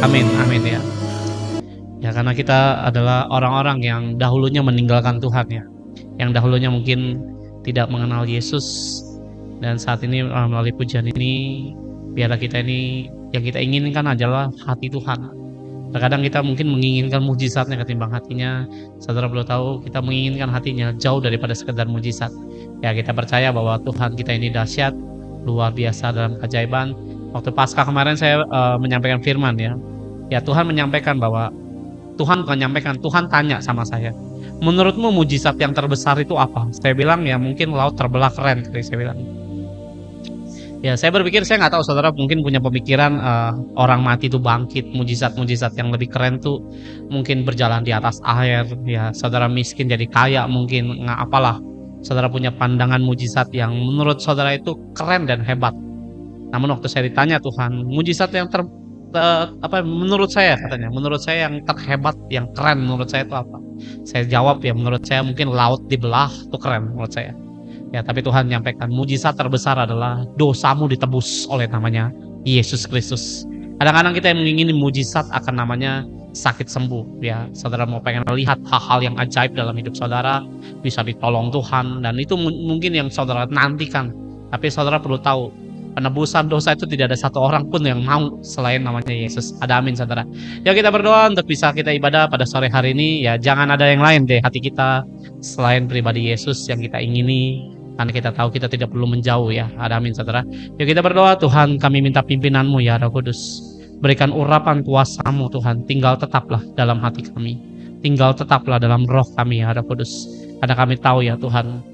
Amin, amin ya. Ya karena kita adalah orang-orang yang dahulunya meninggalkan Tuhan ya. Yang dahulunya mungkin tidak mengenal Yesus, dan saat ini melalui pujian ini biarlah kita ini yang kita inginkan adalah hati Tuhan. Terkadang kita mungkin menginginkan mujizatnya ketimbang hatinya. Saudara perlu tahu, kita menginginkan hatinya jauh daripada sekedar mujizat. Ya kita percaya bahwa Tuhan kita ini dahsyat, luar biasa dalam keajaiban. Waktu Paskah kemarin saya menyampaikan firman ya. Ya Tuhan menyampaikan bahwa Tuhan bukan menyampaikan, Tuhan tanya sama saya, menurutmu mujizat yang terbesar itu apa? Saya bilang ya mungkin laut terbelah keren, saya bilang. Ya saya berpikir, saya nggak tahu saudara mungkin punya pemikiran orang mati itu bangkit, mujizat-mujizat yang lebih keren tuh mungkin berjalan di atas air, ya saudara miskin jadi kaya mungkin, nggak apalah. Saudara punya pandangan mujizat yang menurut saudara itu keren dan hebat. Namun waktu saya ditanya Tuhan, mujizat yang menurut saya katanya, menurut saya yang terhebat, yang keren menurut saya itu apa? Saya jawab ya menurut saya mungkin laut dibelah itu keren menurut saya. Ya tapi Tuhan menyampaikan mujizat terbesar adalah dosamu ditebus oleh namanya Yesus Kristus. Kadang-kadang kita yang mengingini mujizat akan namanya sakit sembuh ya. Saudara mau pengen melihat hal-hal yang ajaib dalam hidup saudara, bisa ditolong Tuhan, dan itu mungkin yang saudara nantikan. Tapi saudara perlu tahu, penebusan dosa itu tidak ada satu orang pun yang mau selain namanya Yesus. Ada amin saudara. Ya kita berdoa untuk bisa kita ibadah pada sore hari ini. Ya jangan ada yang lain deh hati kita selain pribadi Yesus yang kita ingini. Karena kita tahu kita tidak perlu menjauh ya. Ada amin saudara. Ya kita berdoa, Tuhan kami minta pimpinanmu ya Roh Kudus. Berikan urapan kuasa-Mu Tuhan. Tinggal tetaplah dalam hati kami. Tinggal tetaplah dalam roh kami ya Roh Kudus. Karena kami tahu ya Tuhan,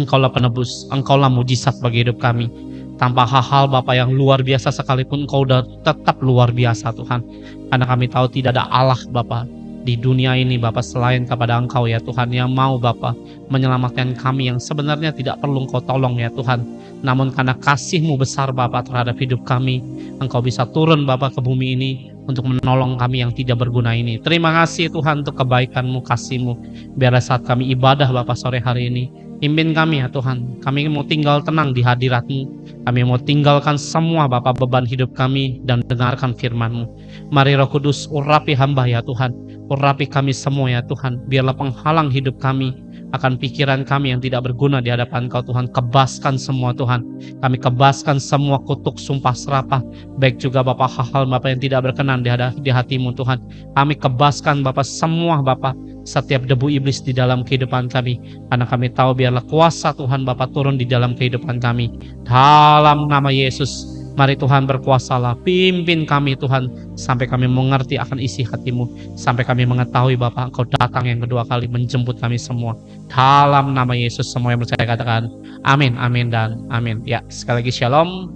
Engkaulah penebus, Engkaulah mujizat bagi hidup kami. Tanpa hal-hal Bapa yang luar biasa sekalipun, Engkau udah tetap luar biasa Tuhan. Karena kami tahu tidak ada Allah Bapa di dunia ini Bapa selain kepada Engkau ya Tuhan, yang mau Bapa menyelamatkan kami yang sebenarnya tidak perlu Engkau tolong ya Tuhan. Namun karena kasih-Mu besar Bapa terhadap hidup kami, Engkau bisa turun Bapa ke bumi ini untuk menolong kami yang tidak berguna ini. Terima kasih Tuhan untuk kebaikan-Mu, kasih-Mu. Biarlah saat kami ibadah Bapa sore hari ini, pimpin kami ya Tuhan. Kami mau tinggal tenang di hadirat-Mu. Kami mau tinggalkan semua Bapa beban hidup kami dan dengarkan firman-Mu. Mari Roh Kudus urapi hamba ya Tuhan. Urapi kami semua ya Tuhan. Biarlah penghalang hidup kami akan pikiran kami yang tidak berguna di hadapan Kau Tuhan. Kebaskan semua Tuhan. Kami kebaskan semua kutuk sumpah serapah, baik juga Bapa hal-hal Bapa yang tidak berkenan di hati-Mu Tuhan. Kami kebaskan Bapa semua Bapa setiap debu iblis di dalam kehidupan kami. Karena kami tahu biarlah kuasa Tuhan Bapa turun di dalam kehidupan kami. Dalam nama Yesus, mari Tuhan berkuasalah, pimpin kami Tuhan, sampai kami mengerti akan isi hati-Mu, sampai kami mengetahui Bapa Engkau datang yang kedua kali menjemput kami semua. Dalam nama Yesus, semua yang percaya katakan amin, amin, dan amin. Ya, sekali lagi shalom.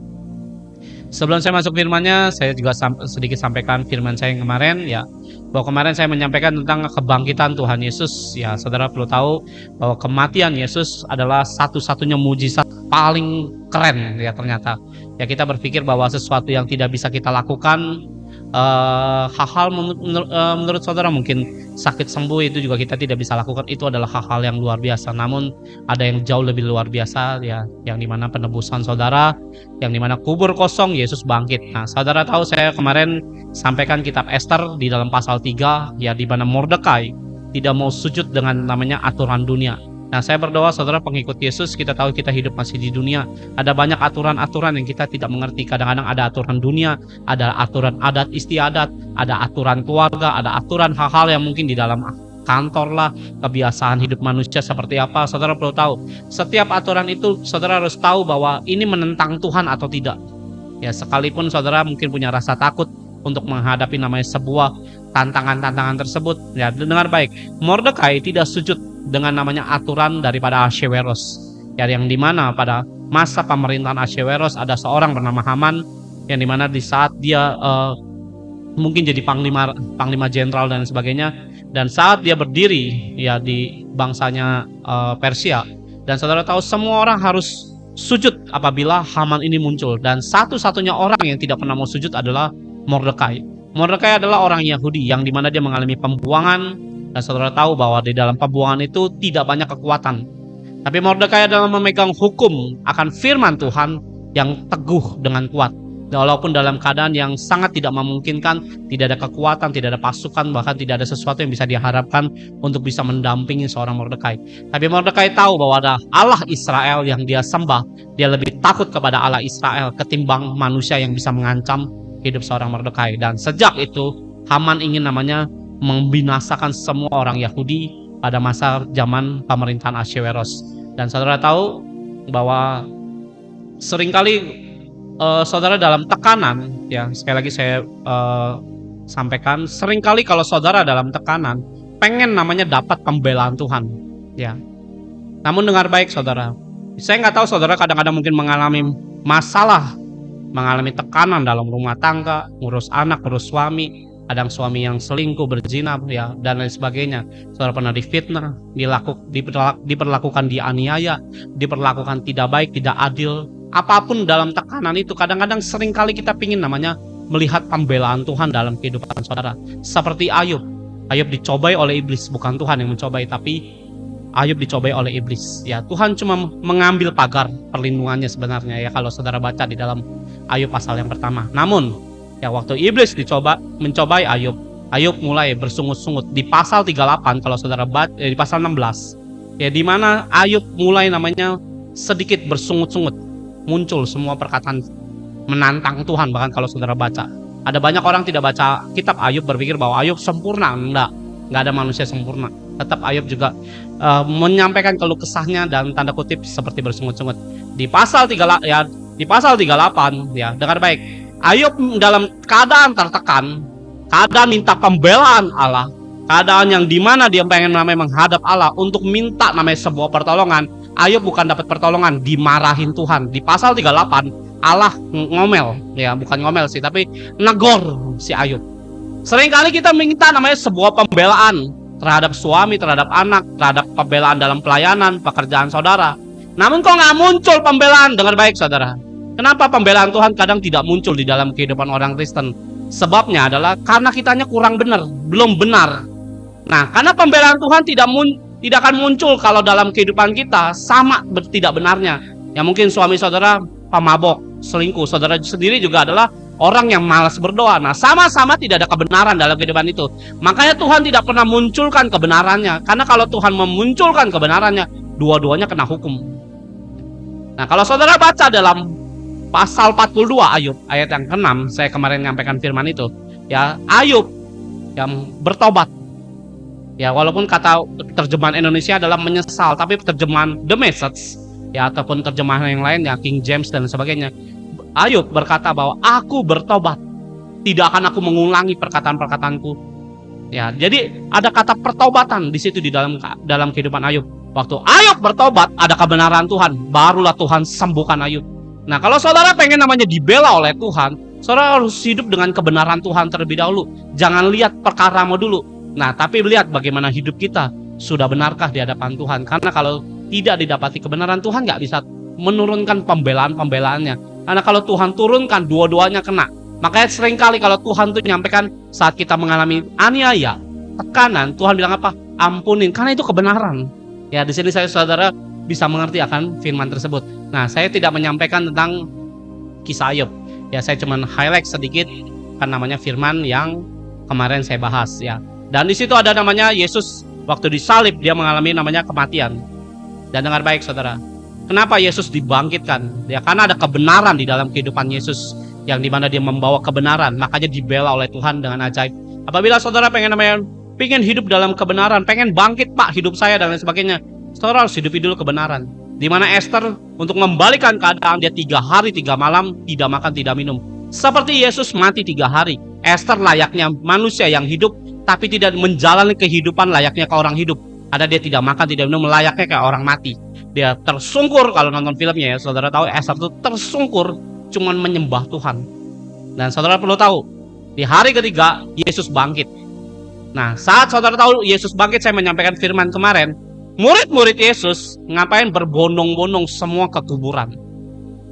Sebelum saya masuk firman-Nya, saya juga sedikit sampaikan firman saya yang kemarin ya, bahwa kemarin saya menyampaikan tentang kebangkitan Tuhan Yesus. Ya, saudara perlu tahu bahwa kematian Yesus adalah satu-satunya mujizat paling keren ya ternyata. Ya kita berpikir bahwa sesuatu yang tidak bisa kita lakukan, hal-hal menurut saudara mungkin sakit sembuh itu juga kita tidak bisa lakukan, itu adalah hal-hal yang luar biasa. Namun ada yang jauh lebih luar biasa ya, yang dimana penebusan saudara, yang dimana kubur kosong Yesus bangkit. Nah saudara tahu saya kemarin sampaikan kitab Ester di dalam pasal 3 ya, di mana Mordekai tidak mau sujud dengan namanya aturan dunia. Nah saya berdoa saudara pengikut Yesus, kita tahu kita hidup masih di dunia. Ada banyak aturan-aturan yang kita tidak mengerti. Kadang-kadang ada aturan dunia, ada aturan adat istiadat, ada aturan keluarga, ada aturan hal-hal yang mungkin di dalam kantor lah, kebiasaan hidup manusia seperti apa. Saudara perlu tahu, setiap aturan itu saudara harus tahu bahwa ini menentang Tuhan atau tidak. Ya sekalipun saudara mungkin punya rasa takut untuk menghadapi namanya sebuah tantangan-tantangan tersebut. Ya dengar baik, Mordekai tidak sujud dengan namanya aturan daripada Ahasveros. Ya yang dimana pada masa pemerintahan Ahasveros ada seorang bernama Haman, yang dimana di saat dia mungkin jadi panglima jenderal dan sebagainya, dan saat dia berdiri ya di bangsanya Persia, dan saudara tahu semua orang harus sujud apabila Haman ini muncul, dan satu-satunya orang yang tidak pernah mau sujud adalah Mordekai. Mordekai adalah orang Yahudi yang dimana dia mengalami pembuangan, dan saudara tahu bahwa di dalam pembuangan itu tidak banyak kekuatan. Tapi Mordekai adalah memegang hukum akan firman Tuhan, yang teguh dengan kuat. Walaupun dalam keadaan yang sangat tidak memungkinkan, tidak ada kekuatan, tidak ada pasukan, bahkan tidak ada sesuatu yang bisa diharapkan untuk bisa mendampingi seorang Mordekai. Tapi Mordekai tahu bahwa ada Allah Israel yang dia sembah. Dia lebih takut kepada Allah Israel ketimbang manusia yang bisa mengancam hidup seorang Mordekai. Dan sejak itu Haman ingin membinasakan semua orang Yahudi pada masa zaman pemerintahan Ahasveros. Dan saudara tahu bahwa seringkali saudara dalam tekanan, ya sekali lagi saya sampaikan, seringkali kalau saudara dalam tekanan pengen dapat pembelaan Tuhan, ya. Namun dengar baik saudara, saya nggak tahu saudara kadang-kadang mungkin mengalami masalah, mengalami tekanan dalam rumah tangga, ngurus anak, ngurus suami, kadang suami yang selingkuh, berzina, ya dan lain sebagainya. Saudara pernah difitnah, diperlakukan dianiaya, diperlakukan tidak baik, tidak adil. Apapun dalam tekanan itu, kadang-kadang seringkali kita pingin melihat pembelaan Tuhan dalam kehidupan saudara. Seperti Ayub. Ayub dicobai oleh iblis, bukan Tuhan yang mencobai, tapi Ayub dicobai oleh iblis. Ya, Tuhan cuma mengambil pagar perlindungannya sebenarnya, ya kalau saudara baca di dalam Ayub pasal yang pertama. Namun, ya waktu iblis mencobai Ayub, Ayub mulai bersungut-sungut di pasal 38 kalau saudara baca di pasal 16. Ya, di mana Ayub mulai sedikit bersungut-sungut. Muncul semua perkataan menantang Tuhan. Bahkan kalau saudara baca, ada banyak orang tidak baca kitab Ayub berpikir bahwa Ayub sempurna. Enggak ada manusia sempurna. Tetap Ayub juga menyampaikan keluh kesahnya dan tanda kutip seperti bersungut-sungut. Di pasal 38 ya, dengar baik, Ayub dalam keadaan tertekan, keadaan minta pembelaan Allah, keadaan yang dimana dia pengen menghadap Allah untuk minta sebuah pertolongan. Ayub bukan dapat pertolongan, dimarahin Tuhan. Di pasal 38 Allah ngomel, ya bukan ngomel sih, tapi negor si Ayub. Seringkali kita minta sebuah pembelaan terhadap suami, terhadap anak, terhadap pembelaan dalam pelayanan, pekerjaan saudara. Namun kok nggak muncul pembelaan? Dengar baik saudara. Kenapa pembelaan Tuhan kadang tidak muncul di dalam kehidupan orang Kristen? Sebabnya adalah karena kitanya kurang benar, belum benar. Nah, karena pembelaan Tuhan tidak akan muncul kalau dalam kehidupan kita sama tidak benarnya. Ya mungkin suami saudara pemabok, selingkuh, saudara sendiri juga adalah orang yang malas berdoa. Nah, sama-sama tidak ada kebenaran dalam kehidupan itu. Makanya Tuhan tidak pernah munculkan kebenarannya. Karena kalau Tuhan memunculkan kebenarannya, dua-duanya kena hukum. Nah, kalau saudara baca dalam pasal 42 Ayub ayat yang ke-6, saya kemarin menyampaikan firman itu, ya Ayub yang bertobat. Ya, walaupun kata terjemahan Indonesia adalah menyesal, tapi terjemahan The Message, ya ataupun terjemahan yang lain, ya King James dan sebagainya, Ayub berkata bahwa aku bertobat, tidak akan aku mengulangi perkataan-perkataanku. Ya, jadi ada kata pertobatan di situ di dalam kehidupan Ayub. Waktu Ayub bertobat, ada kebenaran Tuhan, barulah Tuhan sembuhkan Ayub. Nah, kalau saudara pengen dibela oleh Tuhan, saudara harus hidup dengan kebenaran Tuhan terlebih dahulu. Jangan lihat perkaramu dulu. Nah, tapi lihat bagaimana hidup kita sudah benarkah di hadapan Tuhan. Karena kalau tidak didapati kebenaran Tuhan, nggak bisa menurunkan pembelaan-pembelaannya. Karena kalau Tuhan turunkan, dua-duanya kena. Makanya seringkali kalau Tuhan tuh menyampaikan saat kita mengalami aniaya, tekanan, Tuhan bilang apa? Ampunin, karena itu kebenaran. Ya, di sini saudara bisa mengerti akan firman tersebut. Nah, saya tidak menyampaikan tentang kisah Ayub. Ya, saya cuma highlight sedikit kan firman yang kemarin saya bahas, ya. Dan di situ ada Yesus waktu disalib, dia mengalami kematian. Dan dengar baik saudara, kenapa Yesus dibangkitkan? Ya karena ada kebenaran di dalam kehidupan Yesus, yang dimana dia membawa kebenaran, makanya dibela oleh Tuhan dengan ajaib. Apabila saudara pengen hidup dalam kebenaran, pengen bangkit Pak hidup saya dan lain sebagainya, saudara harus hidupi dulu kebenaran. Dimana Esther untuk membalikan keadaan, dia 3 hari 3 malam tidak makan tidak minum. Seperti Yesus mati 3 hari, Esther layaknya manusia yang hidup tapi tidak menjalani kehidupan layaknya ke orang hidup. Ada dia tidak makan, tidak minum, layaknya kayak orang mati. Dia tersungkur, kalau nonton filmnya ya, saudara tahu Esther itu tersungkur, cuman menyembah Tuhan. Dan saudara perlu tahu, di hari ketiga Yesus bangkit. Nah, saat saudara tahu Yesus bangkit, saya menyampaikan firman kemarin, murid-murid Yesus ngapain berbondong-bondong semua ke kuburan.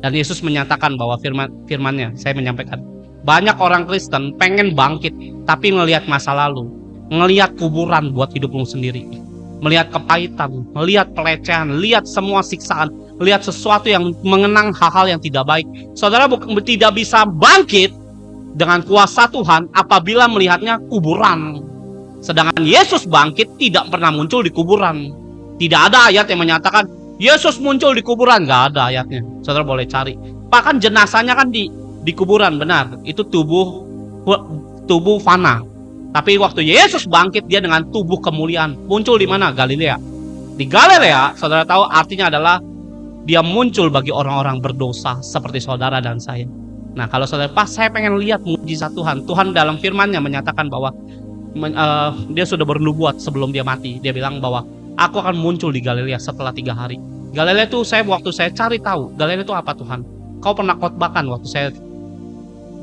Dan Yesus menyatakan bahwa firman-nya, saya menyampaikan, banyak orang Kristen pengen bangkit, tapi ngelihat masa lalu, ngelihat kuburan buat hidupmu sendiri, melihat kepahitan, melihat pelecehan, lihat semua siksaan, lihat sesuatu yang mengenang hal-hal yang tidak baik. Saudara tidak bisa bangkit dengan kuasa Tuhan apabila melihatnya kuburan. Sedangkan Yesus bangkit tidak pernah muncul di kuburan. Tidak ada ayat yang menyatakan Yesus muncul di kuburan, nggak ada ayatnya. Saudara boleh cari. Bahkan jenazahnya kan di kuburan, benar. Itu tubuh fana. Tapi waktu Yesus bangkit, dia dengan tubuh kemuliaan. Muncul di mana? Galilea. Di Galilea, saudara tahu artinya adalah dia muncul bagi orang-orang berdosa seperti saudara dan saya. Nah, kalau saudara, pas saya pengen lihat mujizat Tuhan. Tuhan dalam firman-Nya menyatakan bahwa dia sudah bernubuat sebelum dia mati. Dia bilang bahwa aku akan muncul di Galilea setelah 3 hari. Galilea itu waktu saya cari tahu, Galilea itu apa Tuhan? Kau pernah khotbahkan. Waktu saya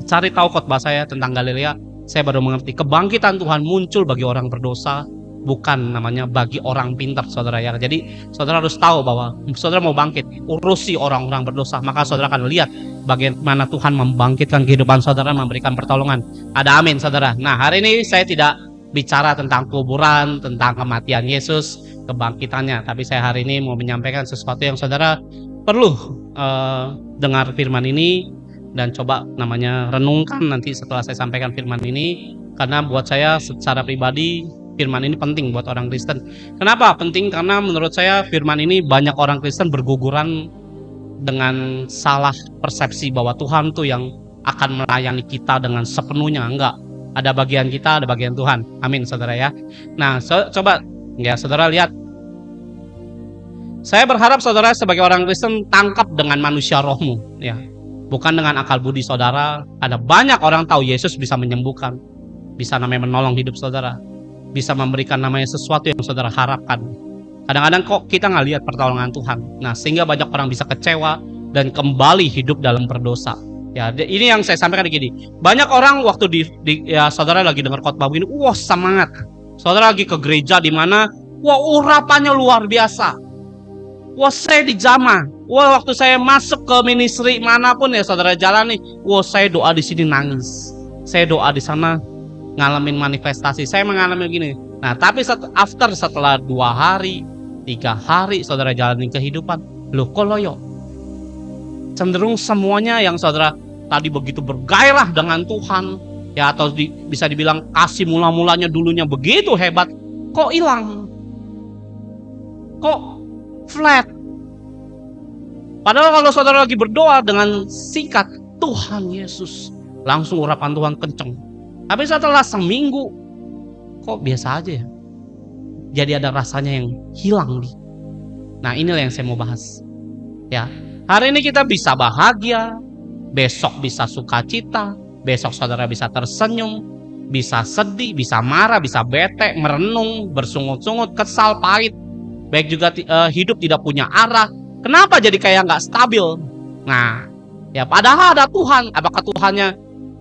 cari tahu khotbah saya tentang Galilea, saya baru mengerti kebangkitan Tuhan muncul bagi orang berdosa, bukan namanya bagi orang pintar, saudara ya. Jadi saudara harus tahu bahwa saudara mau bangkit, urusi orang-orang berdosa, maka saudara akan lihat bagaimana Tuhan membangkitkan kehidupan saudara, memberikan pertolongan. Ada amin, saudara. Nah, hari ini saya tidak bicara tentang kuburan, tentang kematian Yesus, kebangkitannya, tapi saya hari ini mau menyampaikan sesuatu yang saudara perlu dengar firman ini dan coba namanya renungkan nanti setelah saya sampaikan firman ini, karena buat saya secara pribadi firman ini penting buat orang Kristen. Kenapa penting? Karena menurut saya firman ini banyak orang Kristen berguguran dengan salah persepsi bahwa Tuhan tuh yang akan melayani kita dengan sepenuhnya. Enggak, ada bagian kita, ada bagian Tuhan. Amin, saudara ya. Nah, coba ya saudara lihat. Saya berharap saudara sebagai orang Kristen tangkap dengan manusia rohmu, ya. Bukan dengan akal budi saudara. Ada banyak orang tahu Yesus bisa menyembuhkan, bisa namanya menolong hidup saudara, bisa memberikan namanya sesuatu yang saudara harapkan. Kadang-kadang kok kita nggak lihat pertolongan Tuhan. Nah, sehingga banyak orang bisa kecewa dan kembali hidup dalam berdosa. Ya, ini yang saya sampaikan gini. Banyak orang waktu ya saudara lagi dengar khotbah begini, wah semangat. Saudara lagi ke gereja di mana, wah urapannya luar biasa. Wah saya dijamah. Wah waktu saya masuk ke ministry manapun ya saudara jalani, wah saya doa di sini nangis. Saya doa di sana ngalamin manifestasi. Saya mengalami begini. Nah, tapi setelah 2 hari, 3 hari saudara jalani kehidupan, loh kok loyo? Cenderung semuanya yang saudara tadi begitu bergairah dengan Tuhan, ya atau bisa dibilang kasih mula-mulanya dulunya begitu hebat, kok hilang? Kok flat? Padahal kalau saudara lagi berdoa dengan singkat, Tuhan Yesus, langsung urapan Tuhan kenceng. Tapi setelah seminggu, kok biasa aja ya? Jadi ada rasanya yang hilang nih. Nah, inilah yang saya mau bahas. Ya, hari ini kita bisa bahagia, besok bisa sukacita, besok saudara bisa tersenyum, bisa sedih, bisa marah, bisa bete, merenung, bersungut-sungut, kesal, pahit. Baik juga hidup tidak punya arah. Kenapa jadi kayak nggak stabil? Nah, ya padahal ada Tuhan. Apakah Tuhannya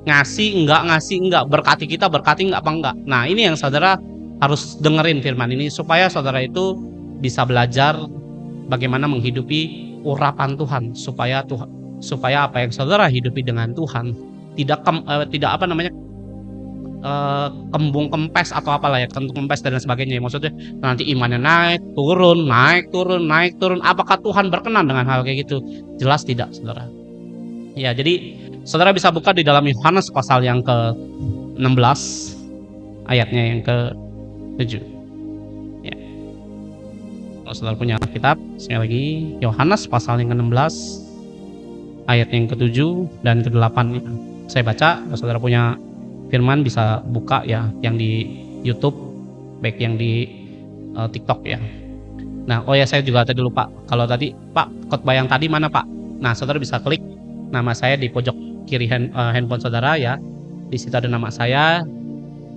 ngasih, enggak, berkati kita, berkati enggak apa enggak? Nah, ini yang saudara harus dengerin firman ini supaya saudara itu bisa belajar bagaimana menghidupi urapan Tuhan, supaya apa yang saudara hidupi dengan Tuhan tidak kembung kempes atau apalah ya, kentung kempes dan sebagainya. Maksudnya nanti imannya naik turun. Apakah Tuhan berkenan dengan hal kayak gitu? Jelas tidak, saudara. Ya, jadi saudara bisa buka di dalam Yohanes pasal yang ke-16 ayatnya yang ke-7. Ya. Kalau saudara punya kitab, sekali lagi Yohanes pasal yang ke-16 ayat yang ke-7 dan ke-8. Saya baca, kalau saudara punya firman bisa buka ya, yang di YouTube, baik yang di TikTok ya. Nah, oh ya saya juga tadi lupa. Kalau tadi Pak, khotbah yang tadi mana Pak? Nah, saudara bisa klik nama saya di pojok kiri handphone saudara ya. Di situ ada nama saya.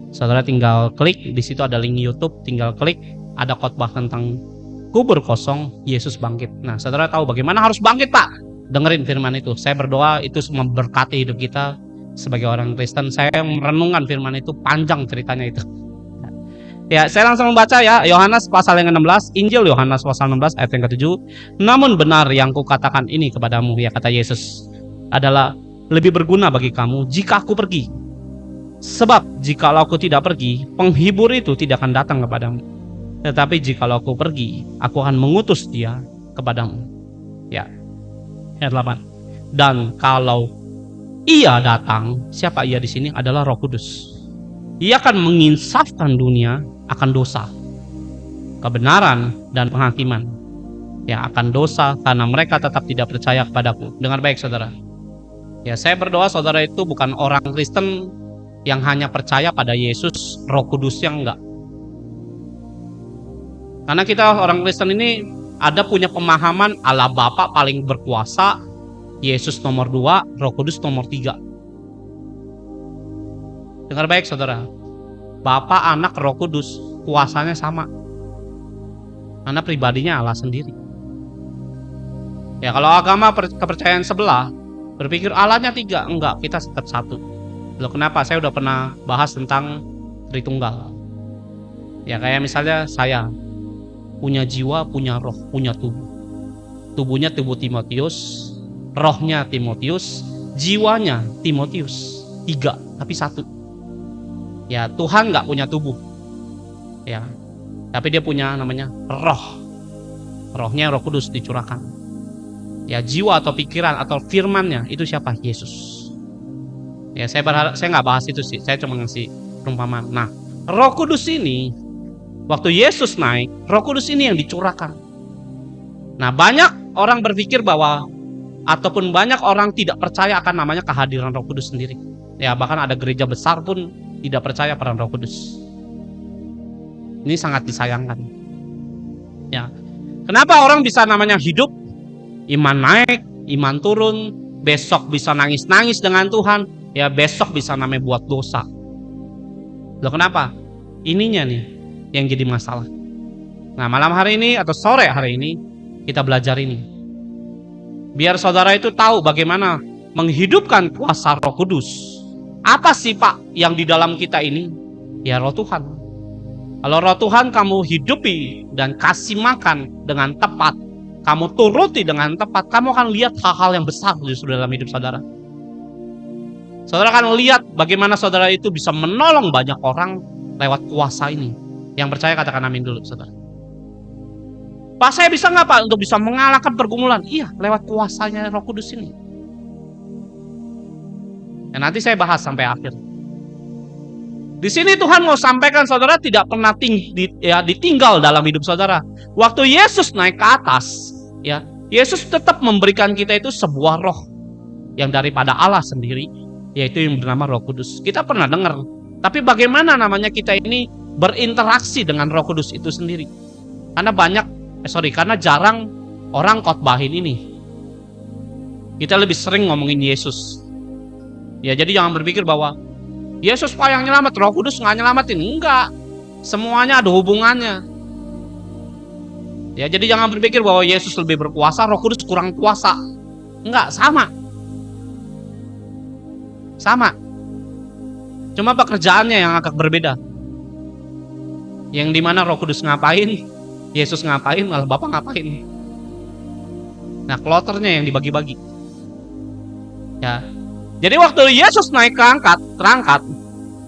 Saudara tinggal klik, di situ ada link YouTube, tinggal klik, ada khotbah tentang kubur kosong, Yesus bangkit. Nah, saudara tahu bagaimana harus bangkit Pak? Dengerin firman itu. Saya berdoa itu memberkati hidup kita. Sebagai orang Kristen, saya merenungkan firman itu, panjang ceritanya itu. Ya, saya langsung membaca ya, Yohanes pasal yang ke-16, Injil Yohanes pasal 16 ayat yang ke-7. Namun benar yang kukatakan ini kepadamu, ya kata Yesus, adalah lebih berguna bagi kamu jika aku pergi. Sebab jikalau aku tidak pergi, penghibur itu tidak akan datang kepadamu. Tetapi jikalau aku pergi, aku akan mengutus dia kepadamu. Ya, ayat 8. Dan kalau Ia datang, siapa Ia di sini? Adalah Roh Kudus. Ia akan menginsafkan dunia akan dosa, kebenaran, dan penghakiman. Ya, akan dosa karena mereka tetap tidak percaya kepadaku. Dengar baik saudara. Ya, saya berdoa saudara itu bukan orang Kristen yang hanya percaya pada Yesus, Roh Kudusnya enggak. Karena kita orang Kristen ini ada punya pemahaman Allah Bapa paling berkuasa, Yesus nomor 2, Roh Kudus nomor 3. Dengar baik saudara, Bapa, Anak, Roh Kudus kuasanya sama, karena pribadinya Allah sendiri. Ya, kalau agama kepercayaan sebelah berpikir Allahnya 3, enggak, kita tetap satu. Loh, kenapa? Saya udah pernah bahas tentang Tritunggal. Ya, kayak misalnya saya punya jiwa, punya roh, punya tubuh. Tubuhnya tubuh Timotius, rohnya Timotius, jiwanya Timotius. 3, tapi 1. Ya, Tuhan nggak punya tubuh. Ya, tapi dia punya namanya roh. Rohnya Roh Kudus dicurahkan. Ya, jiwa atau pikiran atau firmannya itu siapa? Yesus. Ya, saya nggak bahas itu sih. Saya cuma ngasih perumpamaan. Nah, Roh Kudus ini waktu Yesus naik, Roh Kudus ini yang dicurahkan. Nah, banyak orang berpikir bahwa ataupun banyak orang tidak percaya akan namanya kehadiran Roh Kudus sendiri. Ya, bahkan ada gereja besar pun tidak percaya peran Roh Kudus. Ini sangat disayangkan. Ya. Kenapa orang bisa namanya hidup, iman naik, iman turun, besok bisa nangis-nangis dengan Tuhan, ya besok bisa namanya buat dosa. Loh, kenapa? Ininya nih yang jadi masalah. Nah, malam hari ini atau sore hari ini kita belajar ini. Biar saudara itu tahu bagaimana menghidupkan kuasa Roh Kudus. Apa sih Pak yang di dalam kita ini? Ya, Roh Tuhan. Kalau Roh Tuhan kamu hidupi dan kasih makan dengan tepat, kamu turuti dengan tepat, kamu akan lihat hal-hal yang besar justru dalam hidup saudara. Saudara akan lihat bagaimana saudara itu bisa menolong banyak orang lewat kuasa ini. Yang percaya katakan amin dulu saudara. Pak, saya bisa nggak Pak untuk bisa mengalahkan pergumulan? Iya, lewat kuasanya Roh Kudus ini. Dan nanti saya bahas sampai akhir. Di sini Tuhan mau sampaikan saudara tidak pernah ditinggal dalam hidup saudara. Waktu Yesus naik ke atas, ya Yesus tetap memberikan kita itu sebuah roh yang daripada Allah sendiri, yaitu yang bernama Roh Kudus. Kita pernah dengar, tapi bagaimana namanya kita ini berinteraksi dengan Roh Kudus itu sendiri? Karena jarang orang khotbahin ini. Kita lebih sering ngomongin Yesus. Ya, jadi jangan berpikir bahwa Yesus Pak yang nyelamat, Roh Kudus nggak nyelamatin. Enggak, semuanya ada hubungannya. Ya, jadi jangan berpikir bahwa Yesus lebih berkuasa, Roh Kudus kurang kuasa. Enggak, sama. Cuma pekerjaannya yang agak berbeda. Yang dimana Roh Kudus ngapain, Yesus ngapain, malah Bapa ngapain. Nah, kloternya yang dibagi-bagi. Ya. Jadi waktu Yesus naik terangkat,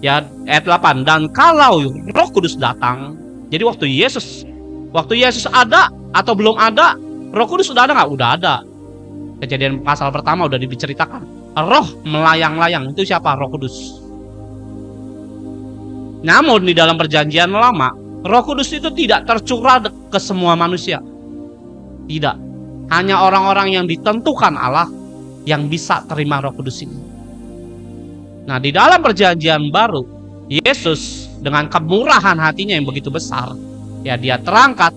ya ayat 8, dan kalau Roh Kudus datang, jadi waktu Yesus ada atau belum ada, Roh Kudus sudah ada nggak? Udah ada. Kejadian pasal pertama udah diceritakan. Roh melayang-layang, itu siapa? Roh Kudus. Namun di dalam perjanjian lama, Roh Kudus itu tidak tercurah ke semua manusia. Tidak. Hanya orang-orang yang ditentukan Allah yang bisa terima Roh Kudus ini. Nah, di dalam perjanjian baru, Yesus dengan kemurahan hatinya yang begitu besar, ya dia terangkat,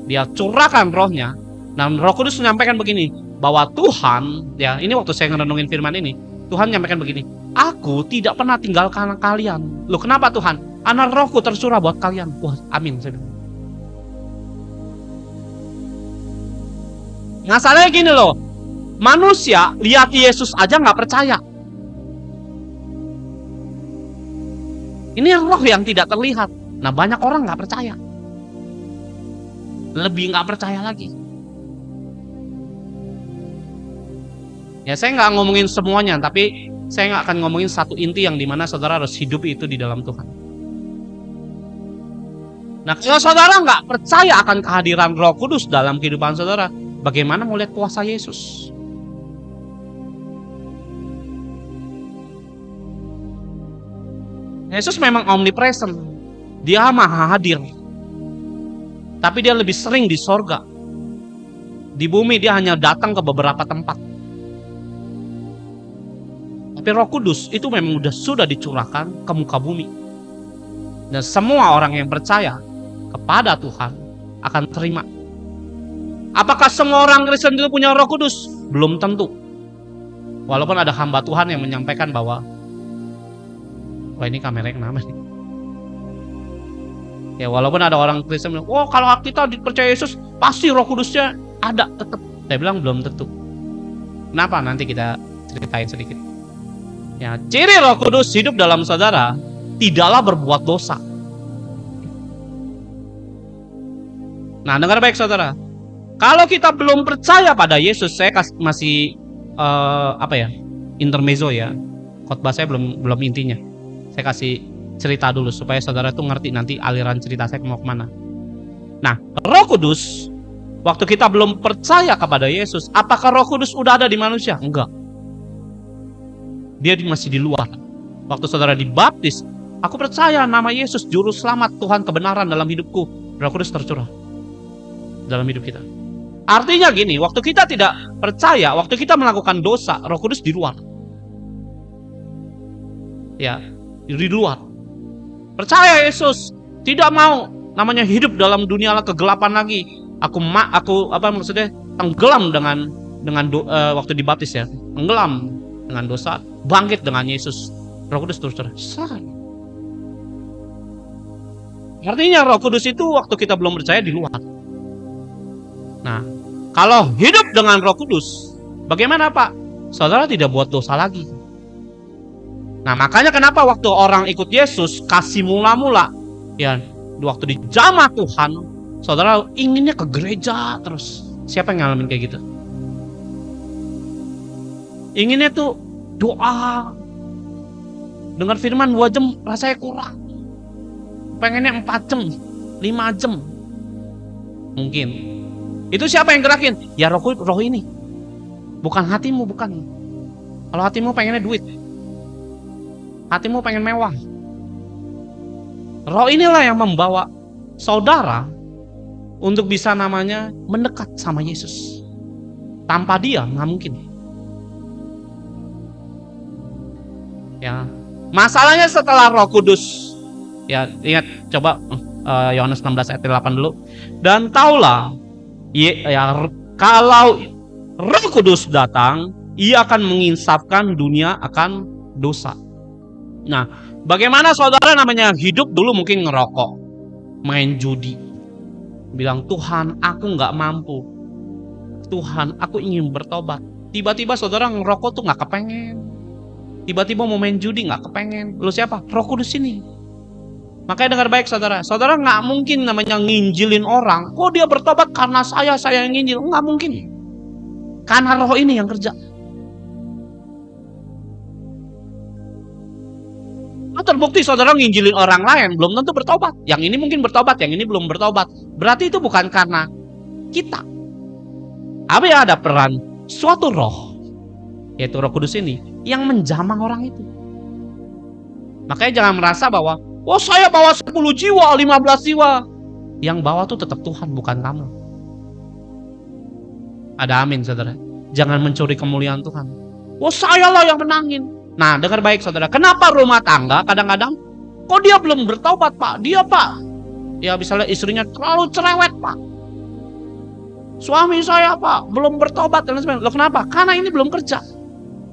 dia curahkan rohnya. Dan Roh Kudus menyampaikan begini, bahwa Tuhan, ya ini waktu saya ngerenungin firman ini, Tuhan menyampaikan begini, aku tidak pernah tinggalkan kalian. Loh, kenapa Tuhan? Karena rohku tercurah buat kalian. Wah, amin. Masalahnya gini loh, manusia lihat Yesus aja nggak percaya. Ini roh yang tidak terlihat. Nah, banyak orang nggak percaya. Lebih nggak percaya lagi. Ya, saya nggak ngomongin semuanya, tapi saya nggak akan ngomongin satu inti yang dimana saudara harus hidup itu di dalam Tuhan. Nah, kalau saudara nggak percaya akan kehadiran Roh Kudus dalam kehidupan saudara, Bagaimana mau lihat kuasa Yesus? Yesus memang omnipresent. Dia maha hadir. Tapi dia lebih sering di sorga. Di bumi dia hanya datang ke beberapa tempat. Tapi Roh Kudus itu memang sudah dicurahkan ke muka bumi. Dan semua orang yang percaya kepada Tuhan akan terima. Apakah semua orang Kristen itu punya Roh Kudus? Belum tentu. Walaupun ada hamba Tuhan yang menyampaikan bahwa, wah ini kameranya kenapa nih? Ya walaupun ada orang Kristen bilang, oh kalau kita dipercaya Yesus pasti Roh Kudusnya ada tetap. Saya bilang belum tentu. Kenapa? Nanti kita ceritain sedikit. Ya, ciri Roh Kudus hidup dalam saudara tidaklah berbuat dosa. Nah, dengar baik saudara. Kalau kita belum percaya pada Yesus, saya masih intermezzo ya. Khotbah saya belum intinya. Saya kasih cerita dulu supaya saudara tuh ngerti nanti aliran cerita saya mau kemana. Nah, Roh Kudus, waktu kita belum percaya kepada Yesus, apakah Roh Kudus udah ada di manusia? Enggak. Dia masih di luar. Waktu saudara dibaptis, aku percaya nama Yesus juru selamat, Tuhan kebenaran dalam hidupku. Roh Kudus tercurah dalam hidup kita. Artinya gini, waktu kita tidak percaya, waktu kita melakukan dosa, Roh Kudus di luar. Ya, di luar. Percaya Yesus, tidak mau namanya hidup dalam dunia kegelapan lagi. Aku tenggelam dengan waktu dibaptis ya, tenggelam dengan dosa, bangkit dengan Yesus. Roh Kudus tercurah. Artinya Roh Kudus itu waktu kita belum percaya di luar. Nah, kalau hidup dengan Roh Kudus, bagaimana Pak? Saudara tidak buat dosa lagi. Nah, makanya kenapa waktu orang ikut Yesus kasih mula-mula, ya, waktu di jamah Tuhan, saudara inginnya ke gereja terus. Siapa yang ngalamin kayak gitu? Inginnya tuh doa, dengar firman 2 jam rasanya kurang. Pengennya 4 jam, 5 jam. Mungkin. Itu siapa yang gerakin? Ya roh ini. Bukan hatimu, bukan. Kalau hatimu pengennya duit, hatimu pengen mewah. Roh inilah yang membawa saudara untuk bisa namanya mendekat sama Yesus. Tanpa dia nggak mungkin. Ya, masalahnya setelah Roh Kudus, ya ingat coba Yohanes 16 ayat 8 dulu. Dan taulah, ya kalau Roh Kudus datang, ia akan menginsafkan dunia akan dosa. Nah, bagaimana saudara namanya hidup dulu mungkin ngerokok, main judi, bilang Tuhan aku nggak mampu, Tuhan aku ingin bertobat. Tiba-tiba saudara ngerokok tuh nggak kepengen, tiba-tiba mau main judi nggak kepengen. Lu siapa? Roh Kudus ini. Makanya dengar baik saudara, saudara nggak mungkin namanya nginjilin orang. Kok dia bertobat karena saya yang nginjil? Nggak mungkin. Karena roh ini yang kerja. Terbukti saudara nginjilin orang lain belum tentu bertobat. Yang ini mungkin bertobat, yang ini belum bertobat. Berarti itu bukan karena kita. Apa ya, ada peran suatu roh, yaitu Roh Kudus ini yang menjamah orang itu. Makanya jangan merasa bahwa oh saya bawa 10 jiwa, 15 jiwa. Yang bawa tuh tetap Tuhan, bukan kamu. Ada amin saudara. Jangan mencuri kemuliaan Tuhan. Oh saya lah yang menangin. Nah dengar baik saudara. Kenapa rumah tangga kadang-kadang kok dia belum bertobat Pak? Dia Pak, ya misalnya istrinya terlalu cerewet Pak. Suami saya Pak belum bertobat dan sebagainya. Loh kenapa? Karena ini belum kerja.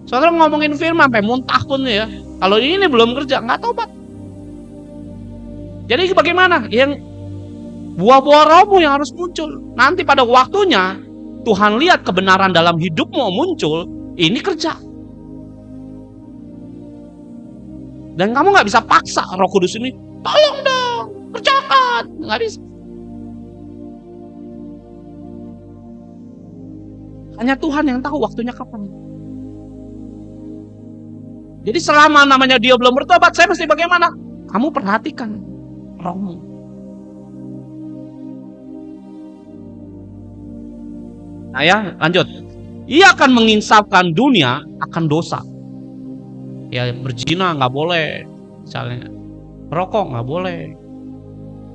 Saudara ngomongin firman sampai muntah pun ya. Kalau ini belum kerja nggak tobat. Jadi bagaimana? Yang buah-buah rohmu yang harus muncul. Nanti pada waktunya Tuhan lihat kebenaran dalam hidupmu muncul, ini kerja. Dan kamu gak bisa paksa Roh Kudus ini, tolong dong, kerjakan. Gak bisa. Hanya Tuhan yang tahu waktunya kapan. Jadi selama namanya dia belum bertobat, saya mesti bagaimana? Kamu perhatikan rohmu. Nah ya, lanjut. Ia akan menginsafkan dunia akan dosa. Ya, berzina nggak boleh, misalnya. Rokok nggak boleh.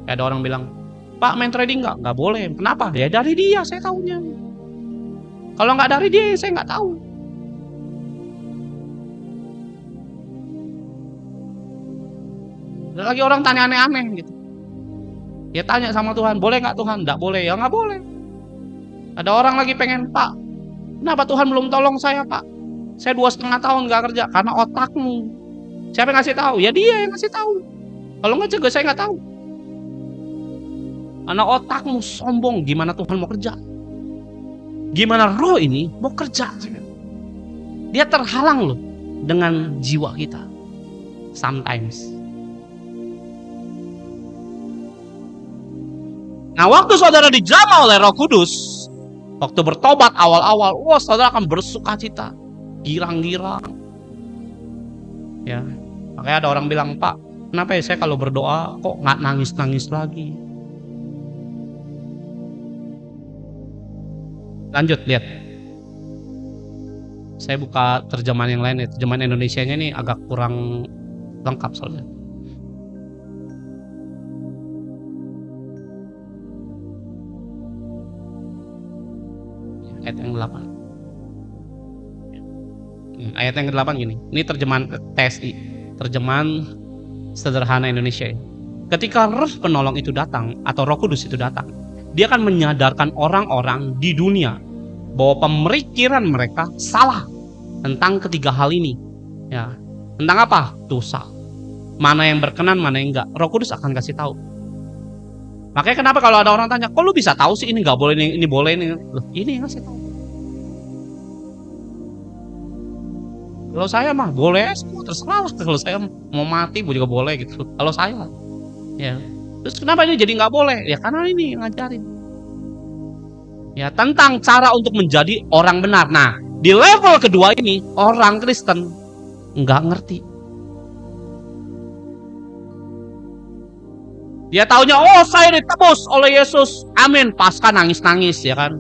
Ada orang bilang, Pak main trading nggak boleh. Kenapa? Ya dari dia saya tahunya. Kalau nggak dari dia saya nggak tahu. Ada lagi orang tanya aneh-aneh gitu. Ya tanya sama Tuhan, boleh nggak Tuhan? Nggak boleh, ya nggak boleh. Ada orang lagi pengen, Pak, kenapa Tuhan belum tolong saya, Pak? Saya 2,5 tahun nggak kerja karena otakmu. Siapa yang ngasih tahu? Ya dia yang ngasih tahu. Kalau nggak juga saya nggak tahu. Karena otakmu sombong, gimana Tuhan mau kerja? Gimana roh ini mau kerja? Dia terhalang loh dengan jiwa kita. Sometimes. Nah, waktu saudara dijamah oleh Roh Kudus, waktu bertobat awal-awal, saudara akan bersukacita, girang-girang. Ya, makanya ada orang bilang, Pak, kenapa ya saya kalau berdoa kok nggak nangis-nangis lagi? Lanjut, lihat. Saya buka terjemahan yang lain ya. Terjemahan Indonesianya ini agak kurang lengkap soalnya. Ayat yang 8. Ayat yang ke-8 gini. Ini terjemahan TSI, terjemahan sederhana Indonesia. Ketika Roh Penolong itu datang atau Roh Kudus itu datang, dia akan menyadarkan orang-orang di dunia bahwa pemikiran mereka salah tentang ketiga hal ini. Ya, tentang apa? Dosa. Mana yang berkenan, mana yang enggak. Roh Kudus akan kasih tahu. Makanya kenapa kalau ada orang tanya, kok lu bisa tahu sih ini nggak boleh, ini boleh, ini loh, ini yang ngasih tahu. Kalau saya mah boleh, terserah lah. Kalau saya mau mati juga boleh gitu. Kalau saya, ya. Terus kenapa ini jadi nggak boleh? Ya karena ini yang ngajarin. Ya tentang cara untuk menjadi orang benar. Nah di level kedua ini orang Kristen nggak ngerti. Dia taunya, saya ditebus oleh Yesus, amin, pasca nangis-nangis, ya kan.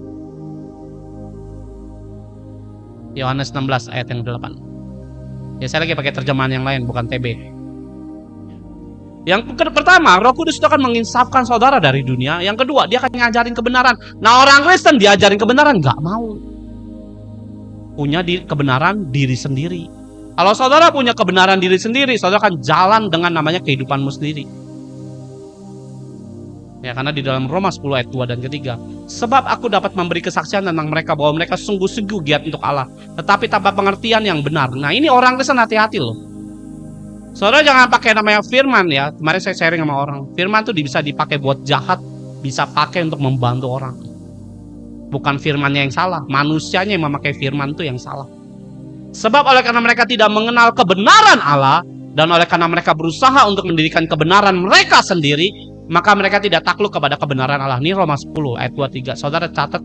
Yohanes 16 ayat yang 8. Ya saya lagi pakai terjemahan yang lain, bukan TB. Yang pertama, Roh Kudus itu akan menginsafkan saudara dari dunia. Yang kedua, dia akan ngajarin kebenaran. Nah orang Kristen diajarin kebenaran nggak mau. Punya kebenaran diri sendiri. Kalau saudara punya kebenaran diri sendiri, saudara akan jalan dengan namanya kehidupanmu sendiri. Ya, karena di dalam Roma 10 ayat 2 dan ketiga, sebab aku dapat memberi kesaksian tentang mereka bahwa mereka sungguh-sungguh giat untuk Allah, tetapi tanpa pengertian yang benar. Nah ini orang Kristen hati-hati loh. Saudara jangan pakai namanya firman ya. Kemarin saya sharing sama orang, firman tuh bisa dipakai buat jahat, bisa pakai untuk membantu orang. Bukan firmannya yang salah, manusianya yang memakai firman itu yang salah. Sebab oleh karena mereka tidak mengenal kebenaran Allah, dan oleh karena mereka berusaha untuk mendirikan kebenaran mereka sendiri, maka mereka tidak takluk kepada kebenaran Allah. Ini Roma 10 ayat 23. Saudara catat,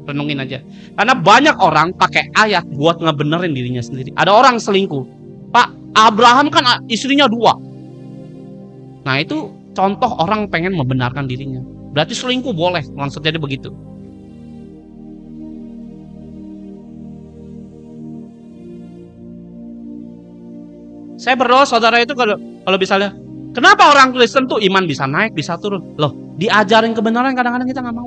renungin aja. Karena banyak orang pakai ayat buat ngebenerin dirinya sendiri. Ada orang selingkuh. Pak, Abraham kan istrinya 2. Nah itu contoh orang pengen membenarkan dirinya. Berarti selingkuh boleh, maksudnya dia begitu. Saya berdoa saudara itu kalau misalnya, kenapa orang Kristen tuh iman bisa naik, bisa turun? Loh, diajarin kebenaran kadang-kadang kita nggak mau.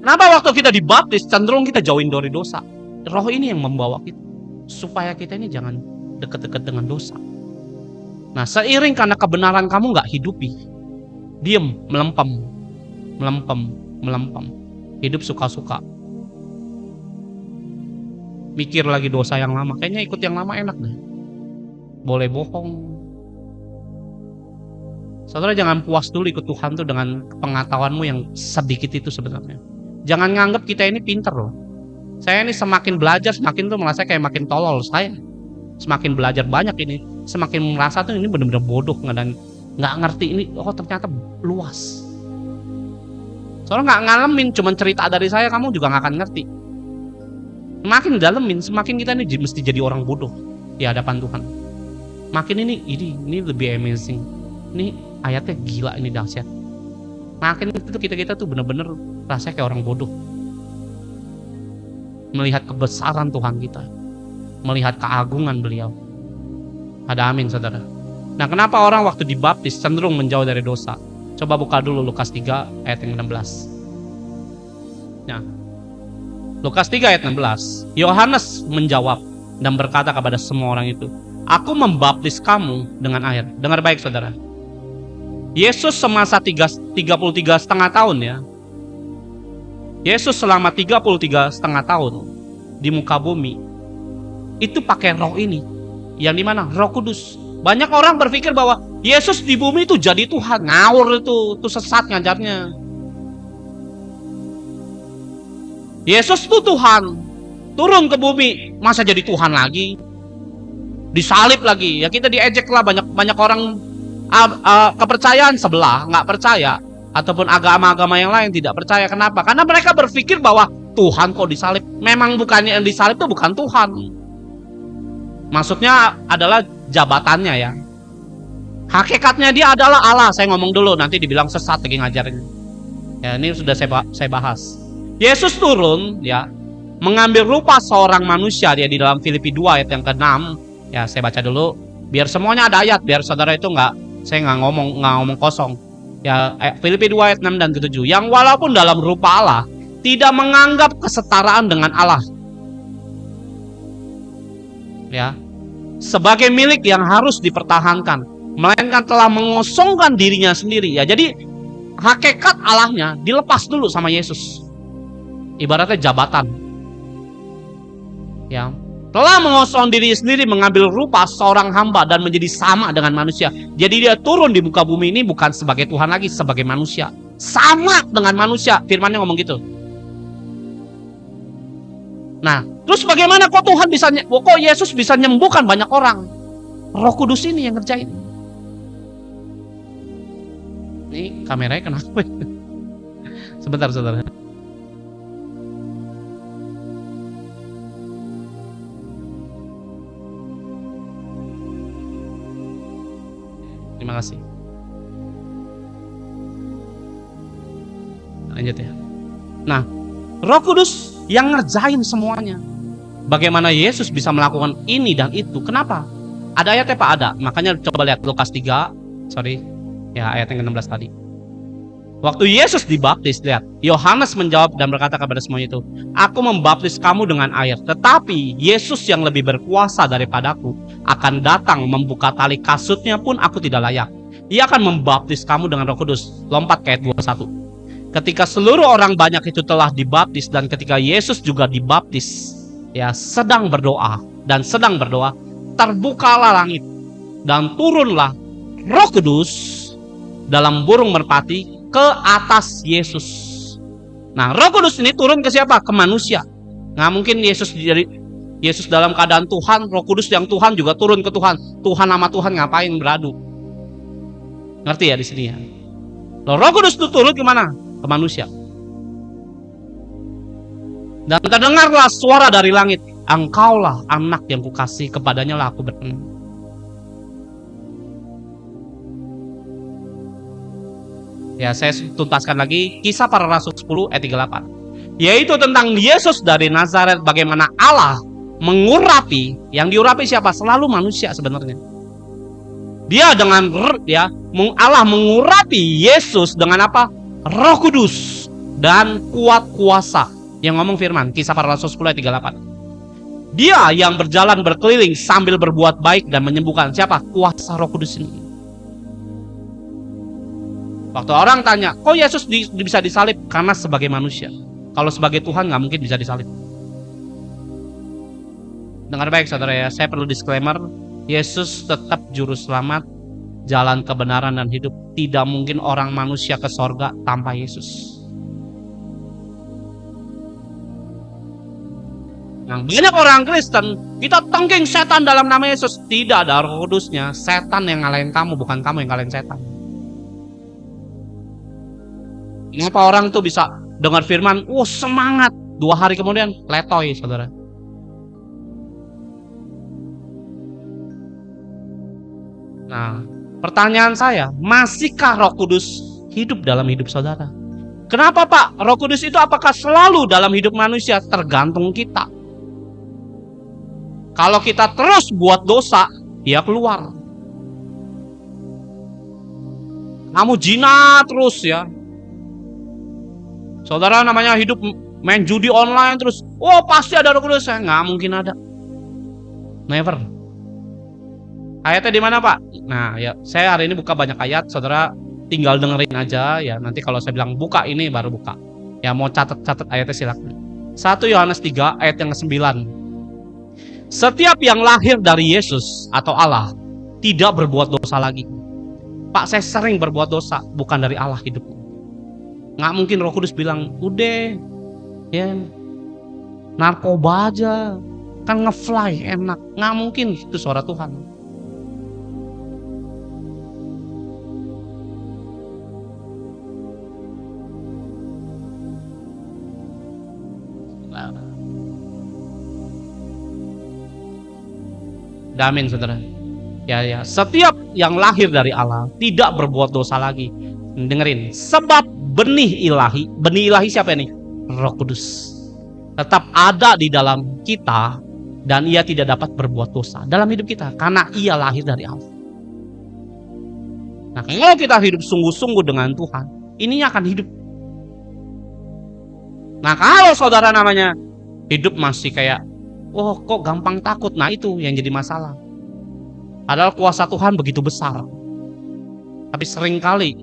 Kenapa waktu kita dibaptis cenderung kita jauhin dari dosa? Roh ini yang membawa kita supaya kita ini jangan deket-deket dengan dosa. Nah, seiring karena kebenaran kamu nggak hidupi, diem, melempem, hidup suka-suka. Mikir lagi dosa yang lama, kayaknya ikut yang lama enak deh. Boleh bohong. Saudara jangan puas dulu ikut Tuhan tuh dengan pengetahuanmu yang sedikit itu sebenarnya. Jangan nganggap kita ini pinter loh. Saya ini semakin belajar semakin tuh merasa kayak makin tolol. Saya semakin belajar banyak ini, semakin merasa tuh ini benar-benar bodoh dan nggak ngerti ini. Oh ternyata luas. Soalnya nggak ngalamin, cuman cerita dari saya, kamu juga nggak akan ngerti. Semakin dalemin, semakin kita ini mesti jadi orang bodoh di hadapan Tuhan. makin ini lebih amazing. Ini ayatnya gila, ini dahsyat. Makin itu kita tuh bener-bener rasanya kayak orang bodoh. Melihat kebesaran Tuhan kita, melihat keagungan beliau. Ada amin, saudara. Nah, kenapa orang waktu dibaptis cenderung menjauh dari dosa? Coba buka dulu Lukas 3 ayat yang 16. Nah, Lukas 3 ayat 16. Yohanes menjawab dan berkata kepada semua orang itu, aku membaptis kamu dengan air. Dengar baik, saudara. Yesus semasa 33,5 tahun ya. Yesus selama 33,5 tahun di muka bumi itu pakai roh ini. Yang dimana? Roh Kudus. Banyak orang berpikir bahwa Yesus di bumi itu jadi Tuhan. Ngawur itu sesat ngajarnya. Yesus itu Tuhan, turun ke bumi, masa jadi Tuhan lagi? Disalib lagi. Ya kita diejek lah, banyak orang kepercayaan sebelah nggak percaya, ataupun agama-agama yang lain tidak percaya. Kenapa? Karena mereka berpikir bahwa Tuhan kok disalib. Memang bukannya yang disalib itu bukan Tuhan. Maksudnya adalah jabatannya ya. Hakikatnya dia adalah Allah. Saya ngomong dulu, nanti dibilang sesat lagi ngajarin. Ya, ini sudah saya bahas. Yesus turun ya, mengambil rupa seorang manusia dia di dalam Filipi 2 ayat yang ke-6. Ya, saya baca dulu biar semuanya ada ayat, biar saudara itu saya nggak ngomong kosong. Ya, Filipi 2 ayat 6 dan ke-7. Yang walaupun dalam rupa Allah tidak menganggap kesetaraan dengan Allah ya sebagai milik yang harus dipertahankan, melainkan telah mengosongkan dirinya sendiri ya. Jadi hakikat Allahnya dilepas dulu sama Yesus. Ibaratnya jabatan. Ya, telah mengosong diri sendiri, mengambil rupa seorang hamba dan menjadi sama dengan manusia. Jadi dia turun di muka bumi ini bukan sebagai Tuhan lagi, sebagai manusia. Sama dengan manusia, firman-Nya ngomong gitu. Nah, terus bagaimana kok Yesus bisa menyembuhkan banyak orang? Roh Kudus ini yang ngerjain. Ini kameranya kenapa? Sebentar, saudara. Terima kasih. Lanjut ya. Nah, Roh Kudus yang ngerjain semuanya. Bagaimana Yesus bisa melakukan ini dan itu? Kenapa? Ada ayatnya Pak? Ada. Makanya coba lihat Lukas 3. Ya, ayat yang ke-16 tadi. Waktu Yesus dibaptis, lihat. Yohanes menjawab dan berkata kepada semuanya itu, aku membaptis kamu dengan air. Tetapi Yesus yang lebih berkuasa daripadaku akan datang, membuka tali kasutnya pun aku tidak layak. Ia akan membaptis kamu dengan Roh Kudus. Lompat ke ayat 21. Ketika seluruh orang banyak itu telah dibaptis dan ketika Yesus juga dibaptis, ya sedang berdoa, terbukalah langit dan turunlah Roh Kudus dalam burung merpati ke atas Yesus. Nah, Roh Kudus ini turun ke siapa? Ke manusia. Nggak mungkin Yesus dalam keadaan Tuhan, Roh Kudus yang Tuhan juga turun ke Tuhan. Tuhan sama Tuhan ngapain beradu? Ngerti ya di sini ya? Roh Kudus itu turun kemana? Ke manusia. Dan terdengarlah suara dari langit, engkaulah anak yang kukasihi, kepadanya lah aku berkenan. Ya, saya tuntaskan lagi Kisah Para Rasul 10 ayat 38. Yaitu tentang Yesus dari Nazaret, bagaimana Allah mengurapi, yang diurapi siapa? Selalu manusia sebenarnya. Dia dengan Allah mengurapi Yesus dengan apa? Roh Kudus dan kuat kuasa. Yang ngomong firman Kisah Para Rasul 10 ayat 38. Dia yang berjalan berkeliling sambil berbuat baik dan menyembuhkan. Siapa? Kuasa Roh Kudus ini. Waktu orang tanya, kok Yesus bisa disalib? Karena sebagai manusia. Kalau sebagai Tuhan nggak mungkin bisa disalib. Dengar baik saudara ya, saya perlu disclaimer, Yesus tetap juru selamat, jalan kebenaran dan hidup. Tidak mungkin orang manusia ke sorga tanpa Yesus. Nah, banyak orang Kristen, kita tengking setan dalam nama Yesus. Tidak ada Roh Kudusnya. Setan yang ngalahin kamu, bukan kamu yang ngalahin setan. Kenapa orang itu bisa dengar firman, semangat, 2 hari kemudian letoy, saudara. Nah, pertanyaan saya, masihkah Roh Kudus hidup dalam hidup saudara? Kenapa Pak? Roh Kudus itu apakah selalu dalam hidup manusia? Tergantung kita. Kalau kita terus buat dosa, dia keluar. Kamu zina terus ya. Saudara namanya hidup main judi online terus, oh pasti ada Roh Kudus. Nggak mungkin ada. Never. Ayatnya di mana Pak? Nah ya, saya hari ini buka banyak ayat, saudara tinggal dengerin aja ya. Nanti kalau saya bilang buka ini baru buka. Ya mau catat ayatnya silakan. 1 Yohanes 3 ayat yang ke-9. Setiap yang lahir dari Yesus atau Allah tidak berbuat dosa lagi. Pak, saya sering berbuat dosa, bukan dari Allah hidupku. Nggak mungkin Roh Kudus bilang, udah ya narkoba aja, kan ngefly enak. Nggak mungkin, itu suara Tuhan. Amin saudara. Ya, setiap yang lahir dari Allah tidak berbuat dosa lagi. Dengerin, sebab benih ilahi siapa ini? Roh Kudus. Tetap ada di dalam kita dan ia tidak dapat berbuat dosa dalam hidup kita karena ia lahir dari Allah. Nah, kalau kita hidup sungguh-sungguh dengan Tuhan, ini akan hidup. Nah, kalau saudara namanya hidup masih kayak, oh kok gampang takut, nah itu yang jadi masalah. Padahal kuasa Tuhan begitu besar. Tapi seringkali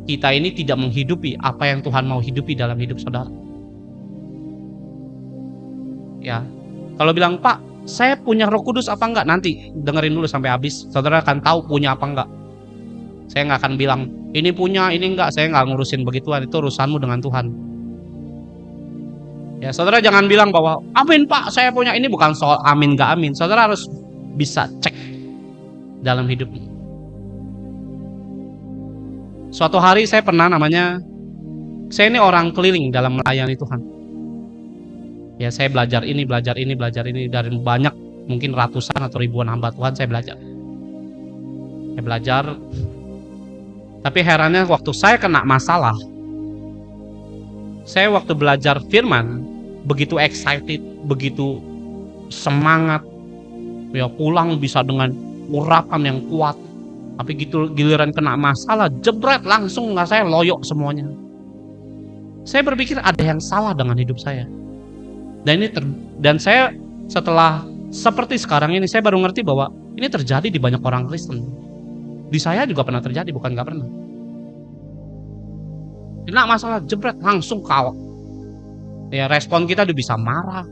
kita ini tidak menghidupi apa yang Tuhan mau hidupi dalam hidup saudara. Ya, kalau bilang, Pak, saya punya Roh Kudus apa enggak? Nanti dengerin dulu sampai habis. Saudara akan tahu punya apa enggak. Saya nggak akan bilang, ini punya, ini enggak. Saya nggak ngurusin begituan, itu urusanmu dengan Tuhan. Ya, saudara jangan bilang bahwa, amin Pak, saya punya. Ini bukan soal amin nggak amin. Saudara harus bisa cek dalam hidupnya. Suatu hari saya pernah saya ini orang keliling dalam melayani Tuhan. Ya, saya belajar ini dari banyak, mungkin ratusan atau ribuan hamba Tuhan saya belajar. Saya belajar. Tapi herannya waktu saya kena masalah, saya waktu belajar firman begitu excited, begitu semangat. Ya, pulang bisa dengan urapan yang kuat. Tapi gitu giliran kena masalah, jebret langsung nggak, saya loyok semuanya. Saya berpikir ada yang salah dengan hidup saya. Dan saya setelah seperti sekarang ini, saya baru ngerti bahwa ini terjadi di banyak orang Kristen. Di saya juga pernah terjadi, bukan nggak pernah. Kena masalah, jebret langsung kawat. Ya, respon kita udah bisa marah,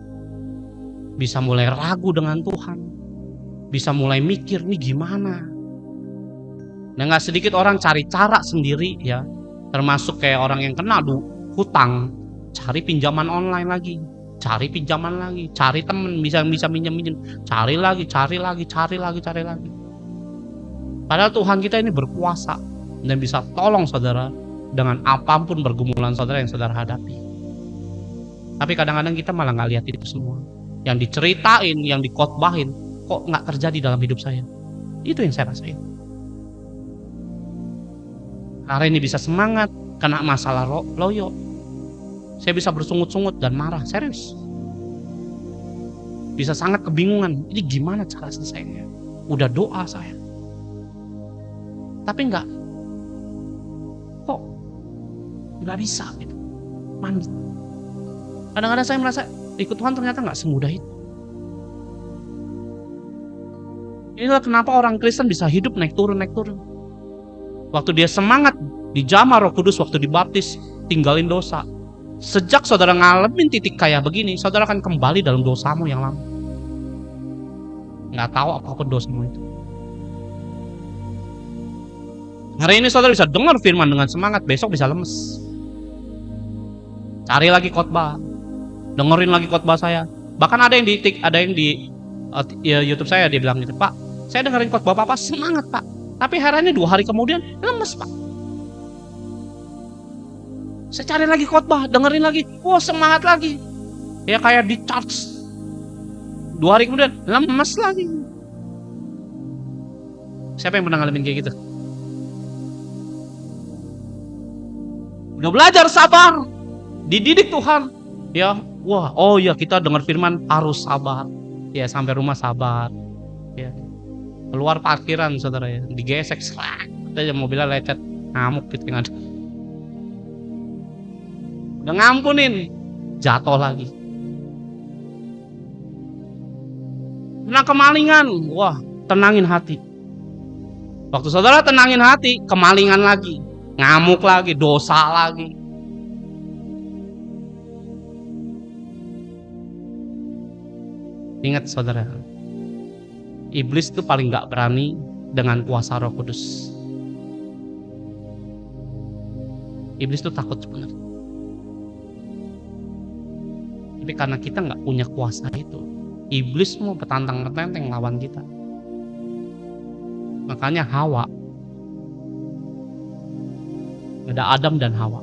bisa mulai ragu dengan Tuhan, bisa mulai mikir nih gimana. Nah, nggak sedikit orang cari cara sendiri ya, termasuk kayak orang yang kena hutang, cari pinjaman online lagi, cari pinjaman lagi, cari temen bisa minjem, cari lagi. Padahal Tuhan kita ini berkuasa dan bisa tolong saudara dengan apapun pergumulan saudara yang saudara hadapi. Tapi kadang-kadang kita malah nggak lihat itu semua. Yang diceritain, yang dikotbahin, kok nggak terjadi dalam hidup saya. Itu yang saya rasain. Hari ini bisa semangat, kena masalah loyo. Saya bisa bersungut-sungut dan marah, serius. Bisa sangat kebingungan, ini gimana cara selesainya. Udah doa saya. Tapi kok nggak bisa gitu. Mandi. Kadang-kadang saya merasa ikut Tuhan ternyata nggak semudah itu. Inilah kenapa orang Kristen bisa hidup naik turun. Waktu dia semangat dijamah Roh Kudus, waktu dibaptis, tinggalin dosa. Sejak saudara ngalamin titik kayak begini, saudara akan kembali dalam dosamu yang lama. Nggak tahu apapun dosamu itu. Hari ini saudara bisa dengar firman dengan semangat, besok bisa lemes. Cari lagi khotbah, dengerin lagi khotbah saya. Bahkan ada yang di YouTube saya, dia bilang gitu, Pak, saya dengerin khotbah Bapak semangat Pak. Tapi herannya 2 hari kemudian lemes Pak. Saya cari lagi khotbah, dengerin lagi, semangat lagi. Ya kayak di charge. 2 hari kemudian lemes lagi. Siapa yang pernah ngalamin kayak gitu? Udah belajar sabar, dididik Tuhan. Ya, wah, oh ya kita dengar firman harus sabar. Ya, sampai rumah sabar. Ya. Keluar parkiran saudara ya, digesek, aja mobilnya lecet, ngamuk gitu kan. Udah ngampunin, jatuh lagi. Kena kemalingan, wah, tenangin hati. Waktu saudara tenangin hati, kemalingan lagi, ngamuk lagi, dosa lagi. Ingat saudara, iblis itu paling gak berani dengan kuasa Roh Kudus. Iblis itu takut sebenarnya. Tapi karena kita gak punya kuasa itu, iblis mau petantang-petenteng lawan kita. Makanya Hawa, ada Adam dan Hawa.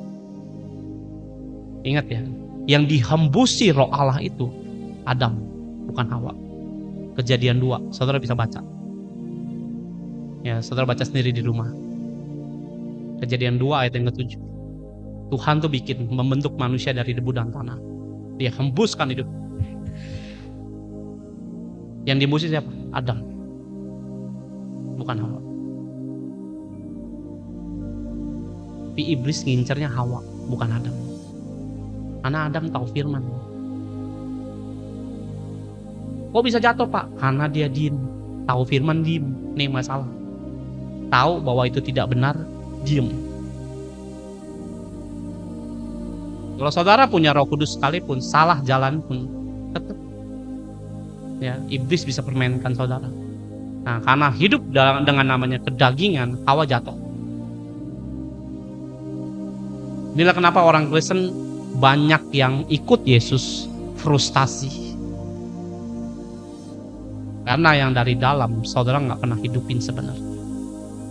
Ingat ya, yang dihembusi Roh Allah itu Adam, bukan Hawa. Kejadian 2, saudara bisa baca. Ya, saudara baca sendiri di rumah. Kejadian 2 ayat yang ke-7. Tuhan tuh membentuk manusia dari debu dan tanah. Dia hembuskan hidup. Yang dihembusi siapa? Adam. Bukan Hawa. Tapi iblis ngincernya Hawa, bukan Adam. Karena Adam tahu firman. Kok bisa jatuh Pak? Karena dia diem. Tahu firman, diem. Ini masalah. Tahu bahwa itu tidak benar, diem. Kalau saudara punya Roh Kudus sekalipun, salah jalan pun tetap ya, iblis bisa permainkan saudara. Nah, karena hidup dengan namanya kedagingan, Hawa jatuh. Inilah kenapa orang Kristen banyak yang ikut Yesus frustasi. Karena yang dari dalam saudara nggak pernah hidupin sebenarnya.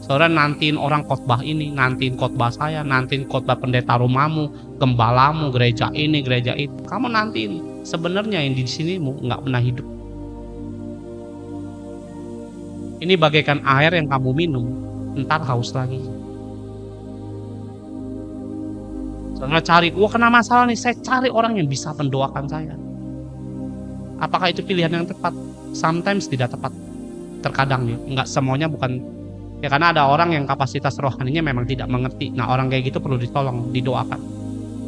Saudara nantiin orang khotbah ini, nantiin khotbah saya, nantiin khotbah pendeta rumahmu, gembalamu, gereja ini, gereja itu. Kamu nantiin. Sebenarnya yang di sinimu nggak pernah hidup. Ini bagaikan air yang kamu minum, ntar haus lagi. Saudara cari, wah kena masalah nih, saya cari orang yang bisa mendoakan saya. Apakah itu pilihan yang tepat? Sometimes tidak tepat. Terkadang ya, nggak semuanya bukan. Ya karena ada orang yang kapasitas rohaninya memang tidak mengerti. Nah orang kayak gitu perlu ditolong, didoakan.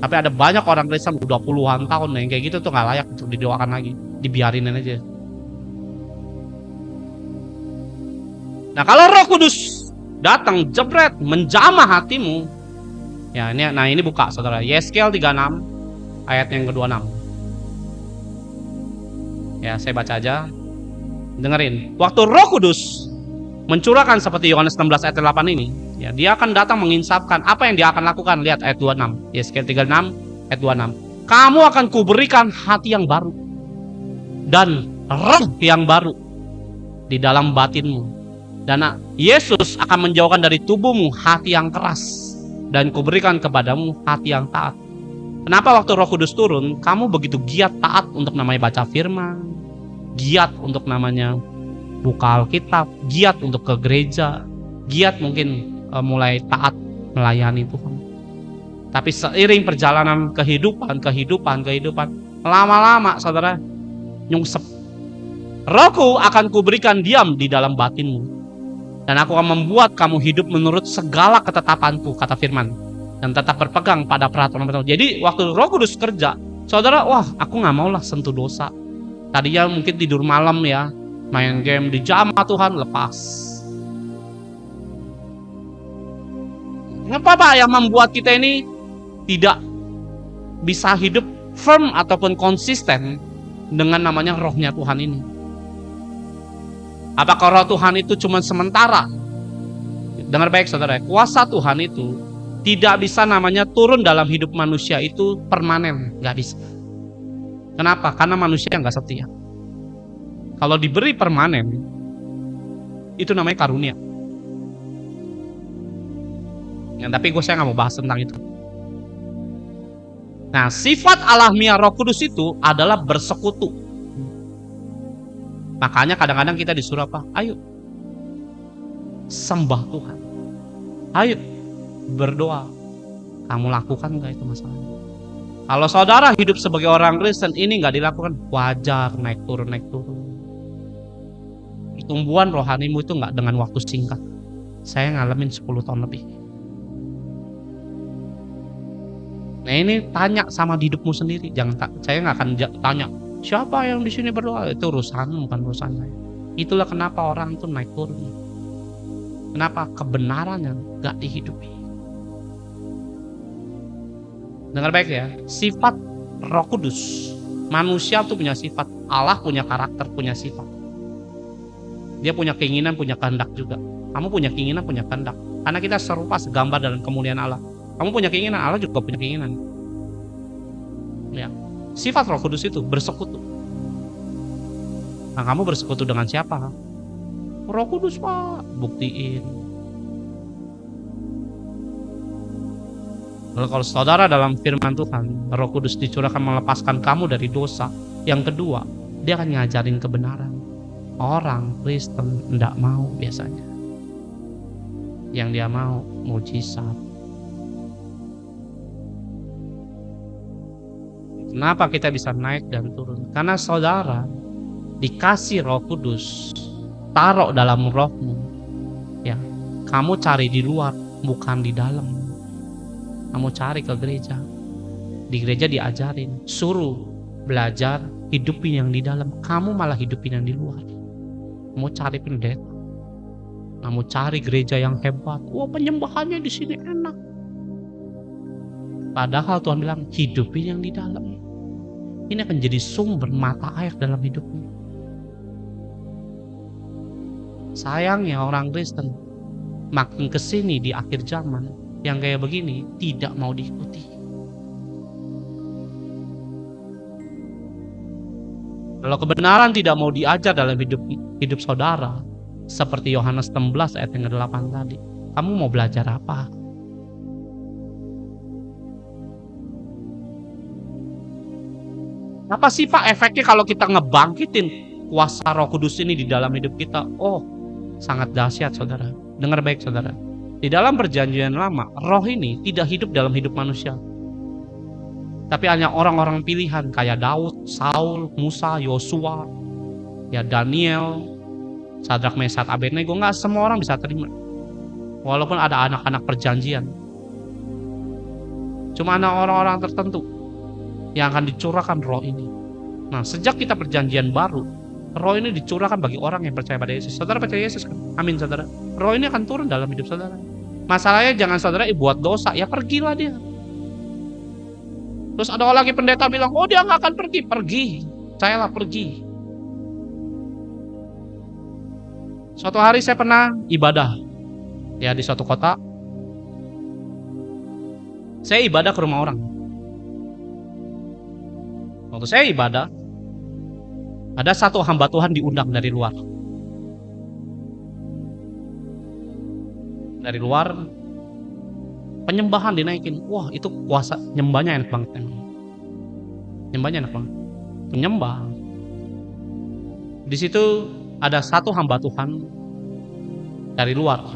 Tapi ada banyak orang Kristen udah puluhan tahun yang kayak gitu tuh nggak layak untuk didoakan lagi, dibiarinin aja. Nah kalau Roh Kudus datang jebret menjamah hatimu, ya ini buka saudara, Yeskel 36 ayat yang ke-26. Ya saya baca aja, dengerin. Waktu Roh Kudus mencurahkan seperti Yohanes 16 ayat 8 ini, ya dia akan datang menginsapkan apa yang dia akan lakukan. Lihat ayat 26, Yeskel 36 ayat 26. Kamu akan kuberikan hati yang baru dan roh yang baru di dalam batinmu. Dan Yesus akan menjauhkan dari tubuhmu hati yang keras dan kuberikan kepadamu hati yang taat. Kenapa waktu Roh Kudus turun, kamu begitu giat taat untuk namanya baca firman, giat untuk namanya buka Alkitab, giat untuk ke gereja, giat mungkin mulai taat melayani Tuhan. Tapi seiring perjalanan kehidupan, lama-lama saudara nyungsep. Rohku akan kuberikan diam di dalam batinmu. Dan aku akan membuat kamu hidup menurut segala ketetapanku, kata firman. Dan tetap berpegang pada peraturan-peraturan. Jadi waktu Roh Kudus kerja, saudara, wah aku gak mau lah sentuh dosa. Tadinya mungkin tidur malam ya, main game, dijamah Tuhan, lepas. Kenapa Pak yang membuat kita ini tidak bisa hidup firm ataupun konsisten dengan namanya rohnya Tuhan ini? Apakah roh Tuhan itu cuma sementara? Dengar baik saudara, kuasa Tuhan itu tidak bisa namanya turun dalam hidup manusia itu permanen, gak bisa. Kenapa? Karena manusia gak setia. Kalau diberi permanen, itu namanya karunia. Ya, tapi saya gak mau bahas tentang itu. Nah, sifat alamiah Roh Kudus itu adalah bersekutu. Makanya kadang-kadang kita disuruh apa? Ayo sembah Tuhan. Ayo berdoa. Kamu lakukan nggak itu masalahnya? Kalau saudara hidup sebagai orang Kristen ini nggak dilakukan, wajar naik turun. Pertumbuhan rohanimu itu nggak dengan waktu singkat. Saya ngalamin 10 tahun lebih. Nah ini tanya sama hidupmu sendiri. Saya nggak akan tanya siapa yang di sini berdoa. Itu urusanmu, bukan urusan saya. Itulah kenapa orang itu naik turun. Kenapa kebenarannya nggak dihidupi. Dengar baik ya, sifat Roh Kudus. Manusia tuh punya sifat, Allah punya karakter, punya sifat. Dia punya keinginan, punya kehendak juga. Kamu punya keinginan, punya kehendak. Karena kita serupa segambar dalam kemuliaan Allah. Kamu punya keinginan, Allah juga punya keinginan. Ya. Sifat Roh Kudus itu bersekutu. Nah, kamu bersekutu dengan siapa? Roh Kudus, Pak. Buktiin. Kalau saudara dalam firman Tuhan, Roh Kudus dicurahkan melepaskan kamu dari dosa. Yang kedua, dia akan ngajarin kebenaran. Orang Kristen tidak mau biasanya. Yang dia mau mujizat. Kenapa kita bisa naik dan turun? Karena saudara dikasih Roh Kudus, taruh dalam rohmu. Ya, kamu cari di luar, bukan di dalam. Kamu cari ke gereja. Di gereja diajarin, suruh belajar hidupin yang di dalam. Kamu malah hidupin yang di luar. Kamu cari pendeta. Kamu cari gereja yang hebat. Wah, penyembahannya di sini enak. Padahal Tuhan bilang hidupin yang di dalam. Ini akan jadi sumber mata air dalam hidupmu. Sayangnya orang Kristen makin kesini di akhir zaman yang kayak begini tidak mau diikuti. Kalau kebenaran tidak mau diajar dalam hidup saudara, seperti Yohanes 16 ayat yang ke-8 tadi, kamu mau belajar apa? Apa sih Pak efeknya kalau kita ngebangkitin kuasa Roh Kudus ini di dalam hidup kita? Oh, sangat dahsyat saudara. Dengar baik saudara. Di dalam perjanjian lama, roh ini tidak hidup dalam hidup manusia. Tapi hanya orang-orang pilihan kayak Daud, Saul, Musa, Yosua, ya Daniel, Sadrak, Mesak, Abednego. Nggak semua orang bisa terima. Walaupun ada anak-anak perjanjian. Cuma ada orang-orang tertentu yang akan dicurahkan roh ini. Nah, sejak kita perjanjian baru, roh ini dicurahkan bagi orang yang percaya pada Yesus. Saudara percaya Yesus kan? Amin saudara. Roh ini akan turun dalam hidup saudara. Masalahnya jangan saudara buat dosa, ya pergilah dia. Terus ada lagi pendeta bilang, oh dia nggak akan pergi. Pergi, saya lah pergi. Suatu hari saya pernah ibadah, ya di suatu kota. Saya ibadah ke rumah orang. Waktu saya ibadah, ada satu hamba Tuhan diundang dari luar. Dari luar, penyembahan dinaikin. Wah, itu kuasa nyembahnya enak banget. Nyembahnya enak banget. Penyembah. Di situ ada satu hamba Tuhan dari luar.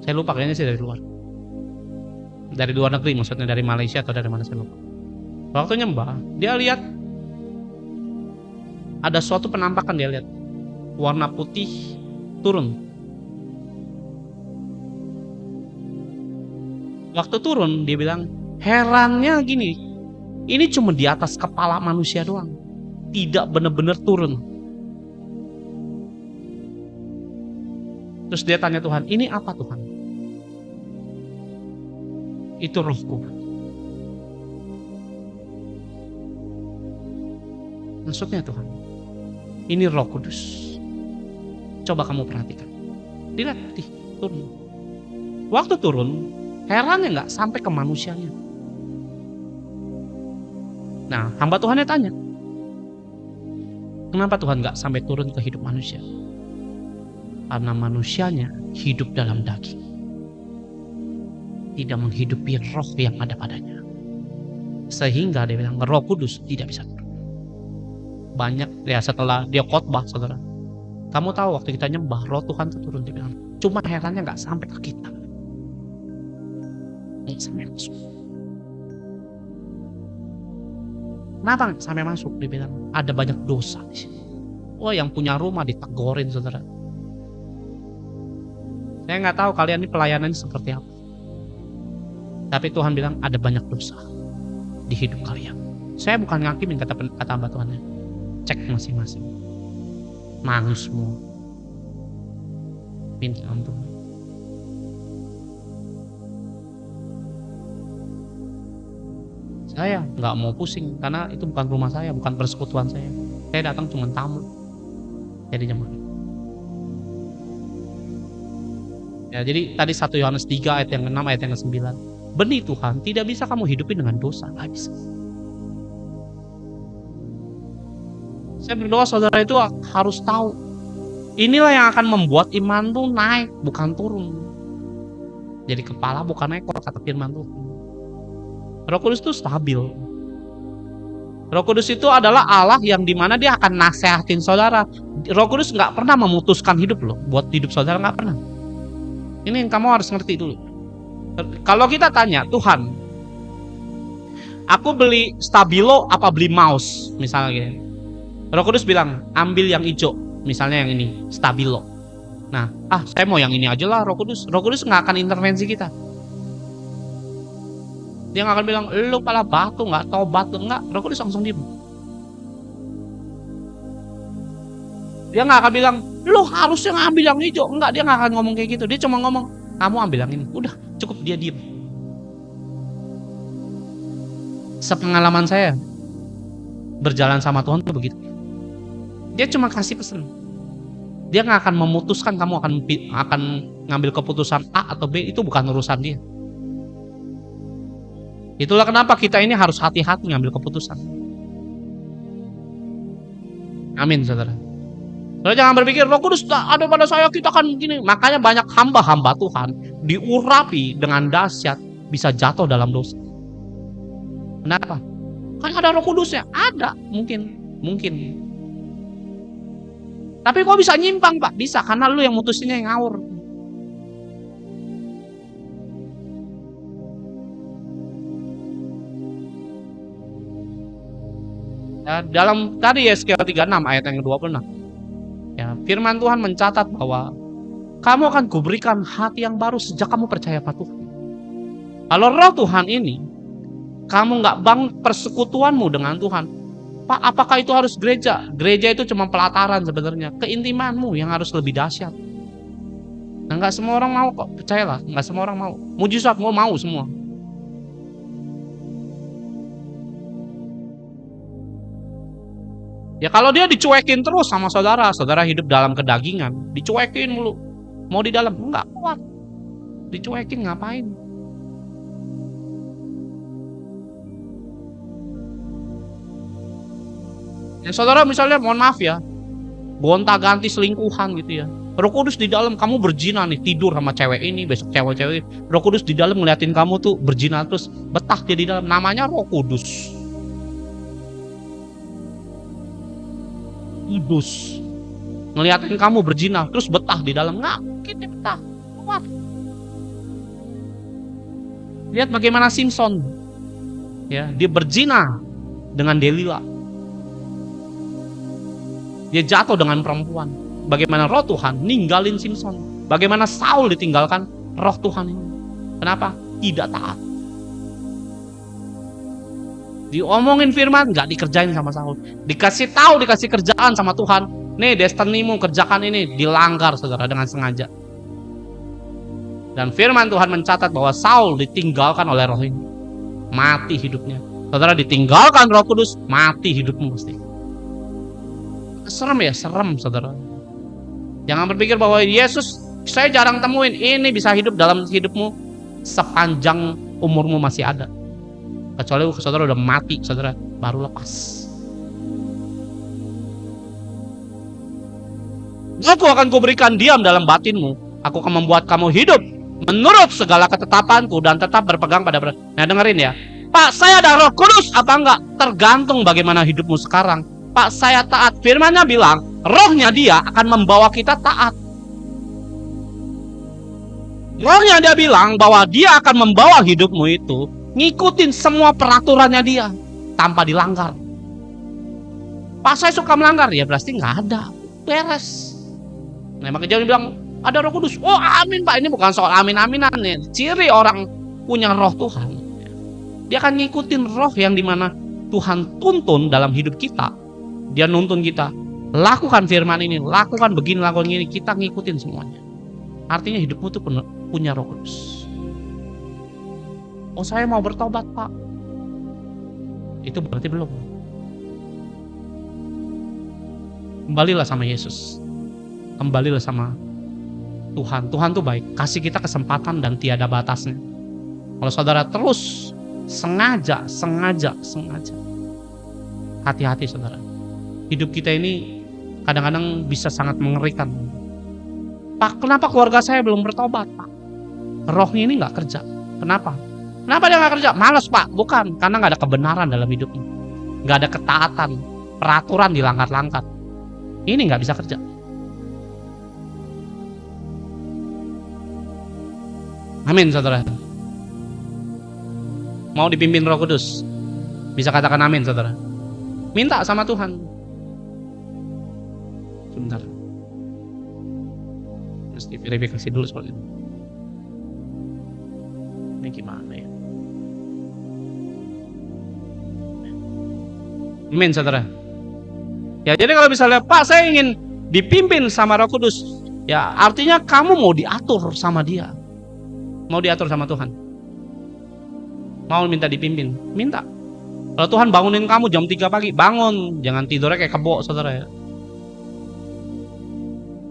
Saya lupa kayaknya sih dari luar. Dari luar negeri, maksudnya dari Malaysia atau dari mana saya lupa. Waktu nyembah, dia lihat ada suatu penampakan, dia lihat warna putih turun. Waktu turun dia bilang, herannya gini, ini cuma di atas kepala manusia doang, tidak benar-benar turun. Terus dia tanya Tuhan, ini apa Tuhan? Itu rohku. Maksudnya Tuhan, ini Roh Kudus. Coba kamu perhatikan. Dilihat, turun. Waktu turun, herannya nggak sampai ke manusianya. Nah, hamba Tuhannya tanya, kenapa Tuhan nggak sampai turun ke hidup manusia? Karena manusianya hidup dalam daging, tidak menghidupi roh yang ada padanya. Sehingga dia bilang Roh Kudus tidak bisa turun. Banyak ya setelah dia khotbah saudara, Kamu tahu waktu kita nyembah, roh Tuhan itu turun, dia bilang, cuma herannya nggak sampai ke kita. Nggak sampai masuk. Kenapa nggak sampai masuk? Dia bilang, ada banyak dosa di sini. Wah, yang punya rumah ditegorin, saudara. Saya nggak tahu kalian ini pelayanannya seperti apa. Tapi Tuhan bilang ada banyak dosa di hidup kalian. Saya bukan ngakimin kata hamba Tuhan. Cek masing-masing. Nangis semua. Minta ampun. Saya nggak mau pusing karena itu bukan rumah saya, bukan persekutuan saya. Saya datang cuma tamu. Jadi jemaat. Ya, jadi tadi 1 Yohanes 3 ayat yang ke-6 ayat yang ke-9. Benih Tuhan tidak bisa kamu hidupin dengan dosa, nggak bisa. Saya berdoa saudara itu harus tahu, inilah yang akan membuat iman tuh naik, bukan turun. Jadi kepala bukan ekor, kata firman Tuhan. Roh Kudus itu stabil. Roh Kudus itu adalah Allah yang dimana dia akan nasehatin saudara. Roh Kudus nggak pernah memutuskan hidup loh, buat hidup saudara nggak pernah. Ini yang kamu harus ngerti dulu. Kalau kita tanya, Tuhan, aku beli stabilo apa beli mouse? Misalnya gini. Roh Kudus bilang, ambil yang hijau. Misalnya yang ini, stabilo. Nah, saya mau yang ini aja lah Roh Kudus. Roh Kudus nggak akan intervensi kita. Dia nggak akan bilang, lu pala batu, nggak tobat, nggak. Roh Kudus langsung diem. Dia nggak akan bilang, lu harusnya ngambil yang hijau. Enggak, dia nggak akan ngomong kayak gitu. Dia cuma ngomong, kamu ambil yang ini. Udah, cukup, dia diem. Sepengalaman saya berjalan sama Tuhan tuh begitu. Dia cuma kasih pesan. Dia nggak akan memutuskan kamu akan ngambil keputusan A atau B, itu bukan urusan dia. Itulah kenapa kita ini harus hati-hati ngambil keputusan. Amin, saudara. Saudara jangan berpikir Roh Kudus ada pada saya, kita kan gini. Makanya banyak hamba-hamba Tuhan diurapi dengan dahsyat bisa jatuh dalam dosa. Kenapa? Kan ada Roh Kudusnya, ada mungkin. Tapi kok bisa nyimpang, Pak? Bisa, karena lu yang mutusinnya yang ngawur. Ya, dalam tadi Yesaya 36 ayat yang ke-26. Ya, firman Tuhan mencatat bahwa kamu akan kuberikan hati yang baru sejak kamu percaya pada Tuhan. Kalau roh Tuhan ini, kamu nggak bangun persekutuanmu dengan Tuhan, Pak, apakah itu harus gereja? Gereja itu cuma pelataran sebenarnya. Keintimanmu yang harus lebih dahsyat. Nah, nggak semua orang mau kok, percayalah, nggak semua orang mau. Mujizat mau semua. Ya kalau dia dicuekin terus sama saudara, saudara hidup dalam kedagingan, dicuekin mulu. Mau di dalam, enggak kuat. Dicuekin ngapain? Ya saudara misalnya, mohon maaf ya, gonta-ganti selingkuhan gitu ya. Roh Kudus di dalam, kamu berzina nih, tidur sama cewek ini, besok cewek-cewek. Roh Kudus di dalam ngeliatin kamu tuh berzina terus, betah dia di dalam. Namanya Roh Kudus. Ngeliatin kamu berzina terus betah di dalam, nggak mungkin dia betah. Kuat. Lihat bagaimana Simpson, ya, dia berzina dengan Delila, dia jatuh dengan perempuan. Bagaimana roh Tuhan ninggalin Simpson, bagaimana Saul ditinggalkan roh Tuhan ini. Kenapa? Tidak taat. Diomongin firman, nggak dikerjain sama Saul. Dikasih tahu, dikasih kerjaan sama Tuhan. Nih destinimu, kerjakan ini. Dilanggar saudara dengan sengaja. Dan firman Tuhan mencatat bahwa Saul ditinggalkan oleh roh ini. Mati hidupnya. Saudara ditinggalkan Roh Kudus, mati hidupmu pasti. Serem ya, serem saudara. Jangan berpikir bahwa Yesus, saya jarang temuin, ini bisa hidup dalam hidupmu sepanjang umurmu masih ada. Kecuali saudara udah mati, saudara baru lepas. Aku akan kuberikan diam dalam batinmu. Aku akan membuat kamu hidup menurut segala ketetapanku dan tetap berpegang pada. Nah dengerin ya, Pak, saya ada Roh Kudus apa enggak? Tergantung bagaimana hidupmu sekarang. Pak, saya taat. Firman-Nya bilang, rohnya dia akan membawa kita taat. Rohnya dia bilang bahwa dia akan membawa hidupmu itu ngikutin semua peraturannya dia tanpa dilanggar. Pak, saya suka melanggar, ya berarti nggak ada, beres. Nah, makanya dia bilang ada Roh Kudus. Oh amin Pak, ini bukan soal amin-aminan nih. Ciri orang punya roh Tuhan, dia akan ngikutin roh yang dimana Tuhan tuntun dalam hidup kita. Dia nuntun kita, lakukan firman ini, lakukan begini, lakukan ini, kita ngikutin semuanya. Artinya hidupmu tuh punya Roh Kudus. Oh saya mau bertobat Pak, itu berarti belum. Kembalilah sama Yesus, kembalilah sama Tuhan. Tuhan tuh baik, kasih kita kesempatan dan tiada batasnya. Kalau saudara terus sengaja, hati-hati saudara. Hidup kita ini kadang-kadang bisa sangat mengerikan. Pak, kenapa keluarga saya belum bertobat Pak? Rohnya ini gak kerja. Kenapa? Kenapa dia gak kerja? Malas Pak. Bukan, karena gak ada kebenaran dalam hidupnya. Gak ada ketaatan, peraturan dilanggar-langgar. Ini gak bisa kerja. Amin saudara. Mau dipimpin Roh Kudus, bisa katakan amin saudara. Minta sama Tuhan. Sebentar, mesti verifikasi dulu soal ini. Ini gimana ya? Amin saudara. Ya jadi kalau misalnya Pak saya ingin dipimpin sama Roh Kudus, ya artinya kamu mau diatur sama dia, mau diatur sama Tuhan, mau minta dipimpin, minta. Kalau Tuhan bangunin kamu jam 3 pagi, bangun, jangan tidurnya kayak kebo saudara ya.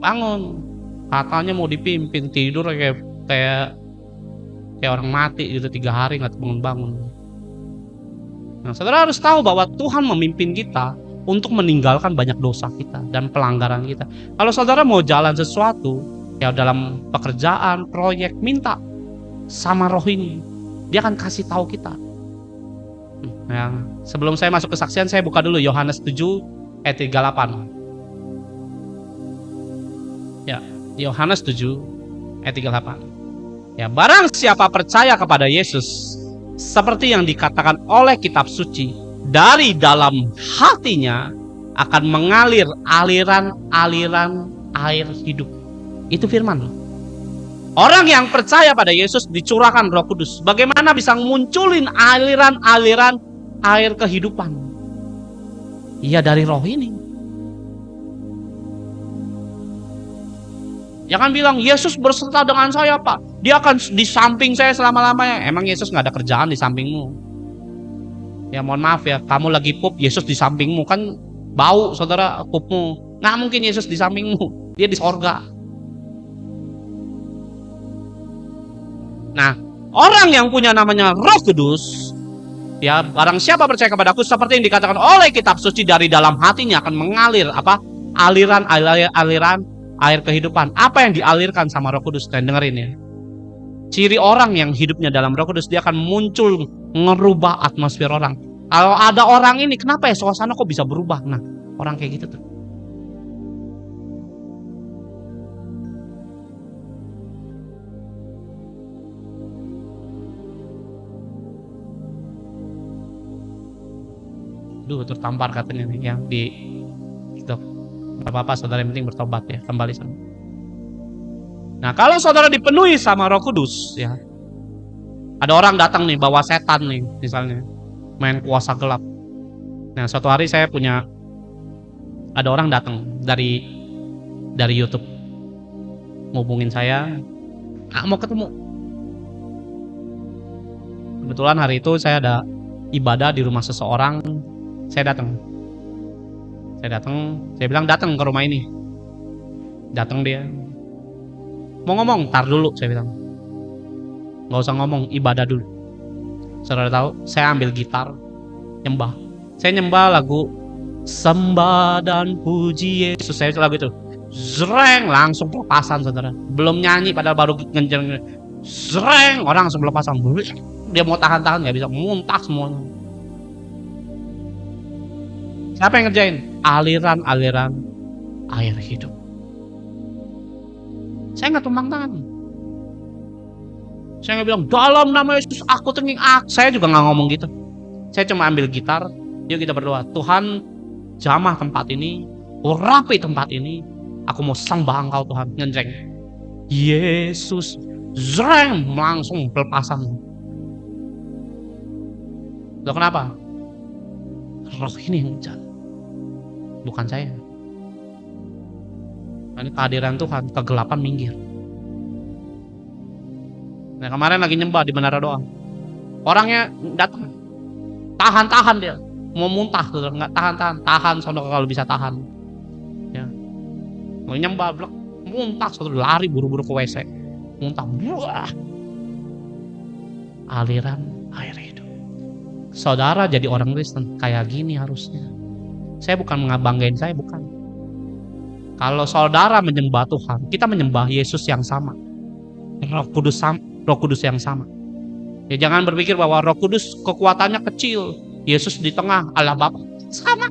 Bangun, katanya mau dipimpin, tidur kayak orang mati gitu 3 hari nggak bangun-bangun. Nah saudara harus tahu bahwa Tuhan memimpin kita untuk meninggalkan banyak dosa kita dan pelanggaran kita. Kalau saudara mau jalan sesuatu, ya dalam pekerjaan, proyek, minta sama roh ini, dia akan kasih tahu kita. Nah, sebelum saya masuk kesaksian, saya buka dulu Yohanes 7 ayat 38. Ya, Yohanes 7 ayat 38. Ya, barang siapa percaya kepada Yesus, seperti yang dikatakan oleh kitab suci, dari dalam hatinya akan mengalir aliran-aliran air hidup. Itu firman loh. Orang yang percaya pada Yesus dicurahkan Roh Kudus. Bagaimana bisa munculin aliran-aliran air kehidupan? Iya dari roh ini. Jangan bilang Yesus berserta dengan saya Pak, dia akan di samping saya selama-lamanya. Emang Yesus gak ada kerjaan di sampingmu? Ya mohon maaf ya, kamu lagi pup, Yesus di sampingmu, kan bau saudara pupmu. Nggak mungkin Yesus di sampingmu, dia di sorga. Nah, orang yang punya namanya Roh Kudus, ya barang siapa percaya kepada Aku, seperti yang dikatakan oleh kitab suci, dari dalam hatinya akan mengalir aliran air kehidupan. Apa yang dialirkan sama Roh Kudus? Kalian dengerin ya. Ciri orang yang hidupnya dalam Roh Kudus, dia akan muncul ngerubah atmosfer orang. Kalau ada orang ini, kenapa ya suasana kok bisa berubah? Nah, orang kayak gitu tuh. Duh, tertampar katanya nih yang di gitu. Gak apa-apa saudara, yang penting bertobat ya, kembali sama. Nah, kalau saudara dipenuhi sama Roh Kudus ya, ada orang datang nih bawa setan nih misalnya, main kuasa gelap. Nah suatu hari ada orang datang dari YouTube, ngubungin saya, mau ketemu. Kebetulan hari itu saya ada ibadah di rumah seseorang, saya datang, saya bilang datang ke rumah ini. Datang dia, mau ngomong, tar dulu saya bilang. Gak usah ngomong, ibadah dulu. Saudara tahu, saya ambil gitar, nyembah. Saya nyembah lagu Sembah dan Puji Yesus. Saya lagu itu, zreng, langsung pelepasan saudara. Belum nyanyi padahal baru ngejar, zreng, orang langsung pelepasan. Dia mau tahan-tahan gak bisa, muntah semuanya. Siapa yang ngerjain? Aliran-aliran air hidup. Saya nggak tumpang tangan. Saya nggak bilang dalam nama Yesus aku tenging aku. Saya juga nggak ngomong gitu. Saya cuma ambil gitar, yuk kita berdoa. Tuhan, jamah tempat ini, rapi tempat ini. Aku mau sembah Engkau Tuhan. Ngenjeng. Yesus, zreng, langsung pelepasan. Loh kenapa? Roh ini yang jalan, bukan saya. Ini kehadiran Tuhan, kegelapan minggir. Nah kemarin lagi nyembah di menara doa, orangnya datang, tahan dia, mau muntah, nggak tahan, saudara kalau bisa tahan. Ya, mau nyembah, blok, muntah, saudara lari buru-buru ke WC, muntah, buah, aliran air hidup. Saudara jadi orang Kristen kayak gini harusnya. Saya bukan mengabanggain saya, bukan. Kalau saudara menyembah Tuhan, kita menyembah Yesus yang sama, Roh Kudus yang sama. Ya jangan berpikir bahwa Roh Kudus kekuatannya kecil, Yesus di tengah, Allah Bapa sama.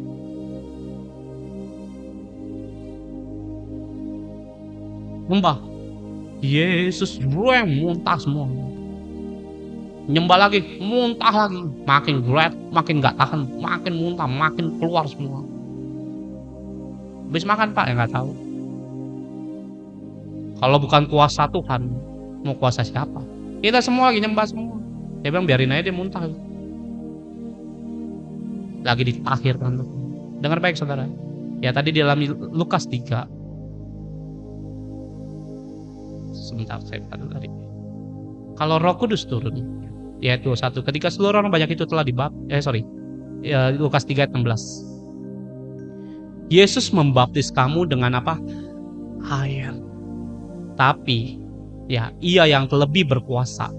Nyembah Yesus, muntah semua. Nyembah lagi, muntah lagi, makin berat, makin gak tahan, makin muntah, makin keluar semua. Habis makan Pak, ya gak tahu. Kalau bukan kuasa Tuhan, mau kuasa siapa? Kita semua lagi nyembah semua. Dia bilang biarin aja dia muntah. Lagi ditahirkan. Dengar baik saudara. Ya tadi di dalam Lukas 3. Sebentar saya pada tadi. Kalau Roh Kudus turun, yaitu satu, ketika seluruh orang banyak itu telah Lukas 3 ayat 16. Yesus membaptis kamu dengan apa? Air. Tapi ya, ia yang lebih berkuasa.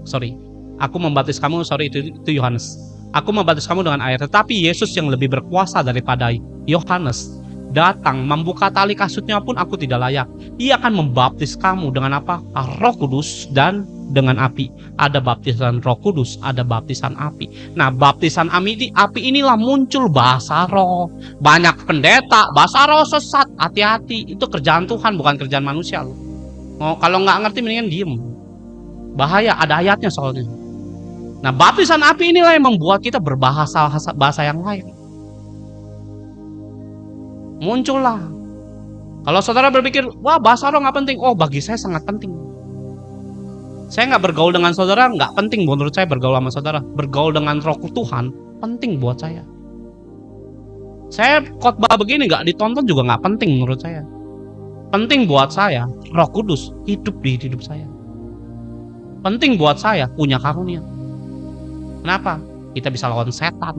Aku membaptis kamu, itu Yohanes. Aku membaptis kamu dengan air, tetapi Yesus yang lebih berkuasa daripada Yohanes datang, membuka tali kasutnya pun aku tidak layak. Ia akan membaptis kamu dengan apa? Roh Kudus dan dengan api. Ada baptisan Roh Kudus, ada baptisan api. Nah, baptisan api inilah muncul bahasa roh. Banyak pendeta bahasa roh sesat. Hati-hati, itu kerjaan Tuhan, bukan kerjaan manusia loh. Kalau nggak ngerti mendingan diem. Bahaya, ada ayatnya soalnya. Nah, baptisan api inilah yang membuat kita berbahasa bahasa yang lain. Muncullah. Kalau saudara berpikir, wah bahasa roh nggak penting. Oh, bagi saya sangat penting. Saya nggak bergaul dengan saudara, nggak penting menurut saya bergaul sama saudara. Bergaul dengan Roh Tuhan penting buat saya. Saya khotbah begini nggak ditonton juga nggak penting menurut saya. Penting buat saya Roh Kudus hidup di hidup saya. Penting buat saya punya karunia. Kenapa? Kita bisa lawan setan,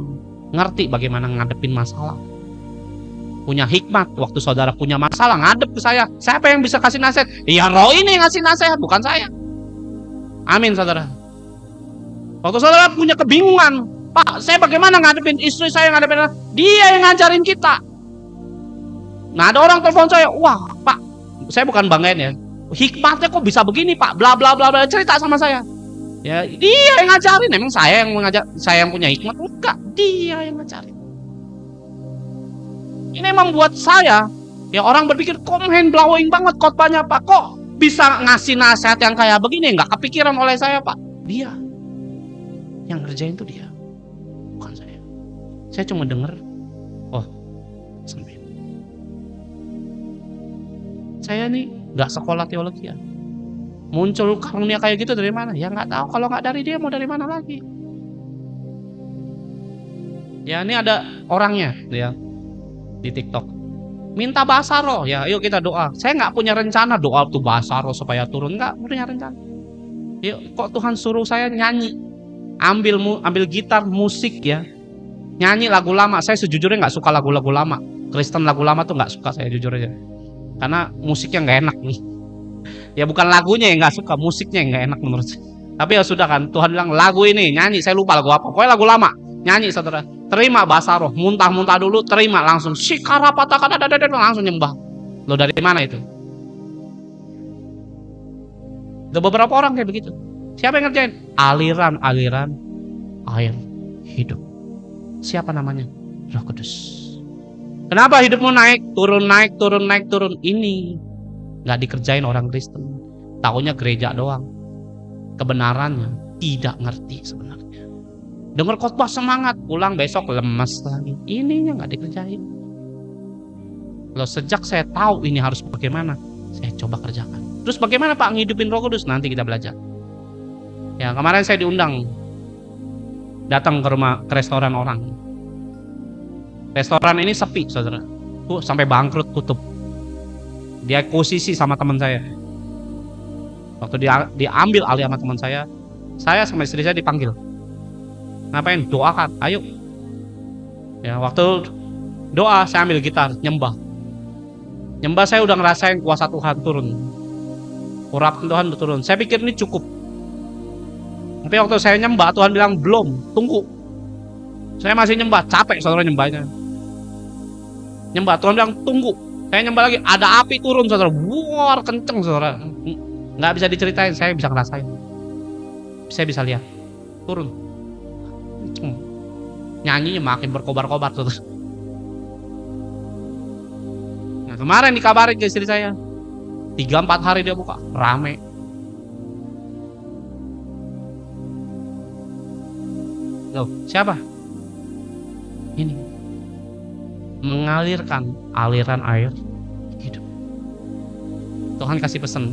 ngerti bagaimana ngadepin masalah. Punya hikmat, waktu saudara punya masalah ngadep ke saya. Siapa yang bisa kasih nasihat? Ya Roh ini yang ngasih nasihat, bukan saya. Amin saudara. Waktu saudara punya kebingungan, Pak, saya bagaimana ngadepin istri saya, ngadepin dia yang ngajarin kita. Nah ada orang telepon saya, wah Pak, saya bukan banggain ya, hikmatnya kok bisa begini Pak, bla bla bla bla, cerita sama saya. Ya dia yang ngajarin, emang saya yang mengajar, saya yang punya hikmat? Enggak, dia yang ngajarin. Ini membuat saya, ya orang berpikir kok mind blowing banget khotbahnya Pak, kok bisa ngasih nasihat yang kayak begini, nggak kepikiran oleh saya Pak. Dia yang ngerjain tuh dia, bukan saya. Saya cuma denger, oh sampai. Saya nih nggak sekolah teologi ya. Muncul karunia kayak gitu dari mana? Ya nggak tahu. Kalau nggak dari dia mau dari mana lagi? Ya ini ada orangnya, ya di TikTok. Minta bahasa roh, ya ayo kita doa. Saya nggak punya rencana doa tuh bahasa roh supaya turun, nggak punya rencana. Yuk, kok Tuhan suruh saya nyanyi, ambil gitar, musik ya, nyanyi lagu lama. Saya sejujurnya nggak suka lagu-lagu lama. Kristen lagu lama tuh nggak suka saya jujur aja, karena musiknya nggak enak nih. Ya bukan lagunya yang nggak suka, musiknya yang nggak enak menurut saya. Tapi ya sudah kan, Tuhan bilang lagu ini nyanyi, saya lupa lagu apa. Pokoknya lagu lama, nyanyi saudara. Terima bahasa roh, muntah-muntah dulu, terima langsung. Shikara pataka langsung nyembah. Lo dari mana itu? Ada beberapa orang kayak begitu. Siapa yang ngerjain? Aliran air hidup. Siapa namanya? Roh Kudus. Kenapa hidupmu naik turun, naik turun, naik turun? Ini nggak dikerjain orang Kristen. Taunya gereja doang. Kebenarannya tidak ngerti sebenarnya. Dengar khotbah semangat, pulang besok lemes lagi. Ininya nggak dikerjain. Loh, sejak saya tahu ini harus bagaimana, saya coba kerjakan. Terus bagaimana Pak ngidupin Roh Kudus? Nanti kita belajar. Ya, kemarin saya diundang datang ke restoran orang. Restoran ini sepi, saudara. Tuh sampai bangkrut, tutup. Dia akuisisi sama teman saya. Waktu dia diambil alih sama teman saya sama istri saya dipanggil. Ngapain? Doakan, ayo. Ya, waktu doa saya ambil gitar, nyembah. Nyembah saya udah ngerasain kuasa Tuhan turun. Urapan Tuhan turun. Saya pikir ini cukup. Tapi waktu saya nyembah, Tuhan bilang belum, tunggu. Saya masih nyembah, capek saudara nyembahnya. Nyembah, Tuhan bilang tunggu. Saya nyembah lagi, ada api turun saudara. War, kenceng saudara. Nggak bisa diceritain, saya bisa ngerasain. Saya bisa lihat, turun. Nyanyinya makin berkobar-kobar saudara. Nah, kemarin dikabarin ke istri saya, 3-4 hari dia buka, rame. Loh, siapa? Ini mengalirkan aliran air hidup. Tuhan kasih pesan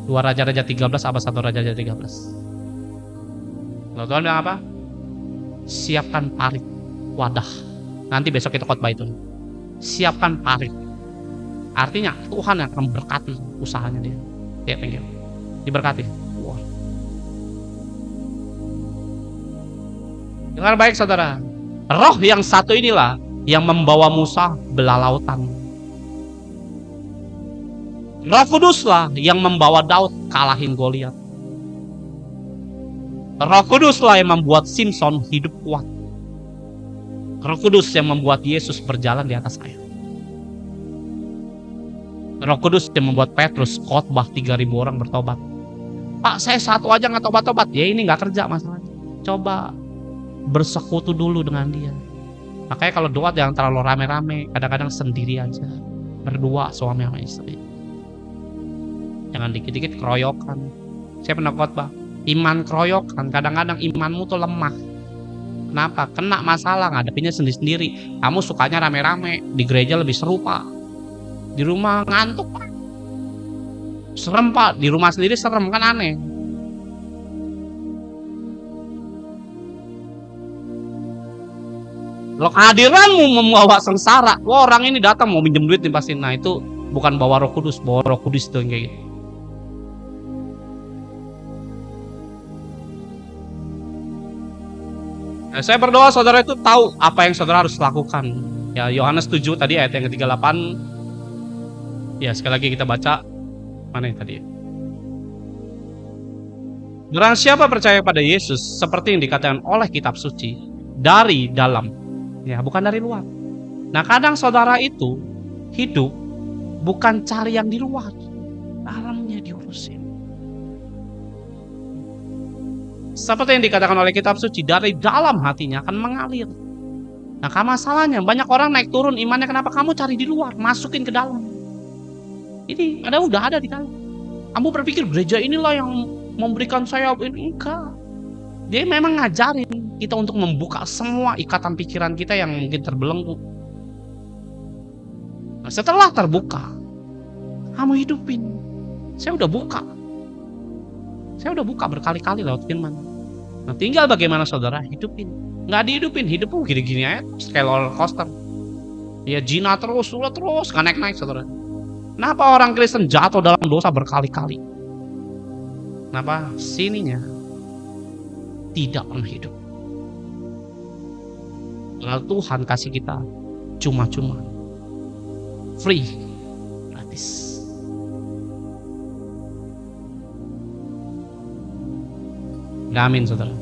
2 Raja-Raja 13 apa 1 Raja-Raja 13. Lalu Tuhan bilang apa? Siapkan parit, wadah. Nanti besok kita khotbah itu. Siapkan parit. Artinya Tuhan yang akan berkati usahanya dia. Ya, thank you. Diberkati. Wah. Dengar baik saudara. Roh yang satu inilah yang membawa Musa belah lautan. Roh Kuduslah yang membawa Daud kalahin Goliat. Roh Kuduslah yang membuat Simpson hidup kuat. Roh Kudus yang membuat Yesus berjalan di atas air. Roh Kudus yang membuat Petrus khotbah 3.000 orang bertobat. Pak, saya satu aja nggak tobat-tobat. Ya ini nggak kerja masalahnya. Coba bersekutu dulu dengan dia. Makanya kalau doa jangan terlalu rame-rame, kadang-kadang sendiri aja, berdua suami sama istri. Jangan dikit-dikit keroyokan. Saya pernah khotbah, iman keroyokan, kadang-kadang imanmu tuh lemah. Kenapa? Kena masalah, ngadepinnya sendiri-sendiri. Kamu sukanya rame-rame, di gereja lebih seru Pak. Di rumah ngantuk Pak. Serem Pak, di rumah sendiri serem, kan aneh. Kalau kehadiranmu membawa sengsara, wah orang ini datang mau minjem duit nih pasti. Nah itu bukan bawa Roh Kudus, bawa Roh Kudus tuh kayak gitu. Nah, saya berdoa saudara itu tahu apa yang saudara harus lakukan. Ya Yohanes 7 tadi ayat yang ke-38. Ya sekali lagi kita baca. Mana yang tadi? Barang siapa percaya pada Yesus seperti yang dikatakan oleh kitab suci, dari dalam, ya bukan dari luar. Nah kadang saudara itu hidup bukan cari yang di luar, dalamnya diurusin. Seperti yang dikatakan oleh kitab suci, dari dalam hatinya akan mengalir. Nah masalahnya banyak orang naik turun imannya, kenapa? Kamu cari di luar, masukin ke dalam. Ini udah ada di dalam. Kamu berpikir gereja inilah yang memberikan saya ini, enggak. Dia memang ngajarin kita untuk membuka semua ikatan pikiran kita yang mungkin terbelenggu. Nah, setelah terbuka, kamu hidupin. Saya udah buka berkali-kali lewat firman. Nah, tinggal bagaimana saudara hidupin. Nggak dihidupin, hidupmu gini-gini aja, kayak roller coaster. Ya zina terus, nggak naik-naik saudara. Kenapa orang Kristen jatuh dalam dosa berkali-kali? Kenapa? Sininya tidak pernah hidup. Kalau Tuhan kasih kita cuma-cuma, free, gratis. Amin saudara.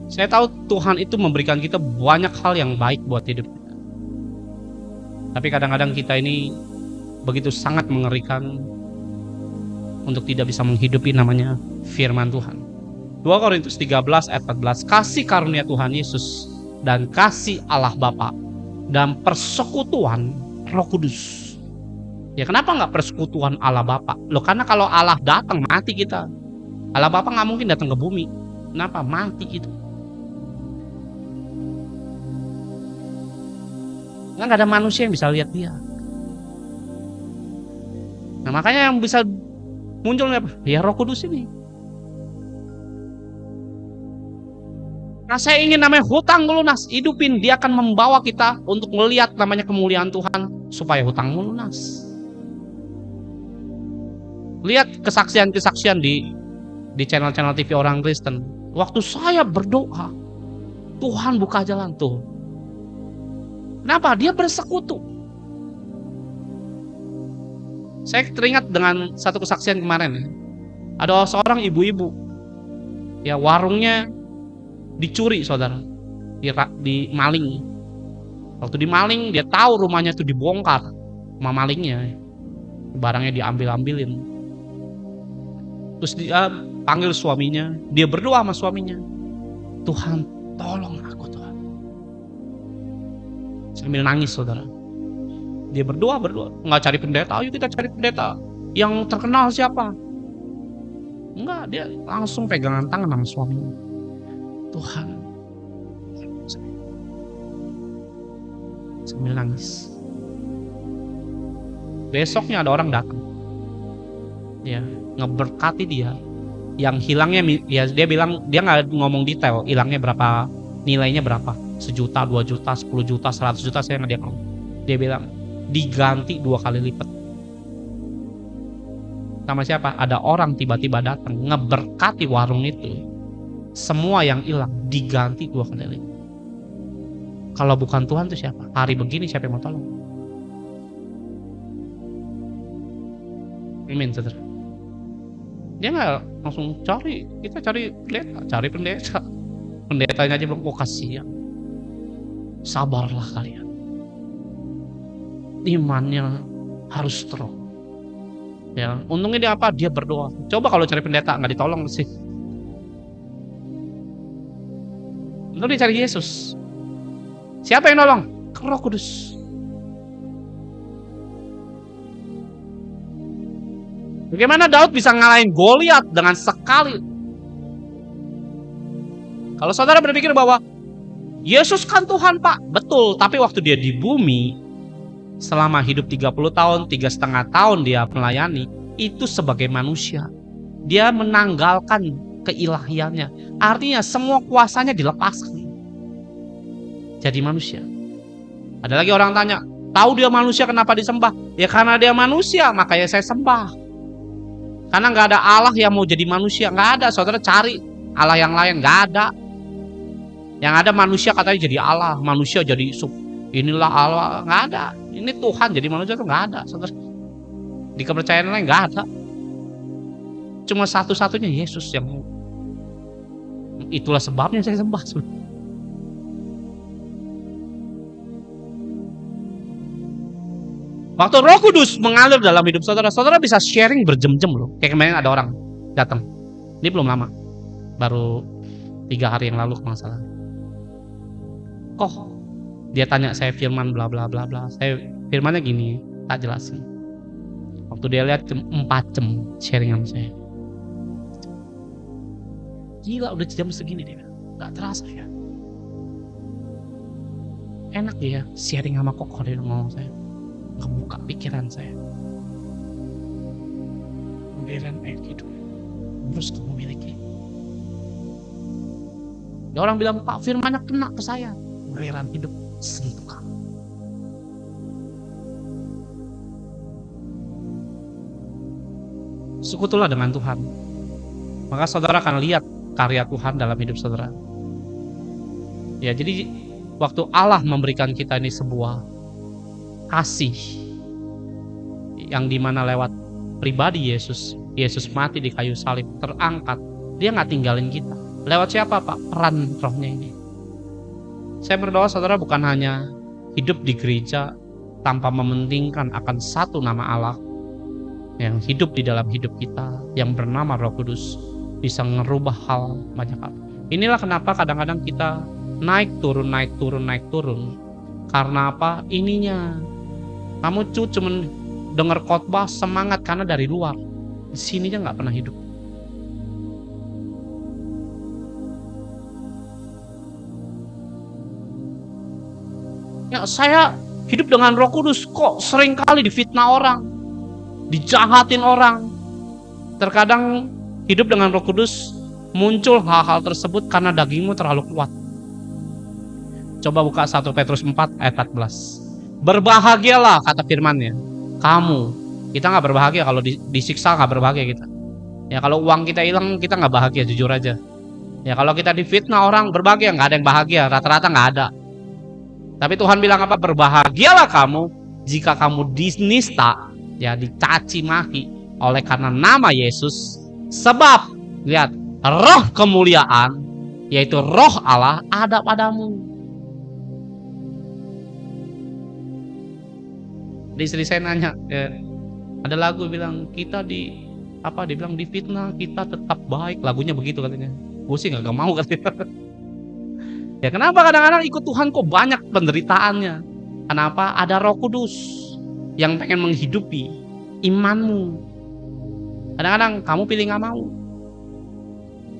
Saya tahu Tuhan itu memberikan kita banyak hal yang baik buat hidup kita. Tapi kadang-kadang kita ini begitu sangat mengerikan untuk tidak bisa menghidupi namanya firman Tuhan. 2 Korintus 13 ayat 14. Kasih karunia Tuhan Yesus dan kasih Allah Bapa dan persekutuan Roh Kudus. Ya kenapa nggak persekutuan Allah Bapa? Loh karena kalau Allah datang mati kita. Allah Bapa nggak mungkin datang ke bumi. Kenapa? Mati gitu. Nggak ada manusia yang bisa lihat dia. Nah makanya yang bisa muncul apa? Ya Roh Kudus ini. Nah saya ingin namanya hutang lunas, hidupin, dia akan membawa kita untuk melihat namanya kemuliaan Tuhan supaya hutang lunas. Lihat kesaksian-kesaksian di channel-channel TV orang Kristen. Waktu saya berdoa, Tuhan buka jalan tuh. Kenapa? Dia bersekutu. Saya teringat dengan satu kesaksian kemarin. Ada seorang ibu-ibu, ya warungnya dicuri saudara, di maling. Waktu dimaling dia tahu rumahnya itu dibongkar sama malingnya, barangnya diambil-ambilin. Terus dia panggil suaminya, dia berdoa sama suaminya, Tuhan tolong aku Tuhan. Sambil nangis saudara, dia berdoa, nggak cari pendeta, ayo kita cari pendeta yang terkenal siapa? Enggak, dia langsung pegangan tangan sama suaminya. Tuhan, sambil nangis. Besoknya ada orang datang, ya ngeberkati dia. Yang hilangnya, ya dia bilang dia nggak ngomong detail, hilangnya berapa, nilainya berapa, 1 juta, 2 juta, 10 juta, 100 juta, saya nggak dia ngomong. Dia bilang diganti 2 kali lipat. Sama siapa? Ada orang tiba-tiba datang ngeberkati warung itu. Semua yang hilang diganti 2 kali lipat. Kalau bukan Tuhan itu siapa? Hari begini siapa yang mau tolong? Amin saudara. Dia nggak langsung cari, kita cari pendeta. Pendetanya aja belum, kasihan. Sabarlah kalian. Imannya harus strong. Ya, untungnya dia apa? Dia berdoa. Coba kalau cari pendeta nggak ditolong sih. Lalu dia cari Yesus. Siapa yang nolong? Roh Kudus. Bagaimana Daud bisa ngalahin Goliat dengan sekali? Kalau saudara berpikir bahwa Yesus kan Tuhan Pak, betul. Tapi waktu dia di bumi, selama hidup 30 tahun, 3,5 tahun dia melayani, itu sebagai manusia. Dia menanggalkan keilahiannya. Artinya semua kuasanya dilepaskan. Jadi manusia. Ada lagi orang tanya, tahu dia manusia kenapa disembah? Ya karena dia manusia, makanya saya sembah. Karena nggak ada Allah yang mau jadi manusia, nggak ada. Saudara cari Allah yang lain, nggak ada. Yang ada manusia katanya jadi Allah, manusia jadi inilah Allah, nggak ada. Ini Tuhan jadi manusia tuh nggak ada, saudara. Di kepercayaan lain nggak ada. Cuma satu-satunya Yesus yang mau. Itulah sebabnya saya sembah. Waktu Roh Kudus mengalir dalam hidup saudara, saudara bisa sharing berjam-jam loh. Kayak kemarin ada orang datang. Ini belum lama, baru 3 hari yang lalu kalau nggak salah. Kok dia tanya saya firman bla bla bla bla. Saya firmannya gini, tak jelasin. Waktu dia lihat 4 jam sharing sama saya. Gila udah jam segini dia, nggak terasa ya. Enak ya sharing sama Koko, dia ngomong saya. Ngebuka pikiran saya. Pemberian air hidup terus kamu miliki. Ada orang bilang, Pak firmannya kena ke saya. Pemberian hidup sentuh kamu. Sekutulah dengan Tuhan. Maka saudara akan lihat karya Tuhan dalam hidup saudara. Ya, jadi waktu Allah memberikan kita ini sebuah kasih yang dimana lewat pribadi Yesus mati di kayu salib, terangkat, dia nggak tinggalin kita. Lewat siapa Pak? Peran rohnya ini. Saya berdoa saudara bukan hanya hidup di gereja tanpa mementingkan akan satu nama Allah yang hidup di dalam hidup kita, yang bernama Roh Kudus, bisa ngerubah hal banyak hal. Inilah kenapa kadang-kadang kita naik turun, naik turun, naik turun. Karena apa? Ininya. Kamu cuman dengar khotbah semangat karena dari luar. Di sininya nggak pernah hidup. Ya, saya hidup dengan Roh Kudus kok sering kali difitnah orang, dijahatin orang. Terkadang hidup dengan Roh Kudus muncul hal-hal tersebut karena dagingmu terlalu kuat. Coba buka 1 Petrus 4 ayat 14. Berbahagialah kata firman-Nya. Kamu, kita nggak berbahagia kalau disiksa, nggak berbahagia kita. Ya kalau uang kita hilang kita nggak bahagia, jujur aja. Ya kalau kita difitnah orang berbahagia, nggak ada yang bahagia, rata-rata nggak ada. Tapi Tuhan bilang apa? Berbahagialah kamu jika kamu dinista, ya dicaci maki oleh karena nama Yesus. Sebab, lihat, roh kemuliaan, yaitu roh Allah ada padamu. Di istri saya nanya, ada lagu bilang kita dibilang difitnah, kita tetap baik. Lagunya begitu katanya. Gue sih nggak mau katanya. Ya kenapa kadang-kadang ikut Tuhan kok banyak penderitaannya? Kenapa? Ada Roh Kudus yang pengen menghidupi imanmu. Kadang-kadang kamu pilih nggak mau.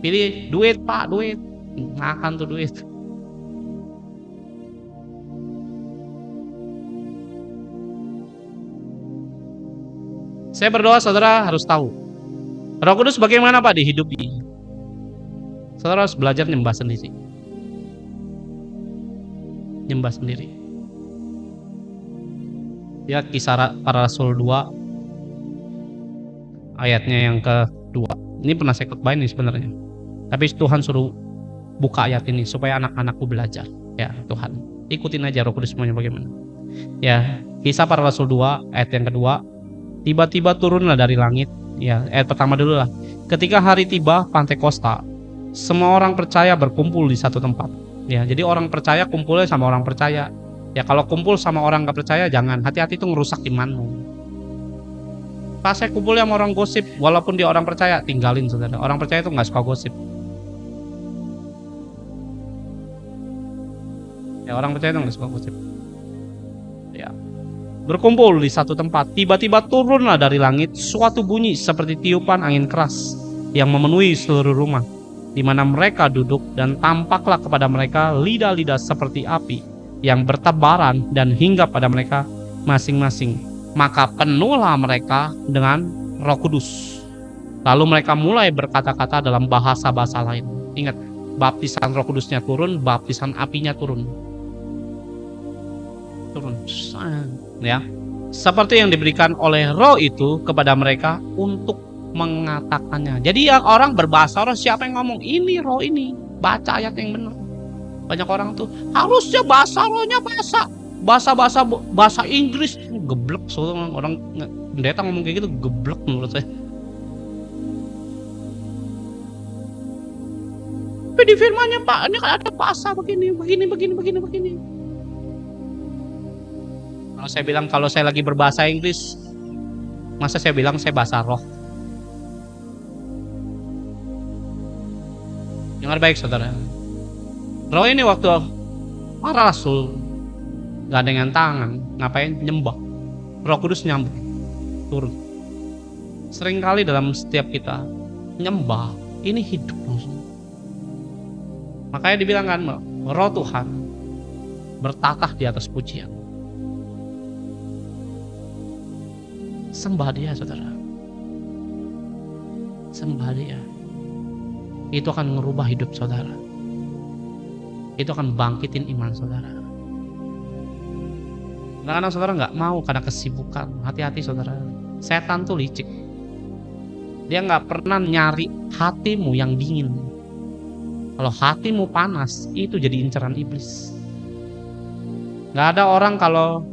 Pilih duit pak, duit. Makan tuh duit. Saya berdoa saudara harus tahu. Roh Kudus bagaimana pak dihidupi? Saudara harus belajar nyembah sendiri. Nyembah sendiri. Ya Kisah Para Rasul 2 ayatnya yang kedua. Ini pernah saya khotbahin nih sebenarnya. Tapi Tuhan suruh buka ayat ini supaya anak-anakku belajar. Ya Tuhan, ikutin aja Roh Kudus semuanya bagaimana. Ya Kisah Para Rasul 2 ayat yang kedua. Tiba-tiba turunlah dari langit. Ya ayat pertama dulu lah. Ketika hari tiba Pantekosta, semua orang percaya berkumpul di satu tempat. Ya, jadi orang percaya kumpulnya sama orang percaya. Ya kalau kumpul sama orang gak percaya jangan, hati-hati itu ngerusak imanmu. Pas saya kumpulnya sama orang gosip, walaupun dia orang percaya, tinggalin saudara. Orang percaya itu gak suka gosip. Ya orang percaya itu gak suka gosip. Ya. Berkumpul di satu tempat, tiba-tiba turunlah dari langit suatu bunyi seperti tiupan angin keras yang memenuhi seluruh rumah di mana mereka duduk, dan tampaklah kepada mereka lidah-lidah seperti api yang bertebaran dan hinggap pada mereka masing-masing. Maka penuhlah mereka dengan Roh Kudus. Lalu mereka mulai berkata-kata dalam bahasa-bahasa lain. Ingat, baptisan Roh Kudusnya turun, baptisan apinya turun. Ya, seperti yang diberikan oleh Roh itu kepada mereka untuk mengatakannya. Jadi yang orang berbahasa roh, siapa yang ngomong? Ini Roh ini. Baca ayat yang benar. Banyak orang tuh harusnya bahasa rohnya bahasa Inggris. Geblek, soalnya orang pendeta ngomong kayak gitu geblek menurut saya. Tapi di firmannya Pak, ini kan ada bahasa begini. Kalau saya bilang kalau saya lagi berbahasa Inggris, masa saya bilang saya bahasa roh? Dengar baik saudara. Roh ini waktu para rasul gak ada yang tangan, ngapain? Nyembah. Roh Kudus nyambut turun. Seringkali dalam setiap kita nyembah ini hidup langsung. Makanya dibilang kan, Roh Tuhan bertatah di atas pujian. Sembah Dia saudara. Sembah Dia. Itu akan merubah hidup saudara. Itu akan bangkitin iman saudara. Kadang-kadang saudara nggak mau karena kesibukan. Hati-hati saudara. Setan tuh licik. Dia nggak pernah nyari hatimu yang dingin. Kalau hatimu panas, itu jadi incaran iblis. Nggak ada orang kalau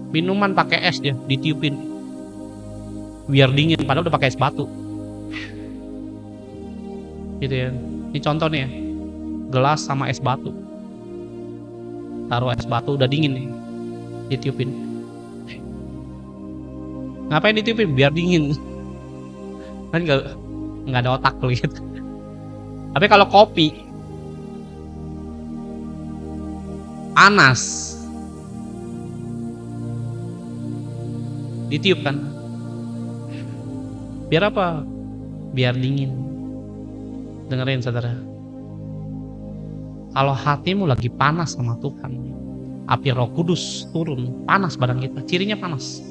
minuman pakai es dia ditiupin biar dingin, padahal udah pakai es batu. Gitu ya. Ini contoh nih ya. Gelas sama es batu. Taruh es batu udah dingin nih. Ditiupin. Ngapain ditiupin? Biar dingin. Kan nggak ada otak loh gitu. Tapi kalau kopi panas. Ditiup kan? Biar apa? Biar dingin. Dengerin saudara. Kalau hatimu lagi panas sama Tuhan, api Roh Kudus turun, panas badan kita, cirinya panas.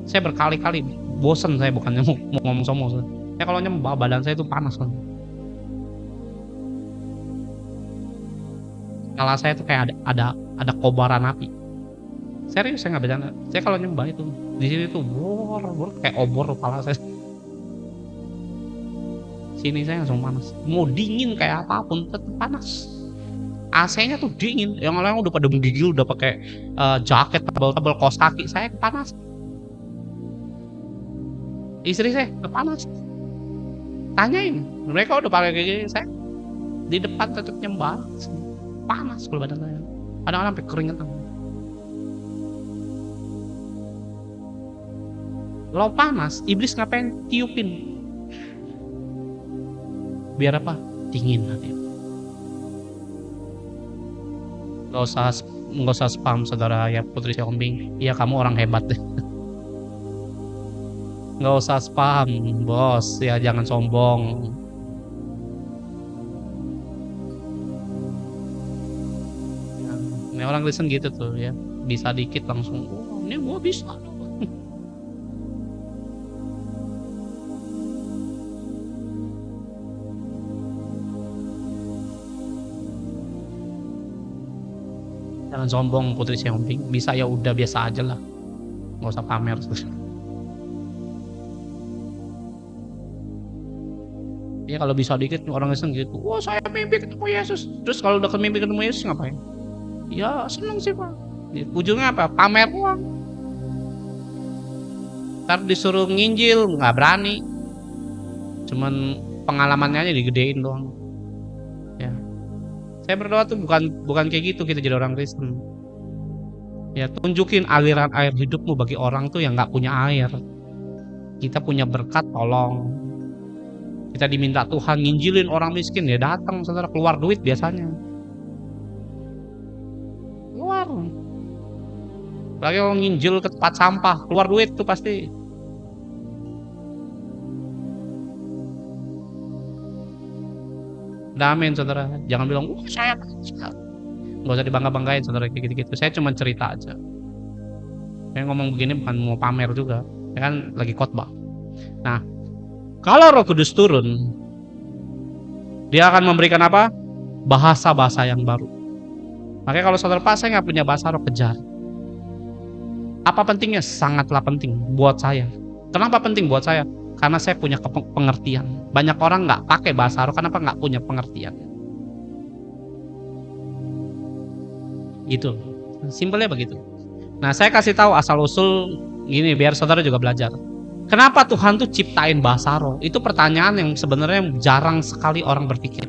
Saya berkali-kali bosan, saya bukannya mau ngomong sombong. Saya kalau nyembah badan saya itu panas kan. Kepala saya itu kayak ada kobaran api. Serius, saya nggak bercanda. Saya kalau nyembah itu di sini tuh bor kayak obor kepala saya. Sini saya langsung panas. Mau dingin kayak apapun tetap panas. AC-nya tuh dingin. Yang lain udah pada menggigil, udah pakai jaket tebal-tebal, kaos kaki. Saya panas. Istri saya panas. Tanyain, mereka udah pakai kayak gini. Saya di depan tetap nyembah. Panas kalau badan saya. Kadang-kadang sampai keringetan. Lo panas, iblis ngapain? Tiupin. Biar apa? Dingin nanti. Gak usah spam saudara ya Putri Siombing. Iya kamu orang hebat deh. Gak usah spam bos ya, jangan sombong. Ya, ini orang Kristen gitu tuh ya, bisa dikit langsung. Oh, ini gua bisa. Jangan sombong Putri Siombing, bisa ya udah biasa aja lah, nggak usah pamer. Ya kalau bisa dikit orang Kristen gitu, wah saya mimpi ketemu Yesus. Terus kalau udah mimpi ketemu Yesus ngapain? Ya seneng sih Pak. Ujungnya apa? Pamer uang. Ntar disuruh nginjil nggak berani, cuman pengalamannya aja digedein doang. Ya. Saya berdoa tuh bukan kayak gitu kita jadi orang Kristen. Ya tunjukin aliran air hidupmu bagi orang tuh yang nggak punya air. Kita punya berkat, tolong. Kita diminta Tuhan nginjilin orang miskin, ya datang saudara, keluar duit biasanya. Keluar. Lagi kalau nginjil ke tempat sampah, keluar duit tuh pasti. Amin saudara, jangan bilang, saya nggak usah dibangga-banggain saudara kayak gitu-gitu. Saya cuma cerita aja. Saya ngomong begini bukan mau pamer juga, saya kan lagi khotbah. Nah, kalau Roh Kudus turun, dia akan memberikan apa? Bahasa-bahasa yang baru. Makanya kalau saudara Pak, saya nggak punya bahasa roh, kejar. Apa pentingnya? Sangatlah penting buat saya. Kenapa penting buat saya? Karena saya punya pengertian. Banyak orang nggak pakai bahasa roh, kenapa nggak punya pengertian? Gitu, simpelnya begitu. Nah, saya kasih tahu asal usul gini biar saudara juga belajar. Kenapa Tuhan tuh ciptain bahasa roh? Itu pertanyaan yang sebenarnya jarang sekali orang berpikir.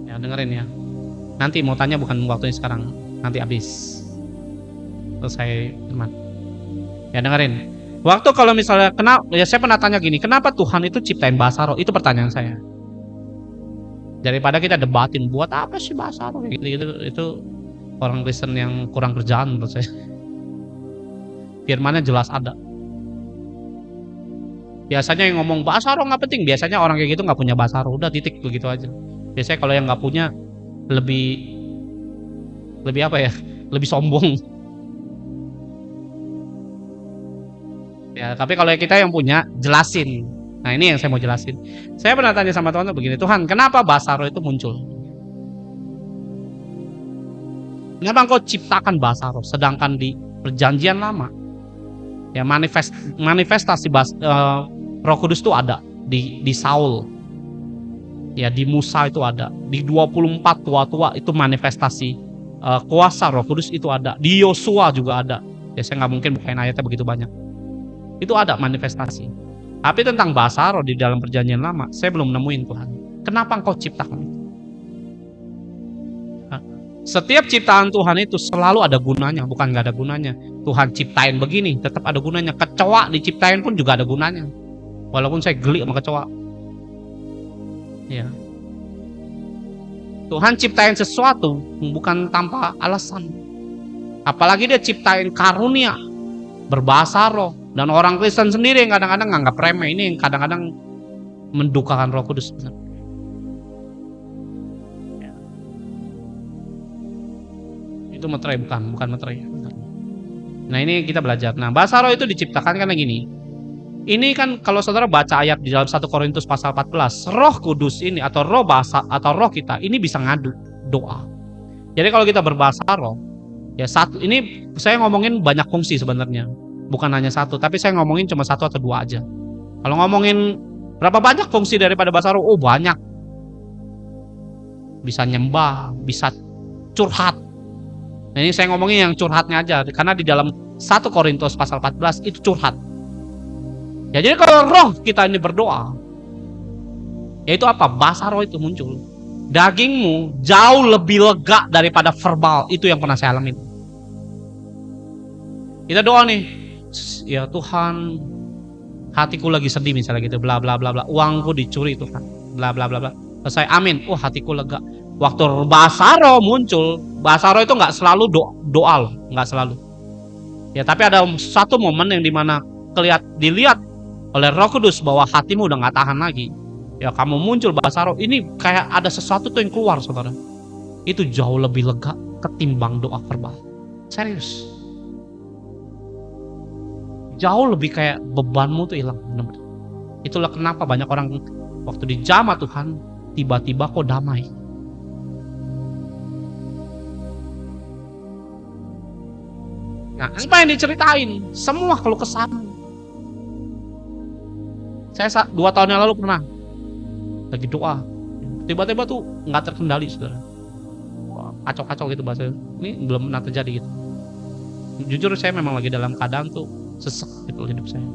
Ya dengerin ya. Nanti mau tanya bukan waktunya sekarang, nanti habis selesai teman. Ya dengerin. Waktu kalau misalnya ya saya pernah tanya gini, kenapa Tuhan itu ciptain bahasa roh? Itu pertanyaan saya. Daripada kita debatin buat apa sih bahasa roh gitu, itu orang Kristen yang kurang kerjaan menurut saya. Firmannya jelas ada. Biasanya yang ngomong bahasa roh nggak penting, biasanya orang kayak gitu nggak punya bahasa roh, udah titik begitu aja. Biasanya kalau yang nggak punya lebih apa ya? Lebih sombong. Ya, tapi kalau kita yang punya, jelasin. Nah, ini yang saya mau jelasin. Saya pernah tanya sama Tuhan begini, Tuhan, kenapa bahasa roh itu muncul? Kenapa Engkau ciptakan bahasa roh, sedangkan di Perjanjian Lama, ya manifestasi Roh Kudus itu ada di Saul, ya di Musa itu ada, di 24 tua-tua itu manifestasi kuasa Roh Kudus itu ada, di Yosua juga ada. Ya saya nggak mungkin bukain ayatnya begitu banyak. Itu ada manifestasi. Tapi tentang bahasa roh di dalam Perjanjian Lama, saya belum nemuin Tuhan. Kenapa Engkau ciptakan itu? Setiap ciptaan Tuhan itu selalu ada gunanya, bukan nggak ada gunanya. Tuhan ciptain begini, tetap ada gunanya. Kecoa diciptain pun juga ada gunanya. Walaupun saya geli sama kecoa. Ya. Tuhan ciptain sesuatu bukan tanpa alasan. Apalagi dia ciptain karunia, berbahasa roh. Dan orang Kristen sendiri yang kadang-kadang nganggap remeh. Ini yang kadang-kadang mendukakan Roh Kudus. Itu materai, bukan materai. Nah ini kita belajar. Nah bahasa roh itu diciptakan karena gini. Ini kan kalau saudara baca ayat di dalam 1 Korintus pasal 14, Roh Kudus ini atau roh bahasa atau roh kita ini bisa ngadu doa. Jadi kalau kita berbahasa roh, ya satu ini saya ngomongin banyak fungsi sebenarnya. Bukan hanya satu, tapi saya ngomongin cuma 1 atau 2 aja. Kalau ngomongin berapa banyak fungsi daripada bahasa roh, oh banyak. Bisa nyembah, bisa curhat. Nah, ini saya ngomongin yang curhatnya aja, karena di dalam 1 Korintus pasal 14 itu curhat. Ya jadi kalau roh kita ini berdoa, yaitu apa? Bahasa roh itu muncul. Dagingmu jauh lebih lega daripada verbal. Itu yang pernah saya alami. Kita doa nih, ya Tuhan, hatiku lagi sedih misalnya gitu, bla bla bla bla, uangku dicuri Tuhan, bla bla bla bla. Selesai amin, oh hatiku lega. Waktu bahasa roh muncul, bahasa roh itu nggak selalu doa loh, nggak selalu. Ya tapi ada satu momen yang dimana dilihat oleh Roh Kudus bahwa hatimu udah nggak tahan lagi. Ya kamu muncul bahasa roh, ini kayak ada sesuatu tuh yang keluar saudara. Itu jauh lebih lega ketimbang doa verbal. Serius. Jauh lebih kayak bebanmu tuh hilang benar-benar. Itulah kenapa banyak orang waktu dijamah Tuhan tiba-tiba kok damai. Nah, apa yang diceritain? Semua kalau kesana. Saya 2 tahun yang lalu pernah lagi doa, tiba-tiba tuh nggak terkendali saudara. Kacau-kacau gitu bahasa. Ini belum pernah terjadi gitu. Jujur saya memang lagi dalam keadaan tuh sesek gitu hidup saya.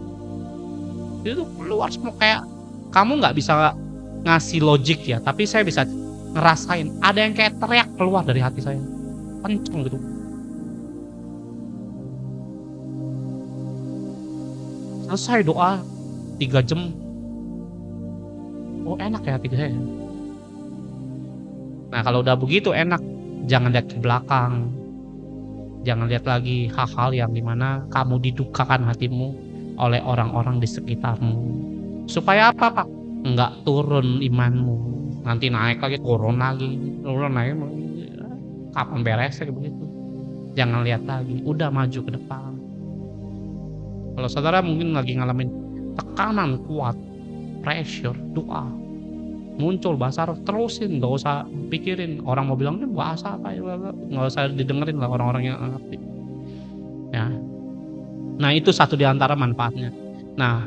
Itu keluar semua kayak kamu nggak bisa ngasih logik ya, tapi saya bisa ngerasain ada yang kayak teriak keluar dari hati saya, kenceng gitu. Selesai doa 3 jam, oh enak ya hati saya. Nah kalau udah begitu enak, jangan lihat ke belakang. Jangan lihat lagi hal-hal yang dimana kamu didukakan hatimu oleh orang-orang di sekitarmu. Supaya apa Pak? Enggak turun imanmu. Nanti naik lagi, turun lagi. Kapan beresnya begitu? Jangan lihat lagi, udah maju ke depan. Kalau saudara mungkin lagi ngalamin tekanan kuat, pressure, doa, muncul bahasa roh, terusin, nggak usah pikirin orang mau bilang ini bahasa apa ya, nggak usah didengerin lah orang-orang yang ngerti ya. Nah itu satu di antara manfaatnya. Nah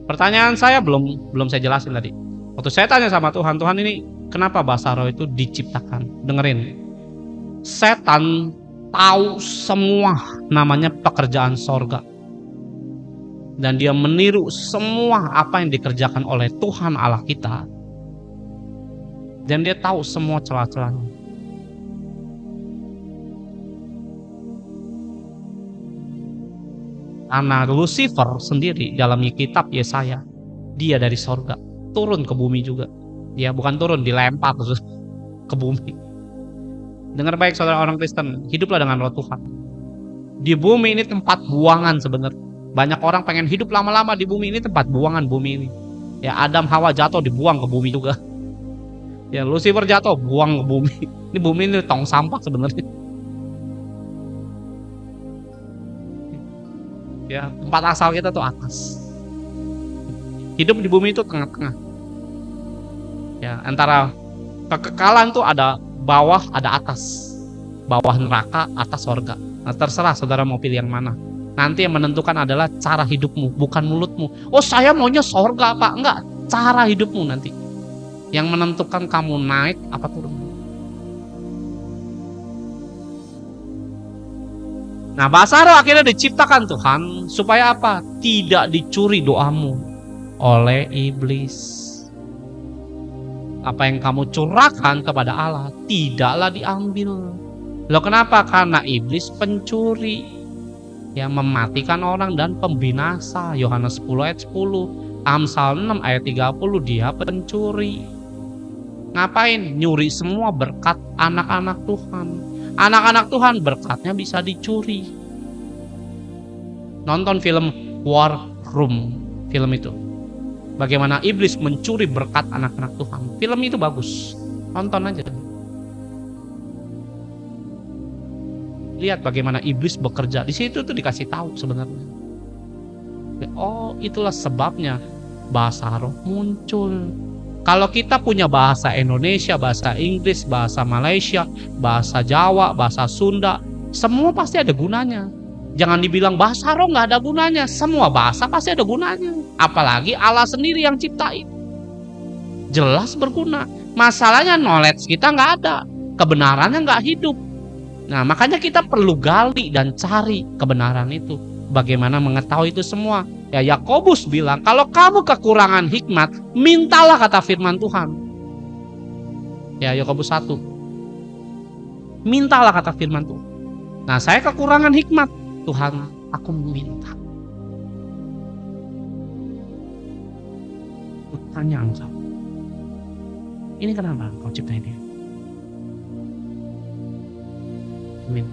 pertanyaan saya belum saya jelasin tadi. Waktu saya tanya sama Tuhan, Tuhan ini kenapa bahasa roh itu diciptakan? Dengerin, setan tahu semua namanya pekerjaan sorga. Dan dia meniru semua apa yang dikerjakan oleh Tuhan Allah kita. Dan dia tahu semua celah-celahnya. Karena Lucifer sendiri dalam kitab Yesaya, dia dari sorga turun ke bumi juga. Dia bukan turun, dilempar terus ke bumi. Dengar baik saudara orang Kristen, hiduplah dengan roh Tuhan. Di bumi ini tempat buangan sebenarnya. Banyak orang pengen hidup lama-lama di bumi ini, tempat buangan bumi ini. Ya Adam Hawa jatuh dibuang ke bumi juga. Ya Lucifer jatuh buang ke bumi. Ini bumi ini tong sampah sebenarnya. Ya tempat asal kita tuh atas. Hidup di bumi itu tengah-tengah. Ya antara kekekalan tuh ada bawah, ada atas. Bawah neraka, atas sorga. Nah, terserah saudara mau pilih yang mana. Nanti yang menentukan adalah cara hidupmu, bukan mulutmu. Oh saya maunya sorga Pak. Enggak, cara hidupmu nanti yang menentukan kamu naik apa turun. Nah bahasa roh akhirnya diciptakan Tuhan supaya apa? Tidak dicuri doamu oleh iblis. Apa yang kamu curahkan kepada Allah tidaklah diambil. Loh kenapa? Karena iblis pencuri, yang mematikan orang dan pembinasa. Yohanes 10 ayat 10, Amsal 6 ayat 30, dia pencuri. Ngapain? Nyuri semua berkat anak-anak Tuhan. Anak-anak Tuhan berkatnya bisa dicuri. Nonton film War Room, film itu. Bagaimana iblis mencuri berkat anak-anak Tuhan. Film itu bagus. Nonton aja. Lihat bagaimana iblis bekerja. Di situ tuh dikasih tahu sebenarnya. Oh, itulah sebabnya bahasa roh muncul. Kalau kita punya bahasa Indonesia, bahasa Inggris, bahasa Malaysia, bahasa Jawa, bahasa Sunda, semua pasti ada gunanya. Jangan dibilang bahasa roh nggak ada gunanya. Semua bahasa pasti ada gunanya. Apalagi Allah sendiri yang ciptain. Jelas berguna. Masalahnya knowledge kita nggak ada. Kebenarannya nggak hidup. Nah, makanya kita perlu gali dan cari kebenaran itu. Bagaimana mengetahui itu semua? Ya, Yakobus bilang, kalau kamu kekurangan hikmat, mintalah, kata firman Tuhan. Ya, Yakobus 1. Mintalah, kata firman Tuhan. Nah, saya kekurangan hikmat. Tuhan, aku minta. Tanya engkau. Ini kenapa engkau ciptain dia? Amin.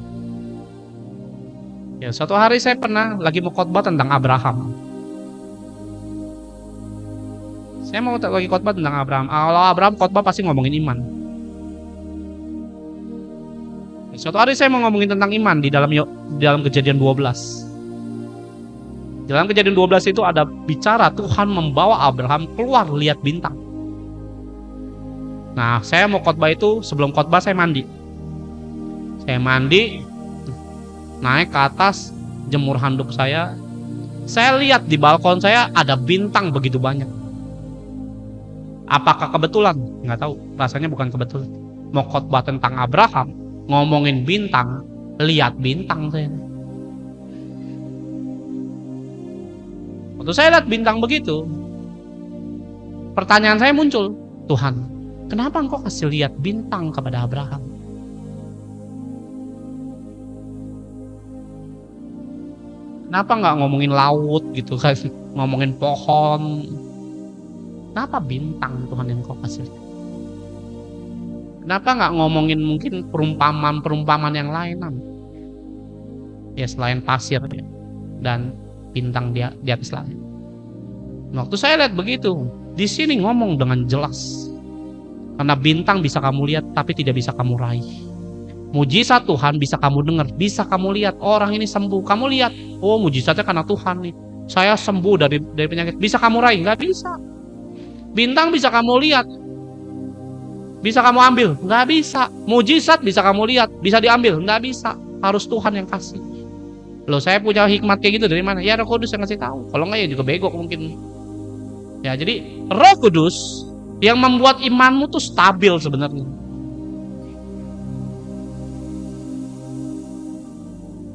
Ya, suatu hari saya pernah lagi mau khotbah tentang Abraham. Saya mau lagi khotbah tentang Abraham. Kalau Abraham khotbah pasti ngomongin iman. Suatu hari saya mau ngomongin tentang iman di dalam Kejadian 12. Dalam Kejadian 12 itu ada bicara Tuhan membawa Abraham keluar lihat bintang. Nah, saya mau khotbah itu, sebelum khotbah saya mandi. Saya mandi, naik ke atas, jemur handuk saya. Saya lihat di balkon saya ada bintang begitu banyak. Apakah kebetulan? Nggak tahu, rasanya bukan kebetulan. Mau khotbah tentang Abraham, ngomongin bintang, lihat bintang saya. Waktu saya lihat bintang begitu, pertanyaan saya muncul, Tuhan, kenapa engkau kasih lihat bintang kepada Abraham? Kenapa nggak ngomongin laut gitu kan, ngomongin pohon? Kenapa bintang Tuhan yang kau kasih? Kenapa nggak ngomongin mungkin perumpamaan yang lainan? Ya, selain pasir ya, dan bintang di atas langit. Waktu saya lihat begitu, di sini ngomong dengan jelas. Karena bintang bisa kamu lihat tapi tidak bisa kamu raih. Mujizat Tuhan bisa kamu dengar, bisa kamu lihat. Orang ini sembuh, kamu lihat, oh mujizatnya karena Tuhan nih. Saya sembuh dari penyakit. Bisa kamu raih? Nggak bisa. Bintang bisa kamu lihat, bisa kamu ambil? Nggak bisa. Mujizat bisa kamu lihat, bisa diambil? Nggak bisa. Harus Tuhan yang kasih. Loh, saya punya hikmat kayak gitu dari mana? Ya Roh Kudus yang kasih tahu. Kalau nggak ya juga bego mungkin. Ya, jadi Roh Kudus yang membuat imanmu tuh stabil sebenarnya.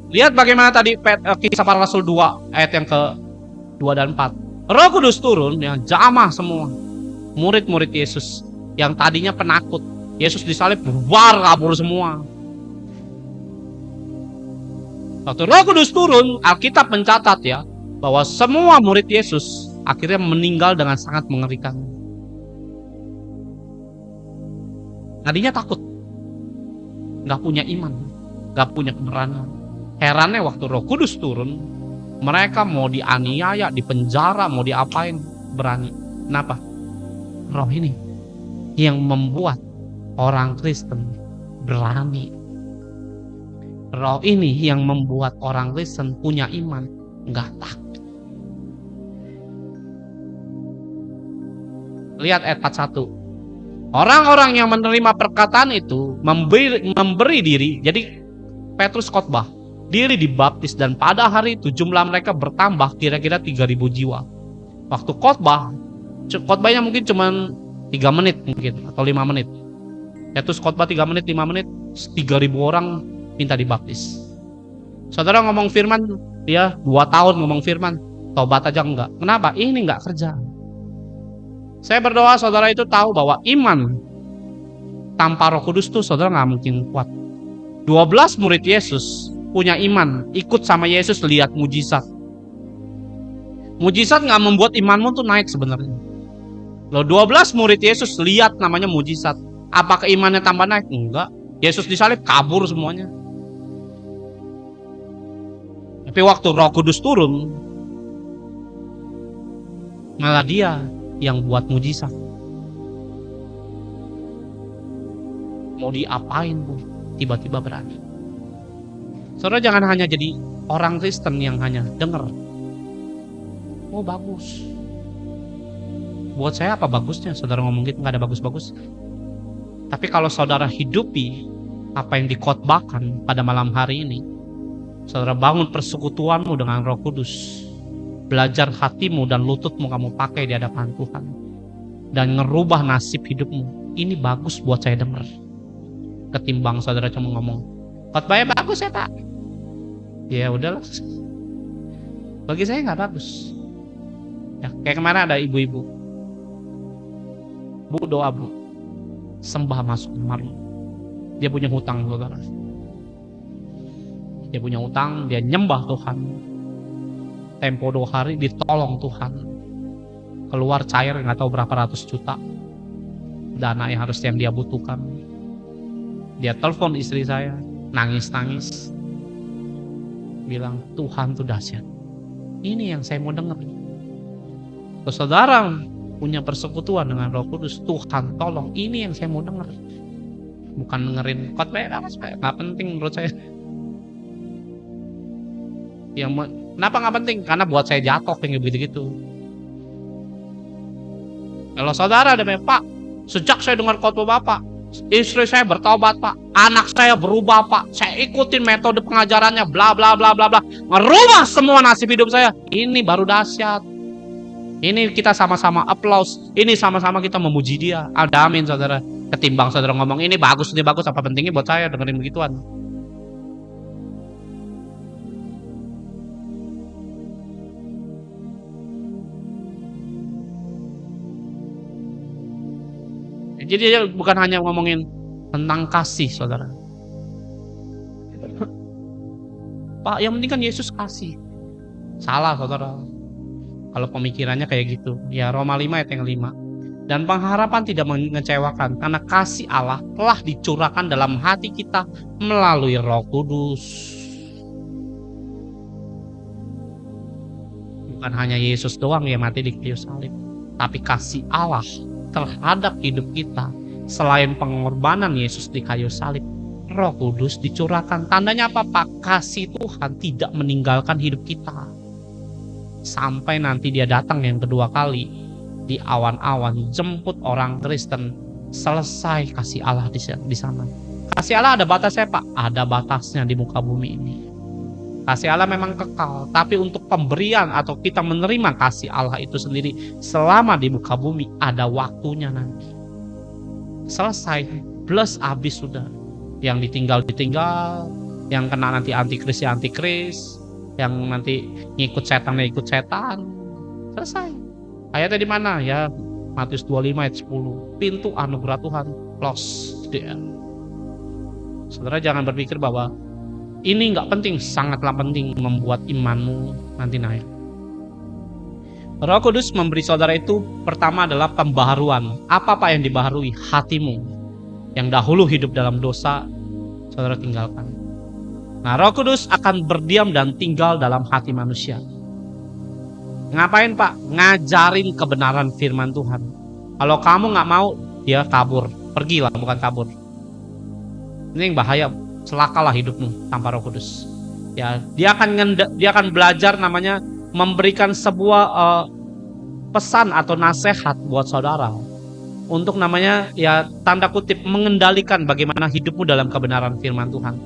Lihat bagaimana tadi Kisah Para Rasul 2 ayat yang ke-2 dan 4. Roh Kudus turun yang jamah semua murid-murid Yesus yang tadinya penakut. Yesus disalib, bubar kabur semua. Waktu Roh Kudus turun, Alkitab mencatat ya, bahwa semua murid Yesus akhirnya meninggal dengan sangat mengerikan. Tadinya takut, gak punya iman, gak punya keberanian. Herannya waktu Roh Kudus turun, mereka mau dianiaya, dipenjara, mau diapain, berani. Kenapa? Roh ini yang membuat orang Kristen berani. Roh ini yang membuat orang Kristen punya iman, nggak takut. Lihat ayat 41. Orang-orang yang menerima perkataan itu memberi diri. Jadi Petrus khotbah, diri dibaptis, dan pada hari itu jumlah mereka bertambah kira-kira 3.000 jiwa. Waktu khotbahnya mungkin cuma 3 menit mungkin atau 5 menit. Petrus khotbah 3 menit, 5 menit, 3.000 orang minta dibaptis. Saudara ngomong firman, dia 2 tahun ngomong firman, tobat aja enggak. Kenapa? Ini enggak kerja. Saya berdoa saudara itu tahu bahwa iman tanpa Roh Kudus tuh saudara nggak mungkin kuat. 12 murid Yesus punya iman, ikut sama Yesus lihat mujizat. Mujizat nggak membuat imanmu tuh naik sebenarnya. Loh 12 murid Yesus lihat namanya mujizat. Apakah imannya tambah naik? Enggak. Yesus disalib kabur semuanya. Tapi waktu Roh Kudus turun, malah dia yang buat mujizat. Mau diapain pun tiba-tiba berani. Saudara jangan hanya jadi orang Kristen yang hanya dengar. Oh bagus. Buat saya apa bagusnya? Saudara ngomong gitu nggak ada bagus-bagus. Tapi kalau saudara hidupi apa yang dikhotbahkan pada malam hari ini, saudara bangun persekutuanmu dengan Roh Kudus, belajar hatimu dan lututmu kamu pakai di hadapan Tuhan, dan ngerubah nasib hidupmu. Ini bagus buat saya dengar. Ketimbang saudara cuma ngomong, khotbahnya bagus ya Pak. Ya udahlah. Bagi saya nggak bagus. Ya, kayak kemarin ada ibu-ibu. Bu doa bu. Sembah masuk kamar. Dia punya hutang saudara. Dia punya hutang, dia nyembah Tuhan. Tempo 2 hari ditolong Tuhan. Keluar cair nggak tahu berapa ratus juta. Dana yang harus yang dia butuhkan. Dia telepon istri saya, nangis-nangis. Bilang, Tuhan tuh dahsyat. Ini yang saya mau dengar. Kalau saudara punya persekutuan dengan Roh Kudus, Tuhan tolong, ini yang saya mau dengar. Bukan dengerin khotbah nggak penting menurut saya. Kenapa nggak penting? Karena buat saya jatuh kayak begitu-gitu. Kalau saudara ada Pak, sejak saya dengar khotbah Bapak, istri saya bertobat Pak, anak saya berubah Pak, saya ikutin metode pengajarannya bla bla bla bla bla, merubah semua nasib hidup saya. Ini baru dahsyat. Ini kita sama-sama applause, ini sama-sama kita memuji dia. Ada amin saudara. Ketimbang saudara ngomong ini bagus, apa pentingnya buat saya dengerin begituan. Jadi dia bukan hanya ngomongin tentang kasih saudara. Pak, yang penting kan Yesus kasih. Salah saudara. Kalau pemikirannya kayak gitu. Ya Roma 5 ayat yang 5. Dan pengharapan tidak mengecewakan karena kasih Allah telah dicurahkan dalam hati kita melalui Roh Kudus. Bukan hanya Yesus doang yang mati di kayu salib, tapi kasih Allah terhadap hidup kita. Selain pengorbanan Yesus di kayu salib, Roh Kudus dicurahkan. Tandanya apa Pak? Kasih Tuhan tidak meninggalkan hidup kita sampai nanti dia datang yang kedua kali di awan-awan jemput orang Kristen. Selesai kasih Allah di sana. Kasih Allah ada batasnya Pak? Ada batasnya di muka bumi ini. Kasih Allah memang kekal, tapi untuk pemberian atau kita menerima kasih Allah itu sendiri selama di muka bumi ada waktunya nanti. Selesai, plus habis sudah. Yang ditinggal, yang kena nanti antikris ya antikris, yang nanti ngikut setan ya ikut setan. Selesai. Ayatnya di mana? Ya Matius 25 ayat 10. Pintu anugerah Tuhan close dia. Saudara jangan berpikir bahwa ini nggak penting, sangatlah penting membuat imanmu nanti naik. Roh Kudus memberi saudara itu pertama adalah pembaharuan. Apa yang dibaharui? Hatimu. Yang dahulu hidup dalam dosa, saudara tinggalkan. Nah, Roh Kudus akan berdiam dan tinggal dalam hati manusia. Ngapain Pak? Ngajarin kebenaran firman Tuhan. Kalau kamu nggak mau, dia kabur. Pergilah, bukan kabur. Ini yang bahaya. Celakalah hidupmu tanpa Roh Kudus. Ya, dia akan belajar namanya memberikan sebuah pesan atau nasihat buat saudara untuk namanya ya tanda kutip mengendalikan bagaimana hidupmu dalam kebenaran firman Tuhan.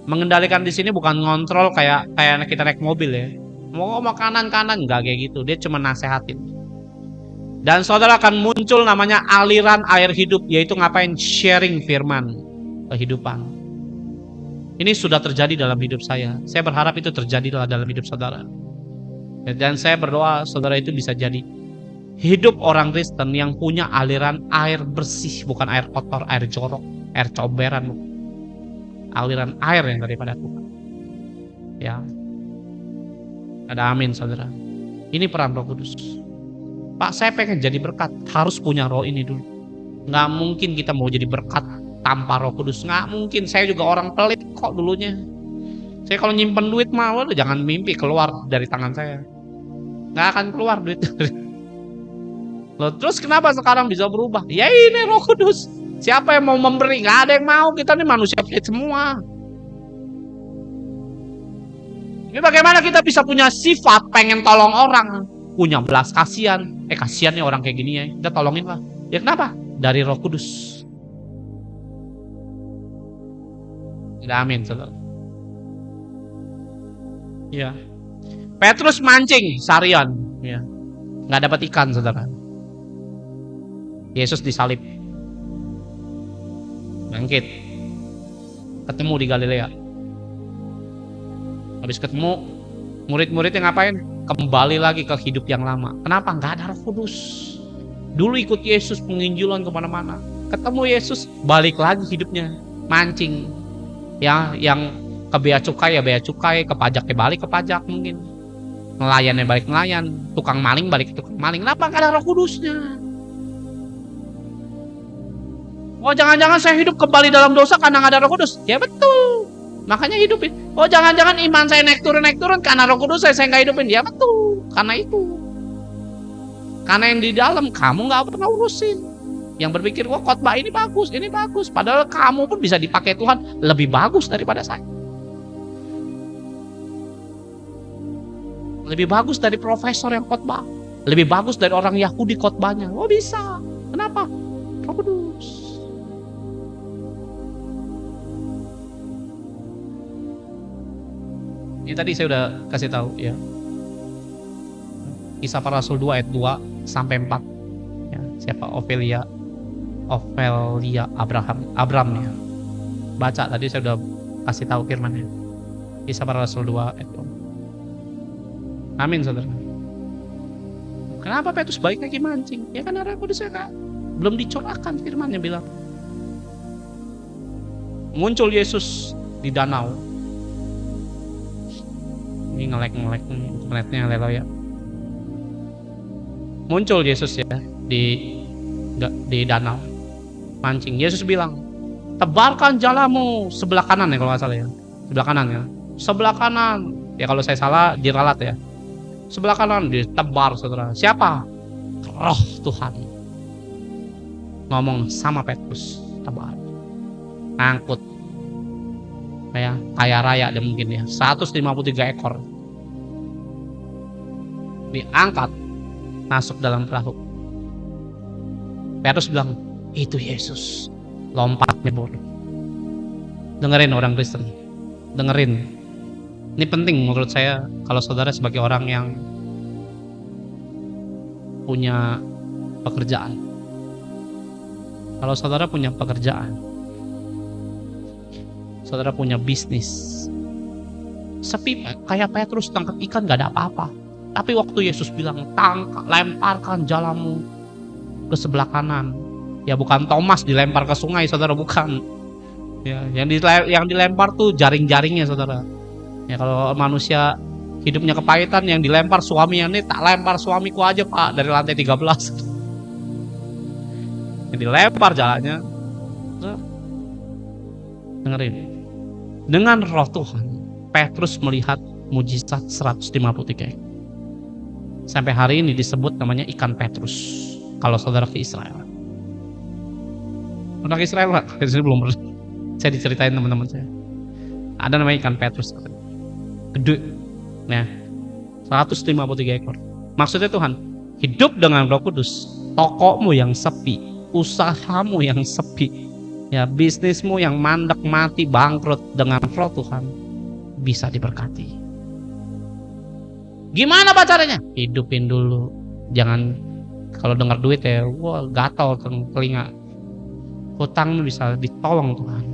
Mengendalikan di sini bukan ngontrol kayak kita naik mobil ya. Mau kanan enggak kayak gitu. Dia cuma nasehatin. Dan saudara akan muncul namanya aliran air hidup, yaitu ngapain? Sharing firman kehidupan. Ini sudah terjadi dalam hidup saya. Saya berharap itu terjadi dalam hidup saudara. Dan saya berdoa saudara itu bisa jadi hidup orang Kristen yang punya aliran air bersih, bukan air kotor, air jorok, air comberan. Aliran air yang daripada Tuhan. Ya. Ada amin saudara. Ini peran Roh Kudus. Pak, saya pengen jadi berkat, harus punya roh ini dulu. Nggak mungkin kita mau jadi berkat tanpa Roh Kudus, nggak mungkin. Saya juga orang pelit kok dulunya. Saya kalau nyimpen duit mah, jangan mimpi keluar dari tangan saya. Nggak akan keluar duit. Loh, terus kenapa sekarang bisa berubah? Ya ini Roh Kudus. Siapa yang mau memberi? Nggak ada yang mau. Kita ini manusia pelit semua. Ini bagaimana kita bisa punya sifat pengen tolong orang, punya belas kasihan. Kasihan nih orang kayak gini ya, kita tolongin lah. Ya kenapa? Dari Roh Kudus. Tidak, amin, saudara. Ya. Petrus mancing seharian, ya. Nggak dapat ikan, saudara. Yesus disalib, bangkit, ketemu di Galilea. Habis ketemu, murid-muridnya ngapain? Kembali lagi ke hidup yang lama. Kenapa? Nggak ada Roh Kudus. Dulu ikut Yesus penginjilan kemana-mana. Ketemu Yesus, balik lagi hidupnya, mancing. Ya, yang ke bea cukai ya bea cukai, ke pajak ya balik ke pajak mungkin. Nelayan ya balik nelayan, tukang maling balik ke tukang maling. Kenapa? Nggak ada Roh Kudusnya. Oh, jangan-jangan saya hidup kembali dalam dosa karena nggak ada Roh Kudus. Ya betul. Makanya hidupin. Oh, jangan-jangan iman saya naik turun karena Roh Kudus saya nggak hidupin. Ya betul. Karena itu. Karena yang di dalam kamu nggak pernah urusin. Yang berpikir, wah khotbah ini bagus. Padahal kamu pun bisa dipakai Tuhan lebih bagus daripada saya. Lebih bagus dari profesor yang khotbah. Lebih bagus dari orang Yahudi khotbahnya. Oh bisa. Kenapa? Roh Kudus. Ini tadi saya udah kasih tahu ya. Kisah Para Rasul 2 ayat 2 sampai 4. Ya, siapa? Ofelia Abraham ya. Baca tadi saya udah kasih tahu firman-nya. Kisah Para Rasul 2 ayat 2. Amin, saudara. Kenapa Petrus balik lagi mancing? Ya karena Roh Kudus belum dicorahkan, firman-nya bilang. Muncul Yesus di danau. Ini ngelek internetnya lelo ya. Muncul Yesus ya di danau mancing. Yesus bilang, tebarkan jalamu sebelah kanan ya kalau nggak salah ya. Sebelah kanan ya. Sebelah kanan. Ya kalau saya salah diralat ya. Sebelah kanan ditebar, saudara. Siapa? Roh Tuhan. Ngomong sama Petrus, tebar. Ngangkut. Ya, kaya raya dia mungkin ya. 153 ekor. Diangkat masuk dalam perahu. Petrus bilang, itu Yesus. Lompat nyebur. Dengerin orang Kristen. Dengerin. Ini penting menurut saya kalau saudara sebagai orang yang punya pekerjaan. Kalau saudara punya pekerjaan, saudara punya bisnis, sepi kayak Petrus tangkap ikan gak ada apa-apa. Tapi waktu Yesus bilang, lemparkan jalamu ke sebelah kanan. Ya bukan Thomas dilempar ke sungai, saudara, bukan. Ya, yang dilempar tuh jaring-jaringnya, saudara. Ya kalau manusia hidupnya kepahitan, yang dilempar suaminya, nih tak lempar suamiku aja Pak dari lantai 13. Yang dilempar jalannya. Dengerin. Dengan Roh Tuhan, Petrus melihat mujizat 153. Sampai hari ini disebut namanya ikan Petrus. Kalau saudara ke Israel. Pernah ke Israel Pak? Ke sini belum pernah. Saya diceritain teman-teman saya. Ada namanya ikan Petrus. Gede. Nah, 153 ekor. Maksudnya Tuhan, hidup dengan Roh Kudus. Tokomu yang sepi, usahamu yang sepi, ya bisnismu yang mandek mati bangkrut, dengan Roh Tuhan bisa diberkati. Gimana Pak caranya? Hidupin dulu. Jangan kalau dengar duit ya, wah gatal telinga. Hutangmu bisa ditolong Tuhan.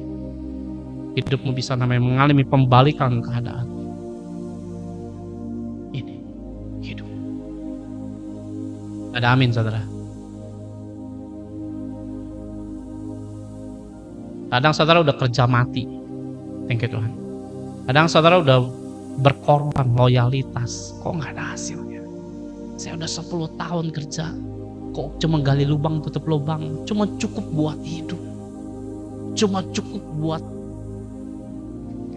Hidupmu bisa namanya mengalami pembalikan keadaan. Ini hidup. Ada amin, saudara. Kadang saudara udah kerja mati. Thank you Tuhan. Kadang saudara udah berkorban loyalitas. Kok gak ada hasilnya? Saya udah 10 tahun kerja, kok cuma gali lubang tutup lubang, cuma cukup buat hidup, cuma cukup buat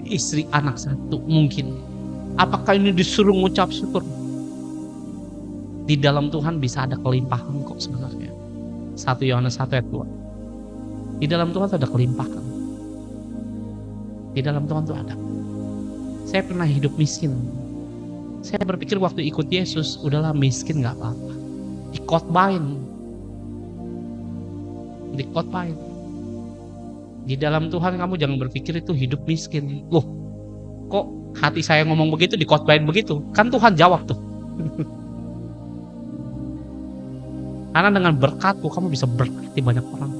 istri anak satu mungkin. Apakah ini disuruh ngucap syukur? Di dalam Tuhan bisa ada kelimpahan kok sebenarnya. 1 Yohanes 1 ayat 2. Di dalam Tuhan ada kelimpahan. Di dalam Tuhan tuh ada. Saya pernah hidup miskin. Saya berpikir waktu ikut Yesus, udahlah miskin gak apa-apa. Dikotbain. Di dalam Tuhan kamu jangan berpikir itu hidup miskin. Loh, kok hati saya ngomong begitu, dikotbain begitu? Kan Tuhan jawab tuh. Karena dengan berkatku kamu bisa berkati banyak orang.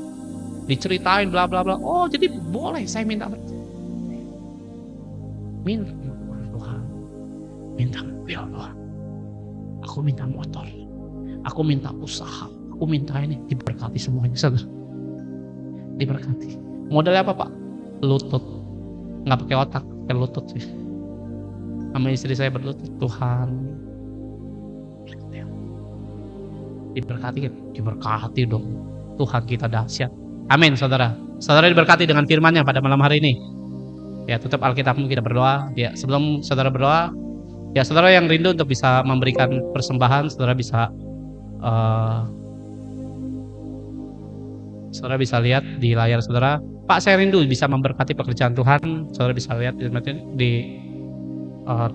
Diceritain bla bla bla. Oh, jadi boleh saya minta berkat. Minta Tuhan. Minta ya Allah. Aku minta motor. Aku minta usaha. Aku minta ini, diberkati semuanya. Diberkati. Modalnya apa, Pak? Lutut. Nggak pakai otak, pakai lutut sih. Sama istri saya berlutut. Tuhan, diberkati dong. Tuhan kita dahsyat. Amin, saudara. Saudara diberkati dengan firman-Nya pada malam hari ini. Ya, tutup Alkitabmu, kita berdoa. Ya, sebelum saudara berdoa, ya saudara yang rindu untuk bisa memberikan persembahan, saudara bisa lihat di layar saudara. Pak, saya rindu bisa memberkati pekerjaan Tuhan. Saudara bisa lihat di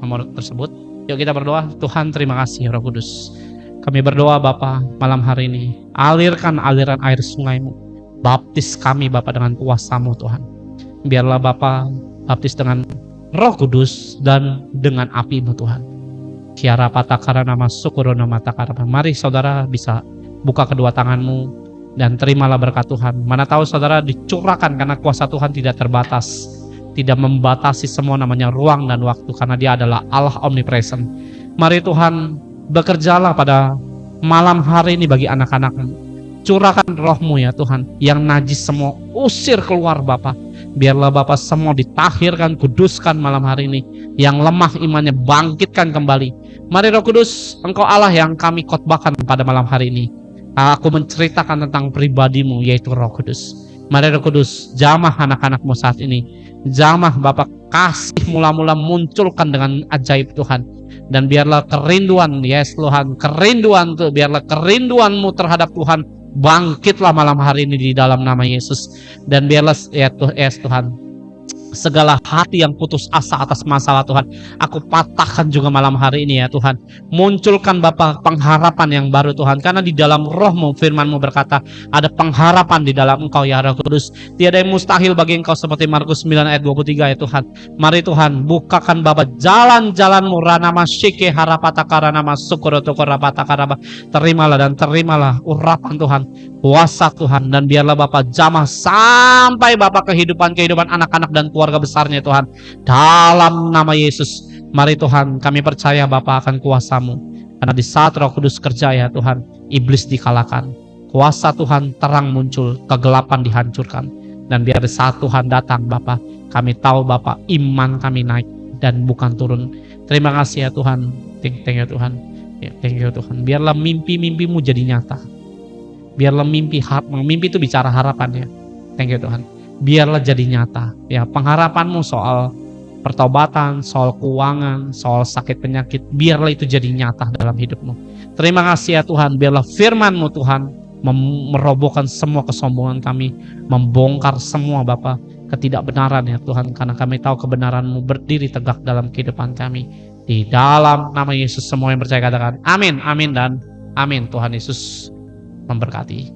nomor tersebut. Yuk kita berdoa. Tuhan, terima kasih Roh Kudus. Kami berdoa Bapa malam hari ini. Alirkan aliran air sungai-Mu. Baptis kami Bapa dengan kuasa-Mu Tuhan. Biarlah Bapa baptis dengan Roh Kudus dan dengan api-Mu Tuhan. Kiara patakara nama syukurona matakara. Mari saudara bisa buka kedua tanganmu dan terimalah berkat Tuhan. Mana tahu saudara dicurahkan karena kuasa Tuhan tidak terbatas. Tidak membatasi semua namanya ruang dan waktu karena Dia adalah Allah omnipresent. Mari Tuhan, bekerjalah pada malam hari ini bagi anak-anak-Mu. Curahkan Roh-Mu ya Tuhan. Yang najis semua usir keluar Bapa. Biarlah Bapa semua ditahirkan, kuduskan malam hari ini. Yang lemah imannya bangkitkan kembali. Mari Roh Kudus, Engkau Allah yang kami khotbahkan pada malam hari ini. Aku menceritakan tentang pribadi-Mu, yaitu Roh Kudus. Mari Roh Kudus, jamah anak-anak-Mu saat ini. Jamah Bapa, kasih mula-mula munculkan dengan ajaib Tuhan. Dan biarlah kerinduan, yes Tuhan, kerinduan tuh, biarlah kerinduan-Mu terhadap Tuhan bangkitlah malam hari ini di dalam nama Yesus. Dan biarlah ya Tuhan, segala hati yang putus asa atas masalah Tuhan, aku patahkan juga malam hari ini ya Tuhan. Munculkan Bapa pengharapan yang baru Tuhan, karena di dalam Roh-Mu, firman-Mu berkata ada pengharapan di dalam Engkau ya Roh Kudus. Tiada yang mustahil bagi Engkau, seperti Markus 9 ayat 23 ya Tuhan. Mari Tuhan, bukakan Bapa jalan-jalan-Mu, ranama syike harapatakara nama sukurotoko rapatakara. Terimalah dan terimalah urapan Tuhan, kuasa Tuhan, dan biarlah Bapa jamah sampai Bapa kehidupan anak-anak dan keluarga besarnya Tuhan, dalam nama Yesus. Mari Tuhan, kami percaya Bapa akan kuasa-Mu, karena di saat Roh Kudus kerja ya Tuhan, iblis dikalahkan, kuasa Tuhan terang muncul, kegelapan dihancurkan. Dan biar di saat Tuhan datang Bapa, kami tahu Bapa iman kami naik dan bukan turun. Terima kasih ya Tuhan. Thank you Tuhan ya, thank you Tuhan. Biarlah mimpi-mimpi-Mu jadi nyata. Biarlah mimpi itu bicara harapan ya. Thank you Tuhan. Biarlah jadi nyata ya, pengharapan-Mu soal pertobatan, soal keuangan, soal sakit penyakit, biarlah itu jadi nyata dalam hidup-Mu. Terima kasih ya Tuhan. Biarlah firman-Mu Tuhan merobohkan semua kesombongan kami, membongkar semua Bapa ketidakbenaran ya Tuhan, karena kami tahu kebenaran-Mu berdiri tegak dalam kehidupan kami. Di dalam nama Yesus semua yang percaya katakan amin, amin dan amin. Tuhan Yesus memberkati.